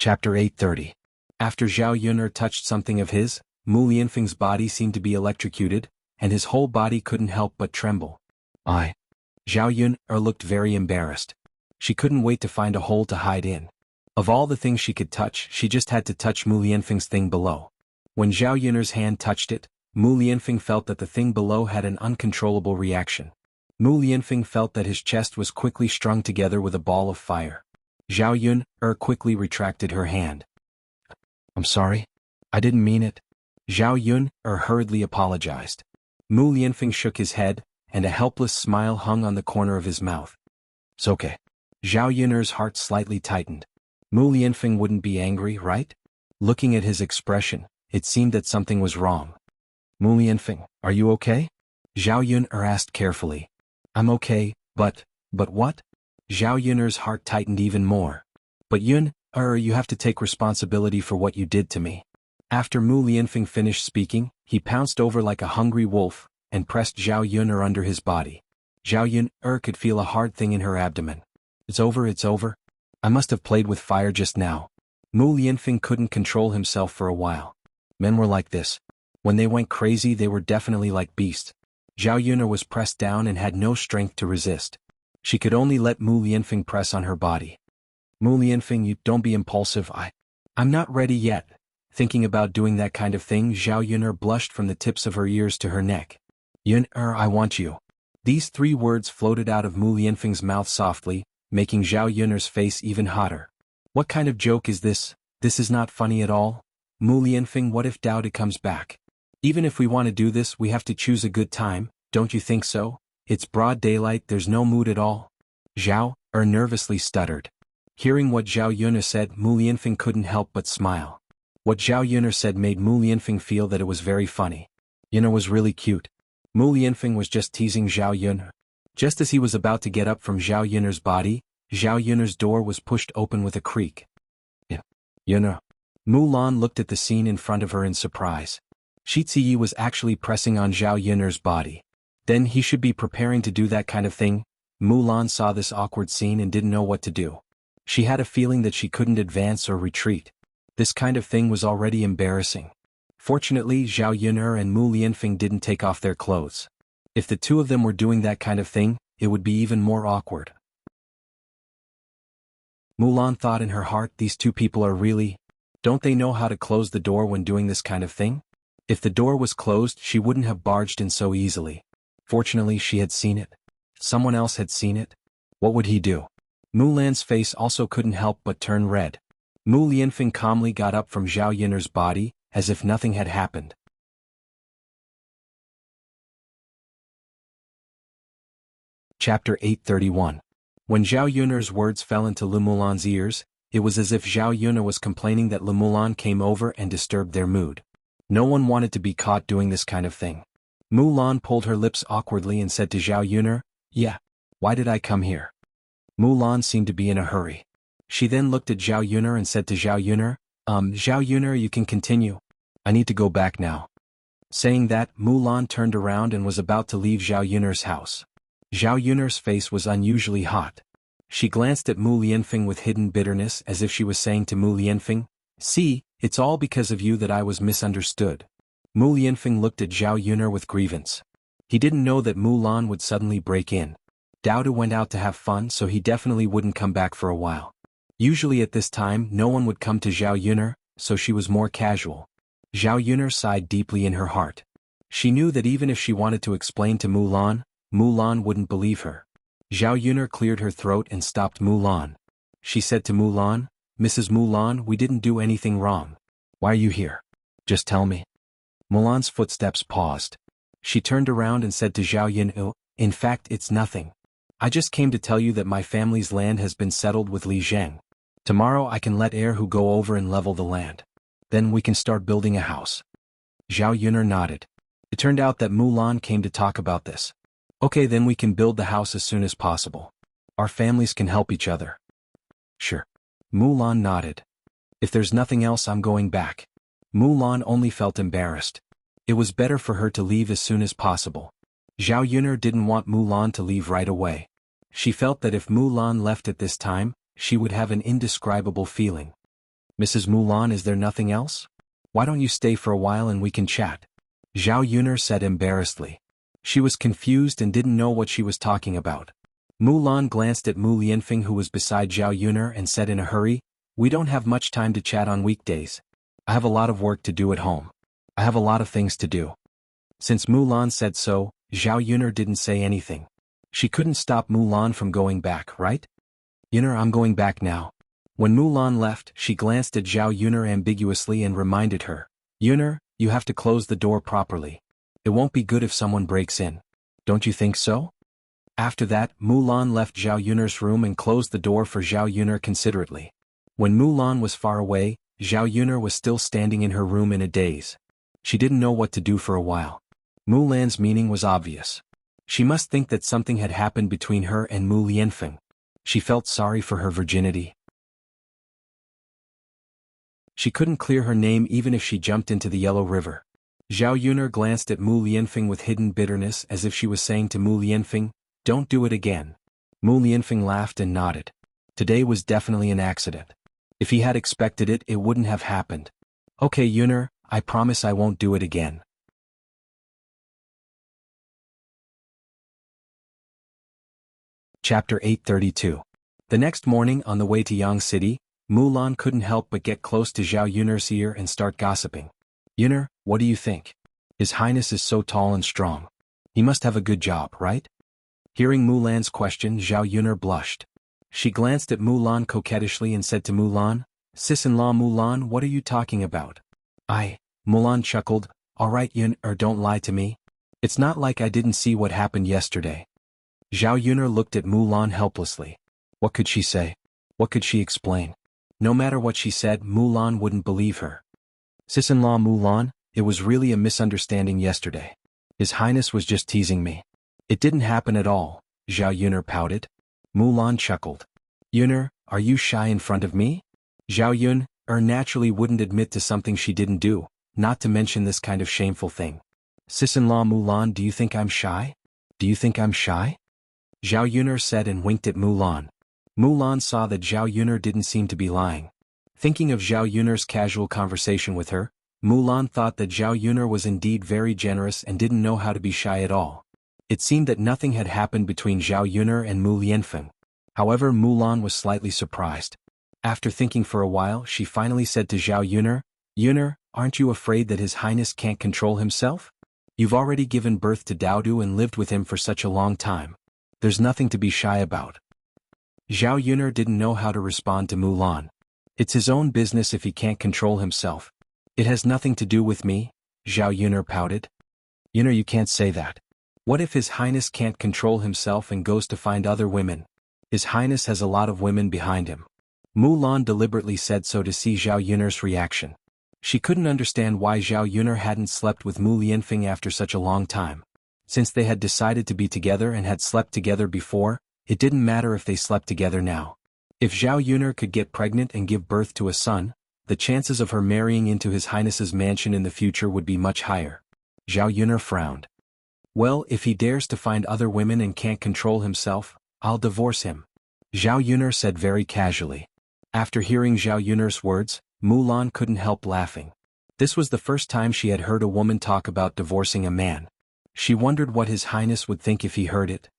Chapter 830. After Zhao Yun'er touched something of his, Mu Lianfeng's body seemed to be electrocuted, and his whole body couldn't help but tremble. Zhao Yun'er looked very embarrassed. She couldn't wait to find a hole to hide in. Of all the things she could touch, she just had to touch Mu Lianfeng's thing below. When Zhao Yun'er's hand touched it, Mu Lianfeng felt that the thing below had an uncontrollable reaction. Mu Lianfeng felt that his chest was quickly strung together with a ball of fire. Zhao Yun'er quickly retracted her hand. "I'm sorry. I didn't mean it." Zhao Yun'er hurriedly apologized. Mu Lianfeng shook his head, and a helpless smile hung on the corner of his mouth. "It's okay." Zhao Yun'er's heart slightly tightened. Mu Lianfeng wouldn't be angry, right? Looking at his expression, it seemed that something was wrong. Mu Lianfeng, are you okay? Zhao Yun'er asked carefully. I'm okay, but what? Zhao Yun'er's heart tightened even more. But Yun'er, you have to take responsibility for what you did to me. After Mu Lianfeng finished speaking, he pounced over like a hungry wolf, and pressed Zhao Yun'er under his body. Zhao Yun'er could feel a hard thing in her abdomen. It's over. I must have played with fire just now. Mu Lianfeng couldn't control himself for a while. Men were like this. When they went crazy they were definitely like beasts. Zhao Yun'er was pressed down and had no strength to resist. She could only let Mu Lianfeng press on her body. Mu Lianfeng, you don't be impulsive. I'm not ready yet. Thinking about doing that kind of thing, Zhao Yun'er blushed from the tips of her ears to her neck. Yun'er, I want you. These 3 words floated out of Mu Lianfeng's mouth softly, making Zhao Yun'er's face even hotter. What kind of joke is this? This is not funny at all. Mu Lianfeng, what if Dao De comes back? Even if we want to do this, we have to choose a good time, don't you think so? It's broad daylight, there's no mood at all. Zhao nervously stuttered. Hearing what Zhao Yun'er said, Mu Lianfeng couldn't help but smile. What Zhao Yun'er said made Mu Lianfeng feel that it was very funny. Yun'er was really cute. Mu Lianfeng was just teasing Zhao Yun'er. Just as he was about to get up from Zhao Yun'er's body, Zhao Yun'er's door was pushed open with a creak. Yun'er. Mu Lan looked at the scene in front of her in surprise. Shi Ziyi was actually pressing on Zhao Yun'er's body. Then he should be preparing to do that kind of thing. Mu Lan saw this awkward scene and didn't know what to do. She had a feeling that she couldn't advance or retreat. This kind of thing was already embarrassing. Fortunately, Zhao Yun'er and Mu Lianfeng didn't take off their clothes. If the 2 of them were doing that kind of thing, it would be even more awkward. Mu Lan thought in her heart, these 2 people are really... Don't they know how to close the door when doing this kind of thing? If the door was closed, she wouldn't have barged in so easily. Fortunately, she had seen it. Someone else had seen it. What would he do? Mu Lan's face also couldn't help but turn red. Mu Lianfeng calmly got up from Zhao Yun'er's body, as if nothing had happened. Chapter 831. When Zhao Yun'er's words fell into Lu Mulan's ears, it was as if Zhao Yun'er was complaining that Lu Mulan came over and disturbed their mood. No one wanted to be caught doing this kind of thing. Mu Lan pulled her lips awkwardly and said to Zhao Yun'er, yeah, why did I come here? Mu Lan seemed to be in a hurry. She then looked at Zhao Yun'er and said to Zhao Yun'er, Zhao Yun'er, you can continue. I need to go back now. Saying that, Mu Lan turned around and was about to leave Zhao Yun'er's house. Zhao Yun'er's face was unusually hot. She glanced at Mu Lianfeng with hidden bitterness as if she was saying to Mu Lianfeng, see, it's all because of you that I was misunderstood. Mu Lianfeng looked at Zhao Yun'er with grievance. He didn't know that Mu Lan would suddenly break in. Dao De went out to have fun, so he definitely wouldn't come back for a while. Usually at this time no one would come to Zhao Yun'er, so she was more casual. Zhao Yun'er sighed deeply in her heart. She knew that even if she wanted to explain to Mu Lan wouldn't believe her. Zhao Yun'er cleared her throat and stopped Mu Lan. She said to Mu Lan, Mrs. Mu Lan, we didn't do anything wrong. Why are you here? Just tell me. Mu Lan's footsteps paused. She turned around and said to Zhao Yun'er, in fact it's nothing. I just came to tell you that my family's land has been settled with Li Zheng. Tomorrow I can let Erhu go over and level the land. Then we can start building a house. Zhao Yun'er nodded. It turned out that Mu Lan came to talk about this. Okay, then we can build the house as soon as possible. Our families can help each other. Sure. Mu Lan nodded. If there's nothing else, I'm going back. Mu Lan only felt embarrassed. It was better for her to leave as soon as possible. Zhao Yun'er didn't want Mu Lan to leave right away. She felt that if Mu Lan left at this time, she would have an indescribable feeling. Mrs. Mu Lan, is there nothing else? Why don't you stay for a while and we can chat? Zhao Yun'er said embarrassedly. She was confused and didn't know what she was talking about. Mu Lan glanced at Mu Lianfeng, who was beside Zhao Yun'er, and said in a hurry, we don't have much time to chat on weekdays. I have a lot of work to do at home. I have a lot of things to do. Since Mu Lan said so, Zhao Yun'er didn't say anything. She couldn't stop Mu Lan from going back, right? Yun'er, I'm going back now. When Mu Lan left, she glanced at Zhao Yun'er ambiguously and reminded her, Yun'er, you have to close the door properly. It won't be good if someone breaks in. Don't you think so? After that, Mu Lan left Zhao Yun'er's room and closed the door for Zhao Yun'er considerately. When Mu Lan was far away, Zhao Yuner was still standing in her room in a daze. She didn't know what to do for a while. Mu Lan's meaning was obvious. She must think that something had happened between her and Mu Lianfeng. She felt sorry for her virginity. She couldn't clear her name even if she jumped into the Yellow River. Zhao Yuner glanced at Mu Lianfeng with hidden bitterness as if she was saying to Mu Lianfeng, "Don't do it again." Mu Lianfeng laughed and nodded. Today was definitely an accident. If he had expected it, it wouldn't have happened. "Okay, Yuner, I promise I won't do it again." Chapter 832. The next morning on the way to Yang City, Mulan couldn't help but get close to Zhao Yuner's ear and start gossiping. "Yuner, what do you think? His Highness is so tall and strong. He must have a good job, right?" Hearing Mulan's question, Zhao Yuner blushed. She glanced at Mulan coquettishly and said to Mulan, "Sis-in-law Mulan, what are you talking about?" Mulan chuckled, "All right Yuner, don't lie to me. It's not like I didn't see what happened yesterday." Zhao Yuner looked at Mulan helplessly. What could she say? What could she explain? No matter what she said, Mulan wouldn't believe her. "Sis-in-law Mulan, it was really a misunderstanding yesterday. His Highness was just teasing me. It didn't happen at all," Zhao Yuner pouted. Mulan chuckled. "Yuner, are you shy in front of me?" Zhao Yuner naturally wouldn't admit to something she didn't do, not to mention this kind of shameful thing. "Sis-in-law Mulan, do you think I'm shy? Do you think I'm shy?" Zhao Yuner said and winked at Mulan. Mulan saw that Zhao Yuner didn't seem to be lying. Thinking of Zhao Yuner's casual conversation with her, Mulan thought that Zhao Yuner was indeed very generous and didn't know how to be shy at all. It seemed that nothing had happened between Zhao Yuner and Mu Lianfeng. However, Mulan was slightly surprised. After thinking for a while, she finally said to Zhao Yuner, "Yuner, aren't you afraid that His Highness can't control himself? You've already given birth to Daodu and lived with him for such a long time. There's nothing to be shy about." Zhao Yuner didn't know how to respond to Mulan. It's his own business if he can't control himself. "It has nothing to do with me," Zhao Yuner pouted. "Yuner, you can't say that. What if His Highness can't control himself and goes to find other women? His Highness has a lot of women behind him." Mulan deliberately said so to see Zhao Yuner's reaction. She couldn't understand why Zhao Yuner hadn't slept with Mu Lianfeng after such a long time. Since they had decided to be together and had slept together before, it didn't matter if they slept together now. If Zhao Yuner could get pregnant and give birth to a son, the chances of her marrying into His Highness's mansion in the future would be much higher. Zhao Yuner frowned. "Well, if he dares to find other women and can't control himself, I'll divorce him," Zhao Yuner said very casually. After hearing Zhao Yuner's words, Mulan couldn't help laughing. This was the first time she had heard a woman talk about divorcing a man. She wondered what His Highness would think if he heard it.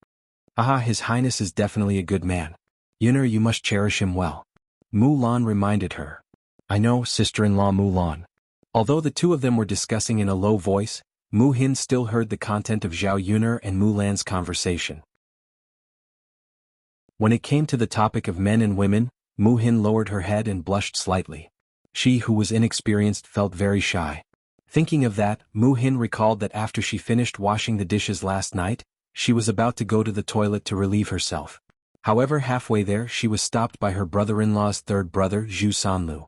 His Highness is definitely a good man. Yuner, you must cherish him well," Mulan reminded her. "I know, sister-in-law Mulan." Although the two of them were discussing in a low voice, Mu Hin still heard the content of Zhao Yuner and Mulan's conversation. When it came to the topic of men and women, Mu Hin lowered her head and blushed slightly. She, who was inexperienced, felt very shy. Thinking of that, Mu Hin recalled that after she finished washing the dishes last night, she was about to go to the toilet to relieve herself. However, halfway there she was stopped by her brother-in-law's third brother, Zhu Sanlu.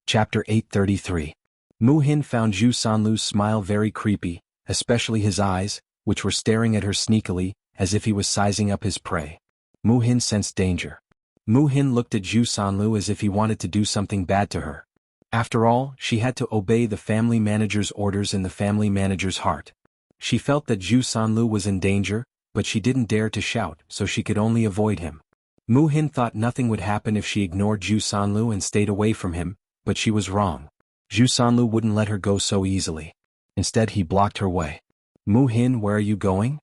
Chapter 833. Mu Hin found Zhu Sanlu's smile very creepy, especially his eyes, which were staring at her sneakily, as if he was sizing up his prey. Mu Hin sensed danger. Mu Hin looked at Zhu Sanlu as if he wanted to do something bad to her. After all, she had to obey the family manager's orders in the family manager's heart. She felt that Zhu Sanlu was in danger, but she didn't dare to shout, so she could only avoid him. Mu Hin thought nothing would happen if she ignored Zhu Sanlu and stayed away from him, but she was wrong. Zhu Sanlu wouldn't let her go so easily. Instead, he blocked her way. "Mu Hin, where are you going?"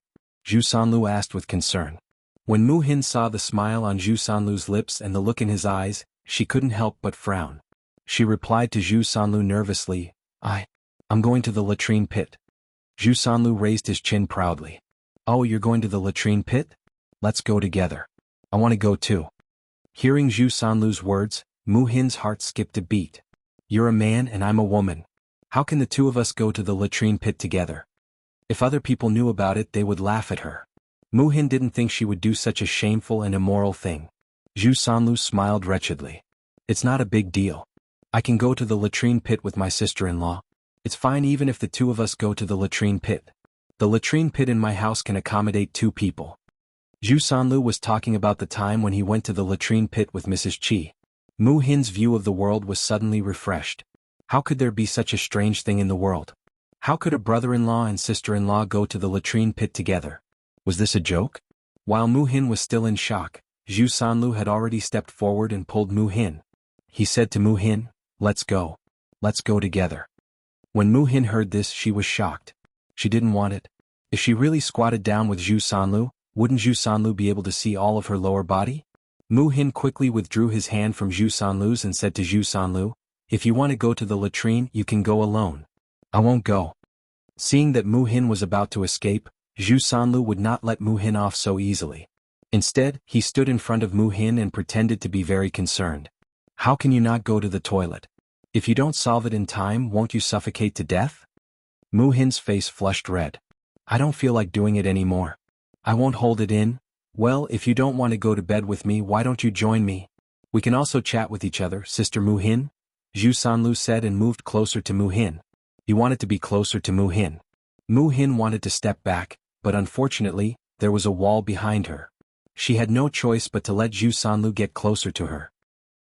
Zhu Sanlu asked with concern. When Mu Hin saw the smile on Zhu Sanlu's lips and the look in his eyes, she couldn't help but frown. She replied to Zhu Sanlu nervously, I'm going to the latrine pit." Zhu Sanlu raised his chin proudly. "Oh, you're going to the latrine pit? Let's go together. I want to go too." Hearing Zhu Sanlu's words, Mu Hin's heart skipped a beat. "You're a man and I'm a woman. How can the two of us go to the latrine pit together? If other people knew about it, they would laugh at her." Mu Hin didn't think she would do such a shameful and immoral thing. Zhu Sanlu smiled wretchedly. It's not a big deal. I can go to the latrine pit with my sister-in-law. It's fine even if the two of us go to the latrine pit. The latrine pit in my house can accommodate 2 people. Zhu Sanlu was talking about the time when he went to the latrine pit with Mrs. Qi. Mu Hin's view of the world was suddenly refreshed. How could there be such a strange thing in the world? How could a brother-in-law and sister-in-law go to the latrine pit together? Was this a joke? While Mu Hin was still in shock, Zhu Sanlu had already stepped forward and pulled Mu Hin. He said to Mu Hin, "Let's go. Let's go together." When Mu Hin heard this, she was shocked. She didn't want it. If she really squatted down with Zhu Sanlu, wouldn't Zhu Sanlu be able to see all of her lower body? Mu Hin quickly withdrew his hand from Zhu Sanlu's and said to Zhu Sanlu, "If you want to go to the latrine, you can go alone. I won't go." Seeing that Mu Hin was about to escape, Zhu Sanlu would not let Mu Hin off so easily. Instead, he stood in front of Mu Hin and pretended to be very concerned. "How can you not go to the toilet? If you don't solve it in time, won't you suffocate to death?" Mu Hin's face flushed red. "I don't feel like doing it anymore. I won't hold it in. Well, if you don't want to go to bed with me, why don't you join me? We can also chat with each other, Sister Mu Hin," Zhu Sanlu said and moved closer to Mu Hin. He wanted to be closer to Mu Hin. Mu Hin wanted to step back, but unfortunately, there was a wall behind her. She had no choice but to let Zhu Sanlu get closer to her.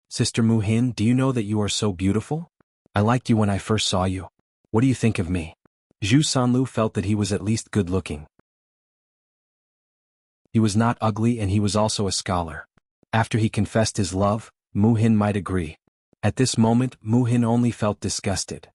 "Sister Mu Hin, do you know that you are so beautiful? I liked you when I first saw you. What do you think of me?" Zhu Sanlu felt that he was at least good-looking. He was not ugly and he was also a scholar. After he confessed his love, Mu Hin might agree. At this moment, Mu Hin only felt disgusted.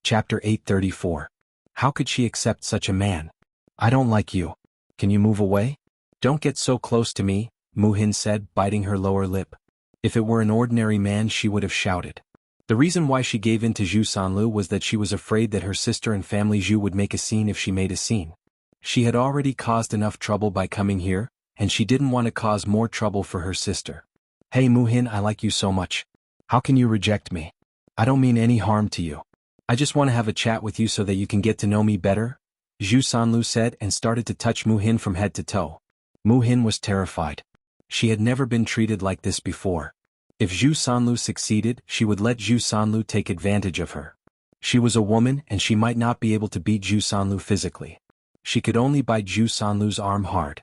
Chapter 834. How could she accept such a man? "I don't like you. Can you move away? Don't get so close to me," Mu Hin said, biting her lower lip. If it were an ordinary man, she would have shouted. The reason why she gave in to Zhu Sanlu was that she was afraid that her sister and family Zhu would make a scene if she made a scene. She had already caused enough trouble by coming here, and she didn't want to cause more trouble for her sister. "Hey Mu Hin, I like you so much. How can you reject me? I don't mean any harm to you. I just want to have a chat with you so that you can get to know me better," Zhu Sanlu said and started to touch Mu Hin from head to toe. Mu Hin was terrified. She had never been treated like this before. If Zhu Sanlu succeeded, she would let Zhu Sanlu take advantage of her. She was a woman and she might not be able to beat Zhu Sanlu physically. She could only bite Zhu Sanlu's arm hard.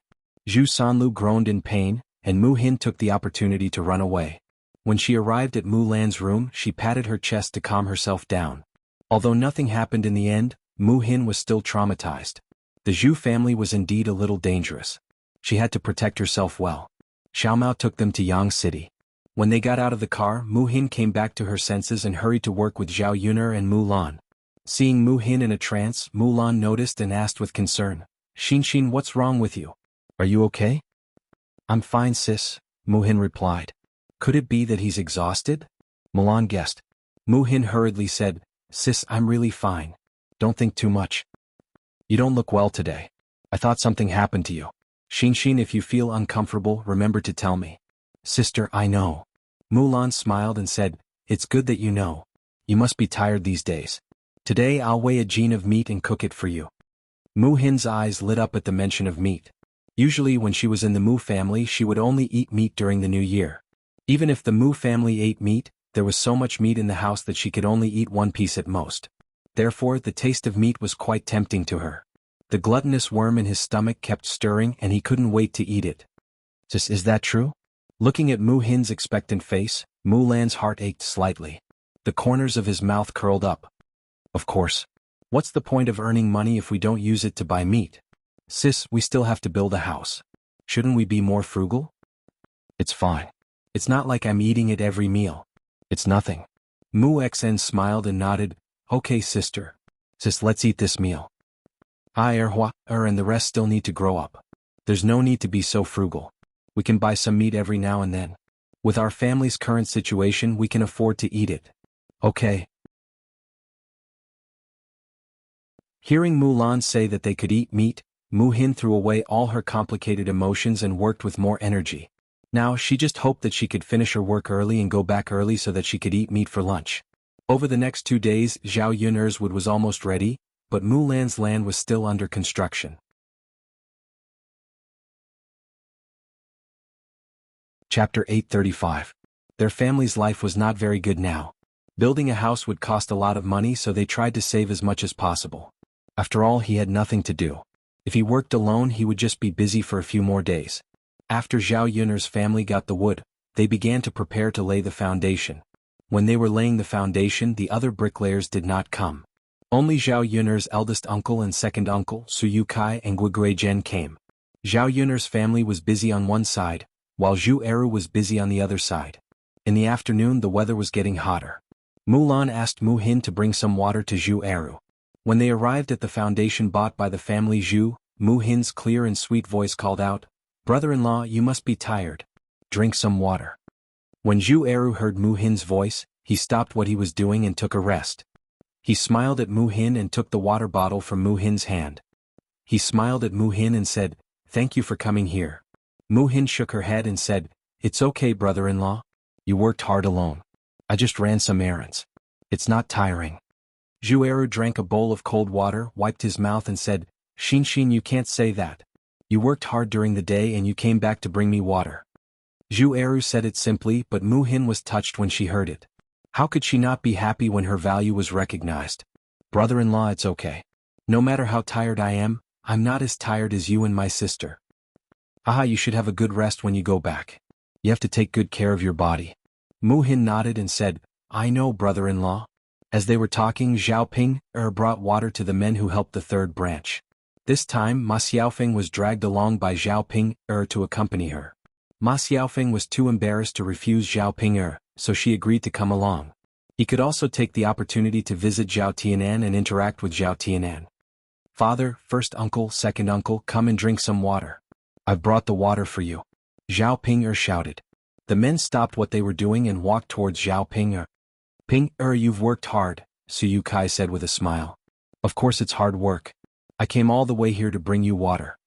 Zhu Sanlu groaned in pain, and Mu Hin took the opportunity to run away. When she arrived at Mu Lan's room, she patted her chest to calm herself down. Although nothing happened in the end, Mu Hin was still traumatized. The Zhu family was indeed a little dangerous. She had to protect herself well. Xiaomao took them to Yang City. When they got out of the car, Mu Hin came back to her senses and hurried to work with Zhao Yuner and Mu Lan. Seeing Mu Hin in a trance, Mu Lan noticed and asked with concern, "Xin, what's wrong with you? Are you okay?" "I'm fine, sis," Mu Hin replied. "Could it be that he's exhausted?" Mu Lan guessed. Mu Hin hurriedly said, "Sis, I'm really fine. Don't think too much. You don't look well today. I thought something happened to you. Xin, if you feel uncomfortable, remember to tell me." "Sister, I know." Mu Lan smiled and said, "It's good that you know. You must be tired these days. Today I'll weigh a jin of meat and cook it for you." Mu Hin's eyes lit up at the mention of meat. Usually when she was in the Mu family, she would only eat meat during the New Year. Even if the Mu family ate meat, there was so much meat in the house that she could only eat one piece at most. Therefore, the taste of meat was quite tempting to her. The gluttonous worm in his stomach kept stirring and he couldn't wait to eat it. "Sis, is that true?" Looking at Mu Hin's expectant face, Mu Lan's heart ached slightly. The corners of his mouth curled up. "Of course. What's the point of earning money if we don't use it to buy meat? Sis, we still have to build a house. Shouldn't we be more frugal?" "It's fine. It's not like I'm eating it every meal. It's nothing." Mu Xen smiled and nodded. "Okay, sister. Sis, let's eat this meal. And the rest still need to grow up. There's no need to be so frugal. We can buy some meat every now and then. With our family's current situation, we can afford to eat it. Okay." Hearing Mu Lan say that they could eat meat, Mu Hin threw away all her complicated emotions and worked with more energy. Now she just hoped that she could finish her work early and go back early so that she could eat meat for lunch. Over the next 2 days, Zhao Yuner's wood was almost ready, but Mu Lan's land was still under construction. Chapter 835. Their family's life was not very good now. Building a house would cost a lot of money, so they tried to save as much as possible. After all, he had nothing to do. If he worked alone, he would just be busy for a few more days. After Zhao Yun'er's family got the wood, they began to prepare to lay the foundation. When they were laying the foundation, the other bricklayers did not come. Only Zhao Yun'er's eldest uncle and second uncle, Su Yukai and Guigui Zhen, came. Zhao Yun'er's family was busy on one side, while Zhu Eru was busy on the other side. In the afternoon, the weather was getting hotter. Mulan asked Mu Hin to bring some water to Zhu Eru. When they arrived at the foundation bought by the family Zhu, Mu Hin's clear and sweet voice called out, "Brother-in-law, you must be tired. Drink some water." When Zhu Eru heard Mu Hin's voice, he stopped what he was doing and took a rest. He smiled at Mu Hin and took the water bottle from Mu Hin's hand. He smiled at Mu Hin and said, "Thank you for coming here." Mu Hin shook her head and said, "It's okay, brother-in-law. You worked hard alone. I just ran some errands. It's not tiring." Zhu Eru drank a bowl of cold water, wiped his mouth and said, "Xin, you can't say that. You worked hard during the day and you came back to bring me water." Zhu Eru said it simply, but Mu Hin was touched when she heard it. How could she not be happy when her value was recognized? "Brother-in-law, it's okay. No matter how tired I am, I'm not as tired as you and my sister." "Aha, you should have a good rest when you go back. You have to take good care of your body." Mu Hin nodded and said, "I know, brother-in-law." As they were talking, Zhao Ping brought water to the men who helped the third branch. This time, Ma Xiaofeng was dragged along by Zhao Ping to accompany her. Ma Xiaofeng was too embarrassed to refuse Zhao Ping so she agreed to come along. He could also take the opportunity to visit Zhao Tianan and interact with Zhao Tianan. "Father, first uncle, second uncle, come and drink some water. I've brought the water for you," Zhao Ping shouted. The men stopped what they were doing and walked towards Zhao Ping. "Ping, you've worked hard," Su Yukai said with a smile. "Of course it's hard work. I came all the way here to bring you water."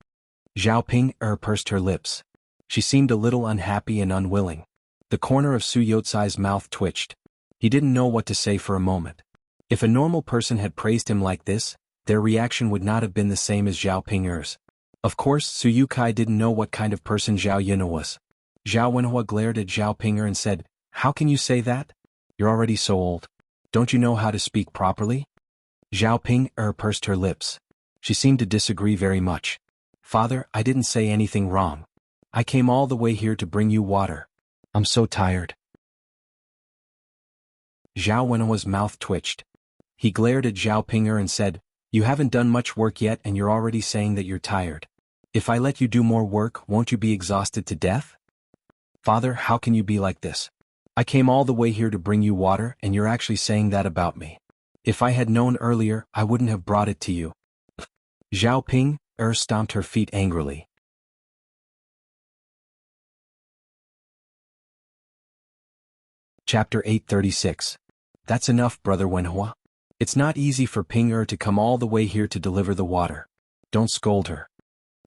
Zhao Ping pursed her lips. She seemed a little unhappy and unwilling. The corner of Su Yotsai's mouth twitched. He didn't know what to say for a moment. If a normal person had praised him like this, their reaction would not have been the same as Zhao Ping's. Of course, Su Yukai didn't know what kind of person Zhao Yun was. Zhao Wenhua glared at Zhao Ping and said, "How can you say that? You're already so old. Don't you know how to speak properly?" Zhao Ping pursed her lips. She seemed to disagree very much. "Father, I didn't say anything wrong. I came all the way here to bring you water. I'm so tired." Zhao Wenhua's mouth twitched. He glared at Zhao Ping and said, "You haven't done much work yet and you're already saying that you're tired. If I let you do more work, won't you be exhausted to death?" "Father, how can you be like this? I came all the way here to bring you water and you're actually saying that about me. If I had known earlier, I wouldn't have brought it to you." Zhao Ping stomped her feet angrily. Chapter 836. That's enough, Brother Wenhua. It's not easy for Ping to come all the way here to deliver the water. Don't scold her.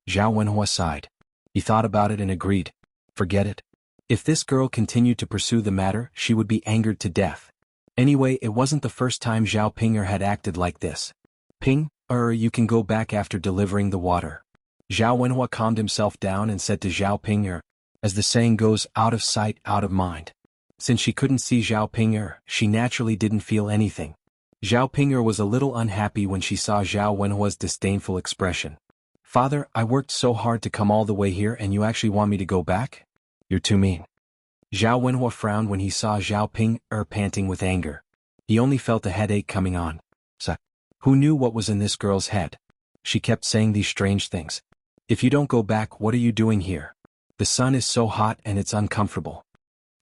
Zhao Wenhua sighed. He thought about it and agreed. Forget it. If this girl continued to pursue the matter, she would be angered to death. Anyway, it wasn't the first time Zhao Ping had acted like this. "Ping, you can go back after delivering the water." Zhao Wenhua calmed himself down and said to Zhao Ping, as the saying goes, out of sight, out of mind. Since she couldn't see Zhao Ping, she naturally didn't feel anything. Zhao Ping was a little unhappy when she saw Zhao Wenhua's disdainful expression. "Father, I worked so hard to come all the way here and you actually want me to go back? You're too mean." Zhao Wenhua frowned when he saw Zhao Ping panting with anger. He only felt a headache coming on. So, who knew what was in this girl's head? She kept saying these strange things. "If you don't go back, what are you doing here? The sun is so hot and it's uncomfortable."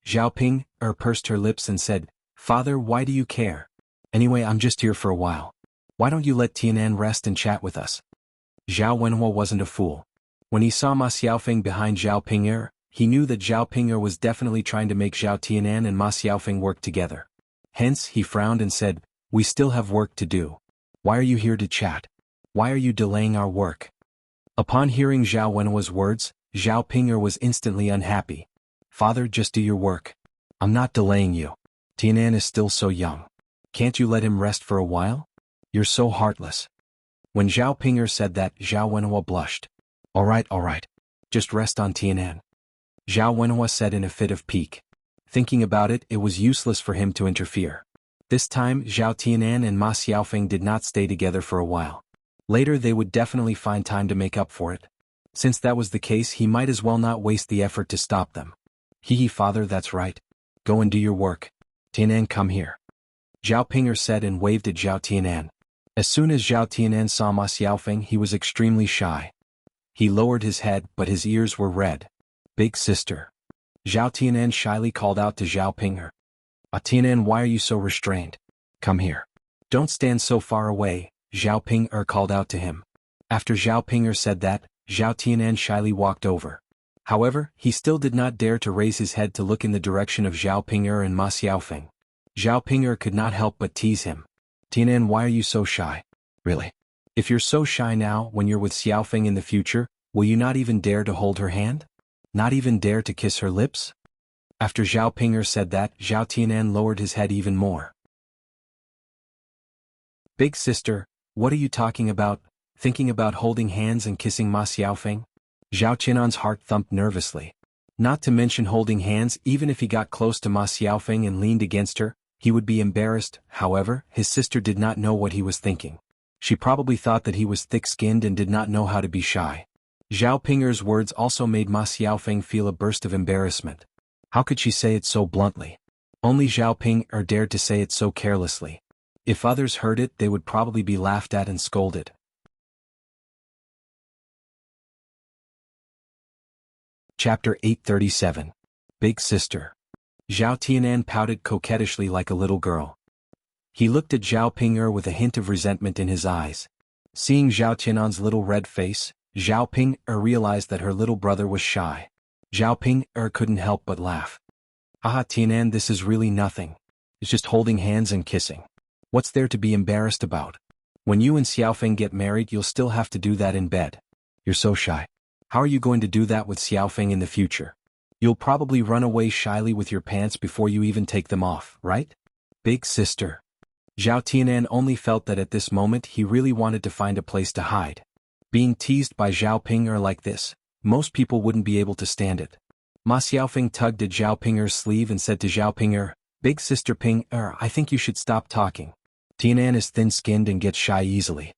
Zhao Ping pursed her lips and said, "Father, why do you care? Anyway, I'm just here for a while. Why don't you let Tianan rest and chat with us?" Zhao Wenhua wasn't a fool. When he saw Ma Xiaofeng behind Zhao Ping, he knew that Zhao Ping was definitely trying to make Zhao Tianan and Ma Xiaofeng work together. Hence, he frowned and said, "We still have work to do. Why are you here to chat? Why are you delaying our work?" Upon hearing Zhao Wenhua's words, Zhao Ping was instantly unhappy. "Father, just do your work. I'm not delaying you. Tianan is still so young. Can't you let him rest for a while? You're so heartless." When Zhao Ping said that, Zhao Wenhua blushed. All right. Just rest on Tianan. Zhao Wenhua said in a fit of pique. Thinking about it, it was useless for him to interfere. This time, Zhao Tianan and Ma Xiaofeng did not stay together for a while. Later they would definitely find time to make up for it. Since that was the case, he might as well not waste the effort to stop them. Hee father, that's right. Go and do your work. Tianan, come here. Zhao Ping'er said and waved at Zhao Tianan. As soon as Zhao Tianan saw Ma Xiaofeng, he was extremely shy. He lowered his head, but his ears were red. Big sister. Zhao Tianan shyly called out to Zhao Ping'er. Tianan, why are you so restrained? Come here. Don't stand so far away, Zhao Ping'er called out to him. After Zhao Ping'er said that, Zhao Tianan shyly walked over. However, he still did not dare to raise his head to look in the direction of Zhao Ping'er and Ma Xiaofeng. Zhao Ping'er could not help but tease him. Tianan, why are you so shy? Really? If you're so shy now, when you're with Xiaofeng in the future, will you not even dare to hold her hand? Not even dare to kiss her lips? After Zhao Ping'er said that, Zhao Tianan lowered his head even more. Big sister, what are you talking about? Thinking about holding hands and kissing Ma Xiaofeng? Zhao Tianan's heart thumped nervously. Not to mention holding hands, even if he got close to Ma Xiaofeng and leaned against her, he would be embarrassed. However, his sister did not know what he was thinking. She probably thought that he was thick-skinned and did not know how to be shy. Zhao Ping'er's words also made Ma Xiaofeng feel a burst of embarrassment. How could she say it so bluntly? Only Zhao Ping'er dared to say it so carelessly. If others heard it, they would probably be laughed at and scolded. Chapter 837. Big Sister. Zhao Tianan pouted coquettishly like a little girl. He looked at Zhao Ping'er with a hint of resentment in his eyes. Seeing Zhao Tianan's little red face, Zhao Ping'er realized that her little brother was shy. Zhao Ping'er couldn't help but laugh. Haha, Tianan, this is really nothing. It's just holding hands and kissing. What's there to be embarrassed about? When you and Xiaofeng get married, you'll still have to do that in bed. You're so shy. How are you going to do that with Xiaofeng in the future? You'll probably run away shyly with your pants before you even take them off, right? Big sister. Zhao Tianan only felt that at this moment he really wanted to find a place to hide. Being teased by Zhao Ping'er like this, most people wouldn't be able to stand it. Ma Xiaofeng tugged at Zhao Ping'er's sleeve and said to Zhao Ping'er, Big sister Ping'er, I think you should stop talking. Tianan is thin-skinned and gets shy easily.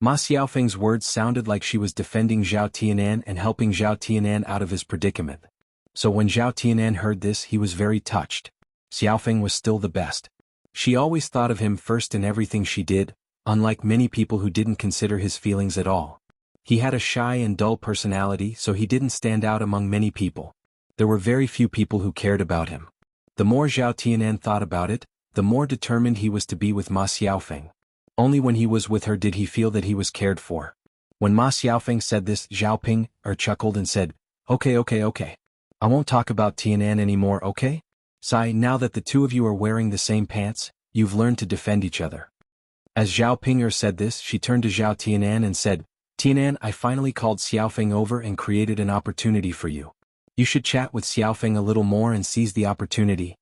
Ma Xiaofeng's words sounded like she was defending Zhao Tianan and helping Zhao Tianan out of his predicament. So when Zhao Tianan heard this, he was very touched. Xiaofeng was still the best. She always thought of him first in everything she did, unlike many people who didn't consider his feelings at all. He had a shy and dull personality, so he didn't stand out among many people. There were very few people who cared about him. The more Zhao Tianan thought about it, the more determined he was to be with Ma Xiaofeng. Only when he was with her did he feel that he was cared for. When Ma Xiaofeng said this, Zhao Ping'er chuckled and said, Okay. I won't talk about Tianan anymore, okay? Sai, now that the two of you are wearing the same pants, you've learned to defend each other. As Zhao Ping'er said this, she turned to Zhao Tianan and said, Tianan, I finally called Xiaofeng over and created an opportunity for you. You should chat with Xiaofeng a little more and seize the opportunity.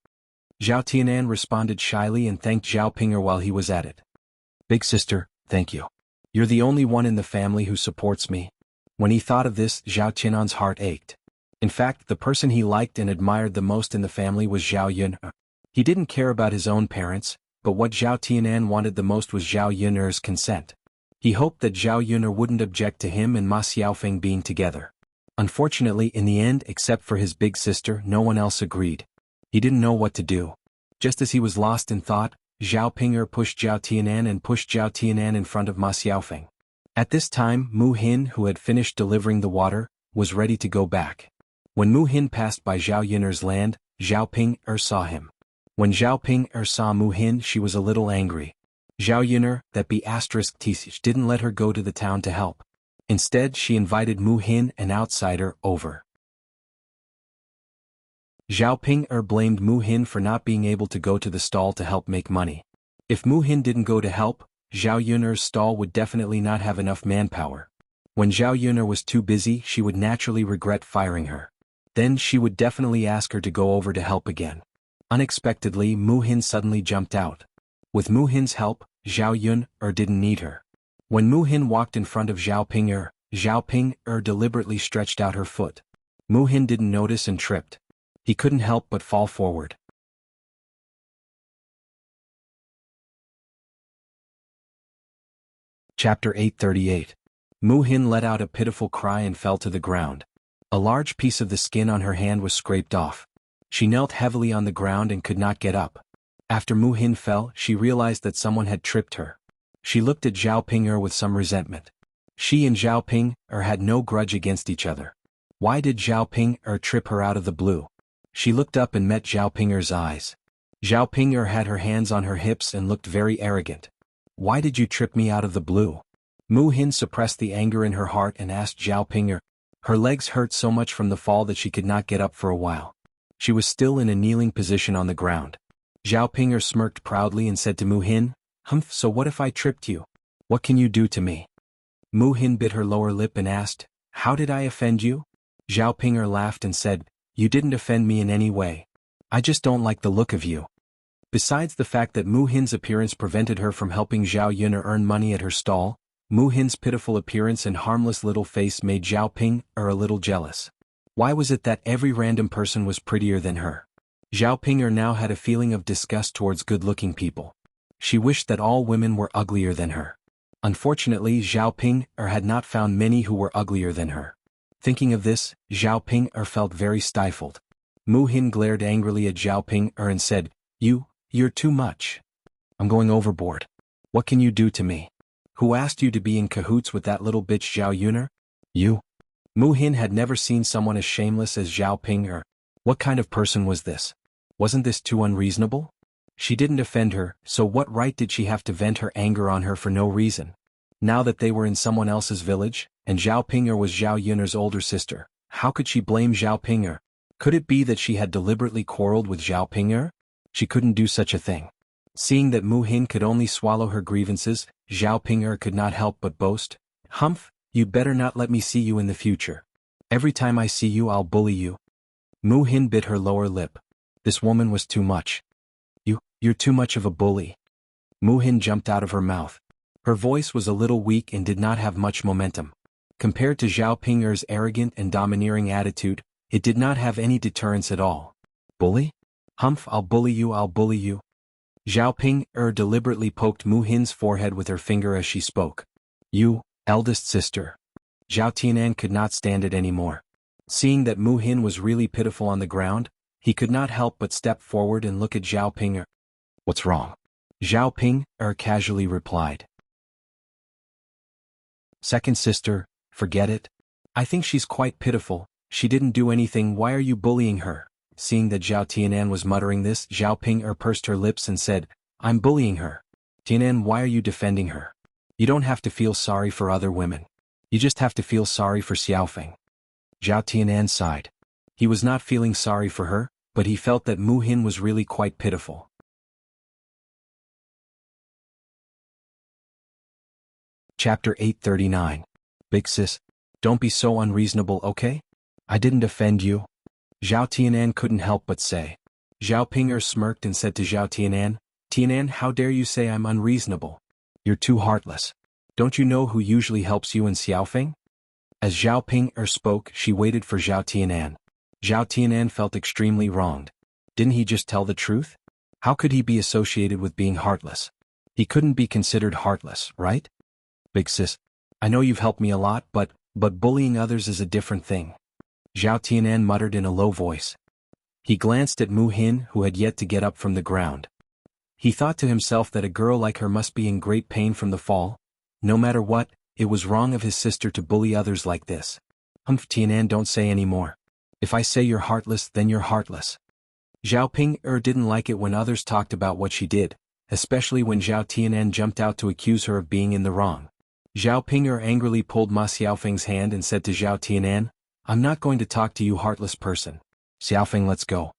Zhao Tianan responded shyly and thanked Zhao Ping'er while he was at it. Big sister, thank you. You're the only one in the family who supports me. When he thought of this, Zhao Tianan's heart ached. In fact, the person he liked and admired the most in the family was Zhao Yun. He didn't care about his own parents, but what Zhao Tianan wanted the most was Zhao Yun'er's consent. He hoped that Zhao Yun'er wouldn't object to him and Ma Xiaofeng being together. Unfortunately, in the end, except for his big sister, no one else agreed. He didn't know what to do. Just as he was lost in thought, Zhao Ping'er pushed Zhao Tianan in front of Ma Xiaofeng. At this time, Mu Hin, who had finished delivering the water, was ready to go back. When Mu Hin passed by Zhao Yun'er's land, Zhao Ping'er saw him. When Zhao Ping'er saw Mu Hin, she was a little angry. Zhao Yun'er, that *Tsh, didn't let her go to the town to help. Instead, she invited Mu Hin, an outsider, over. Zhao Ping'er blamed Mu Hin for not being able to go to the stall to help make money. If Mu Hin didn't go to help, Zhao Yun'er's stall would definitely not have enough manpower. When Zhao Yun'er was too busy, she would naturally regret firing her. Then she would definitely ask her to go over to help again. Unexpectedly, Mu Hin suddenly jumped out. With Mu Hin's help, Zhao Yun'er didn't need her. When Mu Hin walked in front of Zhao Ping'er deliberately stretched out her foot. Mu Hin didn't notice and tripped. He couldn't help but fall forward. Chapter 838. Mu Hin let out a pitiful cry and fell to the ground. A large piece of the skin on her hand was scraped off. She knelt heavily on the ground and could not get up. After Mu Hin fell, she realized that someone had tripped her. She looked at Zhao Ping with some resentment. She and Zhao Ping had no grudge against each other. Why did Zhao Ping trip her out of the blue? She looked up and met Zhao Ping's eyes. Zhao Ping had her hands on her hips and looked very arrogant. Why did you trip me out of the blue? Mu Hin suppressed the anger in her heart and asked Zhao Ping. Her legs hurt so much from the fall that she could not get up for a while. She was still in a kneeling position on the ground. Zhao Ping smirked proudly and said to Mu Hin, "Humph, so what if I tripped you? What can you do to me?" Mu Hin bit her lower lip and asked, "How did I offend you?" Zhao Ping laughed and said, "You didn't offend me in any way. I just don't like the look of you." Besides the fact that Mu Hin's appearance prevented her from helping Zhao Yun earn money at her stall, Mu Hin's pitiful appearance and harmless little face made Zhao Ping a little jealous. Why was it that every random person was prettier than her? Zhao Ping now had a feeling of disgust towards good-looking people. She wished that all women were uglier than her. Unfortunately, Zhao Ping had not found many who were uglier than her. Thinking of this, Zhao Ping felt very stifled. Mu Hin glared angrily at Zhao Ping and said, You're too much. I'm going overboard. What can you do to me? Who asked you to be in cahoots with that little bitch Zhao Yun? You? Mu Hin had never seen someone as shameless as Zhao Ping. What kind of person was this? Wasn't this too unreasonable? She didn't offend her, so what right did she have to vent her anger on her for no reason? Now that they were in someone else's village, and Zhao Ping was Zhao Yun's older sister, how could she blame Zhao Ping? Could it be that she had deliberately quarreled with Zhao Ping? She couldn't do such a thing. Seeing that Mu Hin could only swallow her grievances, Zhao Ping could not help but boast, "Humph, you better not let me see you in the future. Every time I see you I'll bully you." Mu Hin bit her lower lip. This woman was too much. You're too much of a bully. Mu Hin jumped out of her mouth. Her voice was a little weak and did not have much momentum. Compared to Zhao Ping's arrogant and domineering attitude, it did not have any deterrence at all. Bully? Humph, I'll bully you, I'll bully you. Zhao Ping deliberately poked Mu Hin's forehead with her finger as she spoke. You, eldest sister. Zhao Tianan could not stand it anymore. Seeing that Mu Hin was really pitiful on the ground, he could not help but step forward and look at Zhao Ping. What's wrong? Zhao Ping casually replied. Second sister, forget it. I think she's quite pitiful. She didn't do anything. Why are you bullying her? Seeing that Zhao Tianan was muttering this, Zhao Ping pursed her lips and said, I'm bullying her. Tianan, why are you defending her? You don't have to feel sorry for other women. You just have to feel sorry for Xiaofeng. Zhao Tianan sighed. He was not feeling sorry for her, but he felt that Mu Hin was really quite pitiful. Chapter 839. Big sis, don't be so unreasonable, okay? I didn't offend you. Zhao Tianan couldn't help but say. Zhao Ping smirked and said to Zhao Tianan, Tianan, how dare you say I'm unreasonable? You're too heartless. Don't you know who usually helps you in Xiaofeng? As Zhao Ping spoke, she waited for Zhao Tianan. Zhao Tianan felt extremely wronged. Didn't he just tell the truth? How could he be associated with being heartless? He couldn't be considered heartless, right? Big sis, I know you've helped me a lot, but bullying others is a different thing. Zhao Tianan muttered in a low voice. He glanced at Mu Hin, who had yet to get up from the ground. He thought to himself that a girl like her must be in great pain from the fall. No matter what, it was wrong of his sister to bully others like this. Humph, Tianan, don't say any more. If I say you're heartless, then you're heartless. Zhao Ping didn't like it when others talked about what she did, especially when Zhao Tianan jumped out to accuse her of being in the wrong. Zhao Ping angrily pulled Ma Xiaofeng's hand and said to Zhao Tianan, I'm not going to talk to you, heartless person. Xiaofeng, let's go.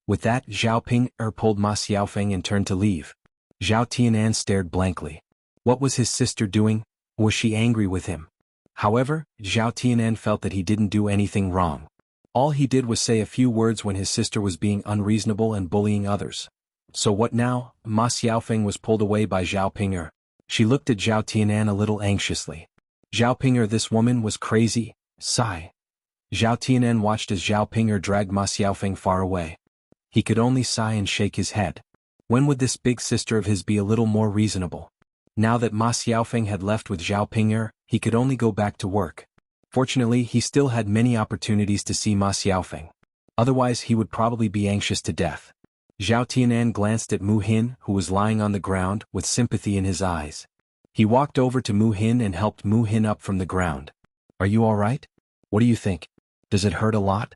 With that, Zhao Ping pulled Ma Xiaofeng and turned to leave. Zhao Tianan stared blankly. What was his sister doing? Was she angry with him? However, Zhao Tianan felt that he didn't do anything wrong. All he did was say a few words when his sister was being unreasonable and bullying others. So what now? Ma Xiaofeng was pulled away by Zhao Ping. She looked at Zhao Tianan a little anxiously. Zhao Ping, this woman was crazy. Sigh. Zhao Tianan watched as Zhao Ping'er dragged Ma Xiaofeng far away. He could only sigh and shake his head. When would this big sister of his be a little more reasonable? Now that Ma Xiaofeng had left with Zhao Ping'er, he could only go back to work. Fortunately, he still had many opportunities to see Ma Xiaofeng. Otherwise he would probably be anxious to death. Zhao Tianan glanced at Mu Hin, who was lying on the ground, with sympathy in his eyes. He walked over to Mu Hin and helped Mu Hin up from the ground. "Are you all right? What do you think? Does it hurt a lot?"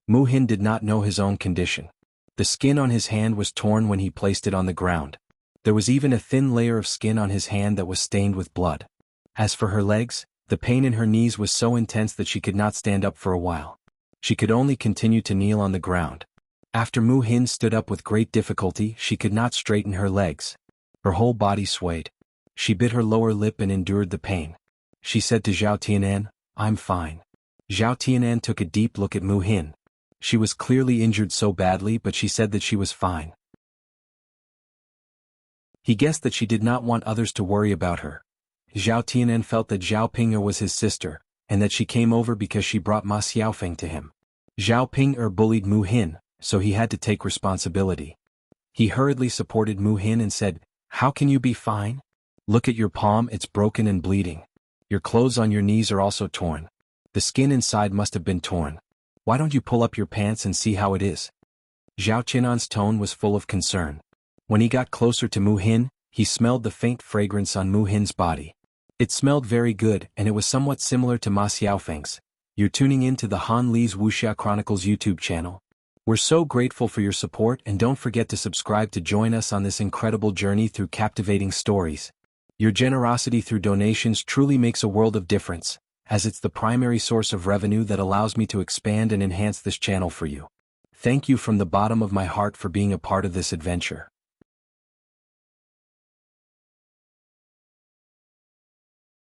Mu Hin did not know his own condition. The skin on his hand was torn when he placed it on the ground. There was even a thin layer of skin on his hand that was stained with blood. As for her legs, the pain in her knees was so intense that she could not stand up for a while. She could only continue to kneel on the ground. After Mu Hin stood up with great difficulty, she could not straighten her legs. Her whole body swayed. She bit her lower lip and endured the pain. She said to Zhao Tianan, "I'm fine." Zhao Tianan took a deep look at Mu Hin. She was clearly injured so badly, but she said that she was fine. He guessed that she did not want others to worry about her. Zhao Tianan felt that Zhao Ping'er was his sister, and that she came over because she brought Ma Xiaofeng to him. Zhao Ping'er bullied Mu Hin, so he had to take responsibility. He hurriedly supported Mu Hin and said, "How can you be fine? Look at your palm, it's broken and bleeding. Your clothes on your knees are also torn. The skin inside must have been torn. Why don't you pull up your pants and see how it is?" Zhao Qinan's tone was full of concern. When he got closer to Mu Hin, he smelled the faint fragrance on Mu Hin's body. It smelled very good, and it was somewhat similar to Ma Xiaofeng's. You're tuning in to the Han Li's Wuxia Chronicles YouTube channel. We're so grateful for your support, and don't forget to subscribe to join us on this incredible journey through captivating stories. Your generosity through donations truly makes a world of difference, as it's the primary source of revenue that allows me to expand and enhance this channel for you. Thank you from the bottom of my heart for being a part of this adventure.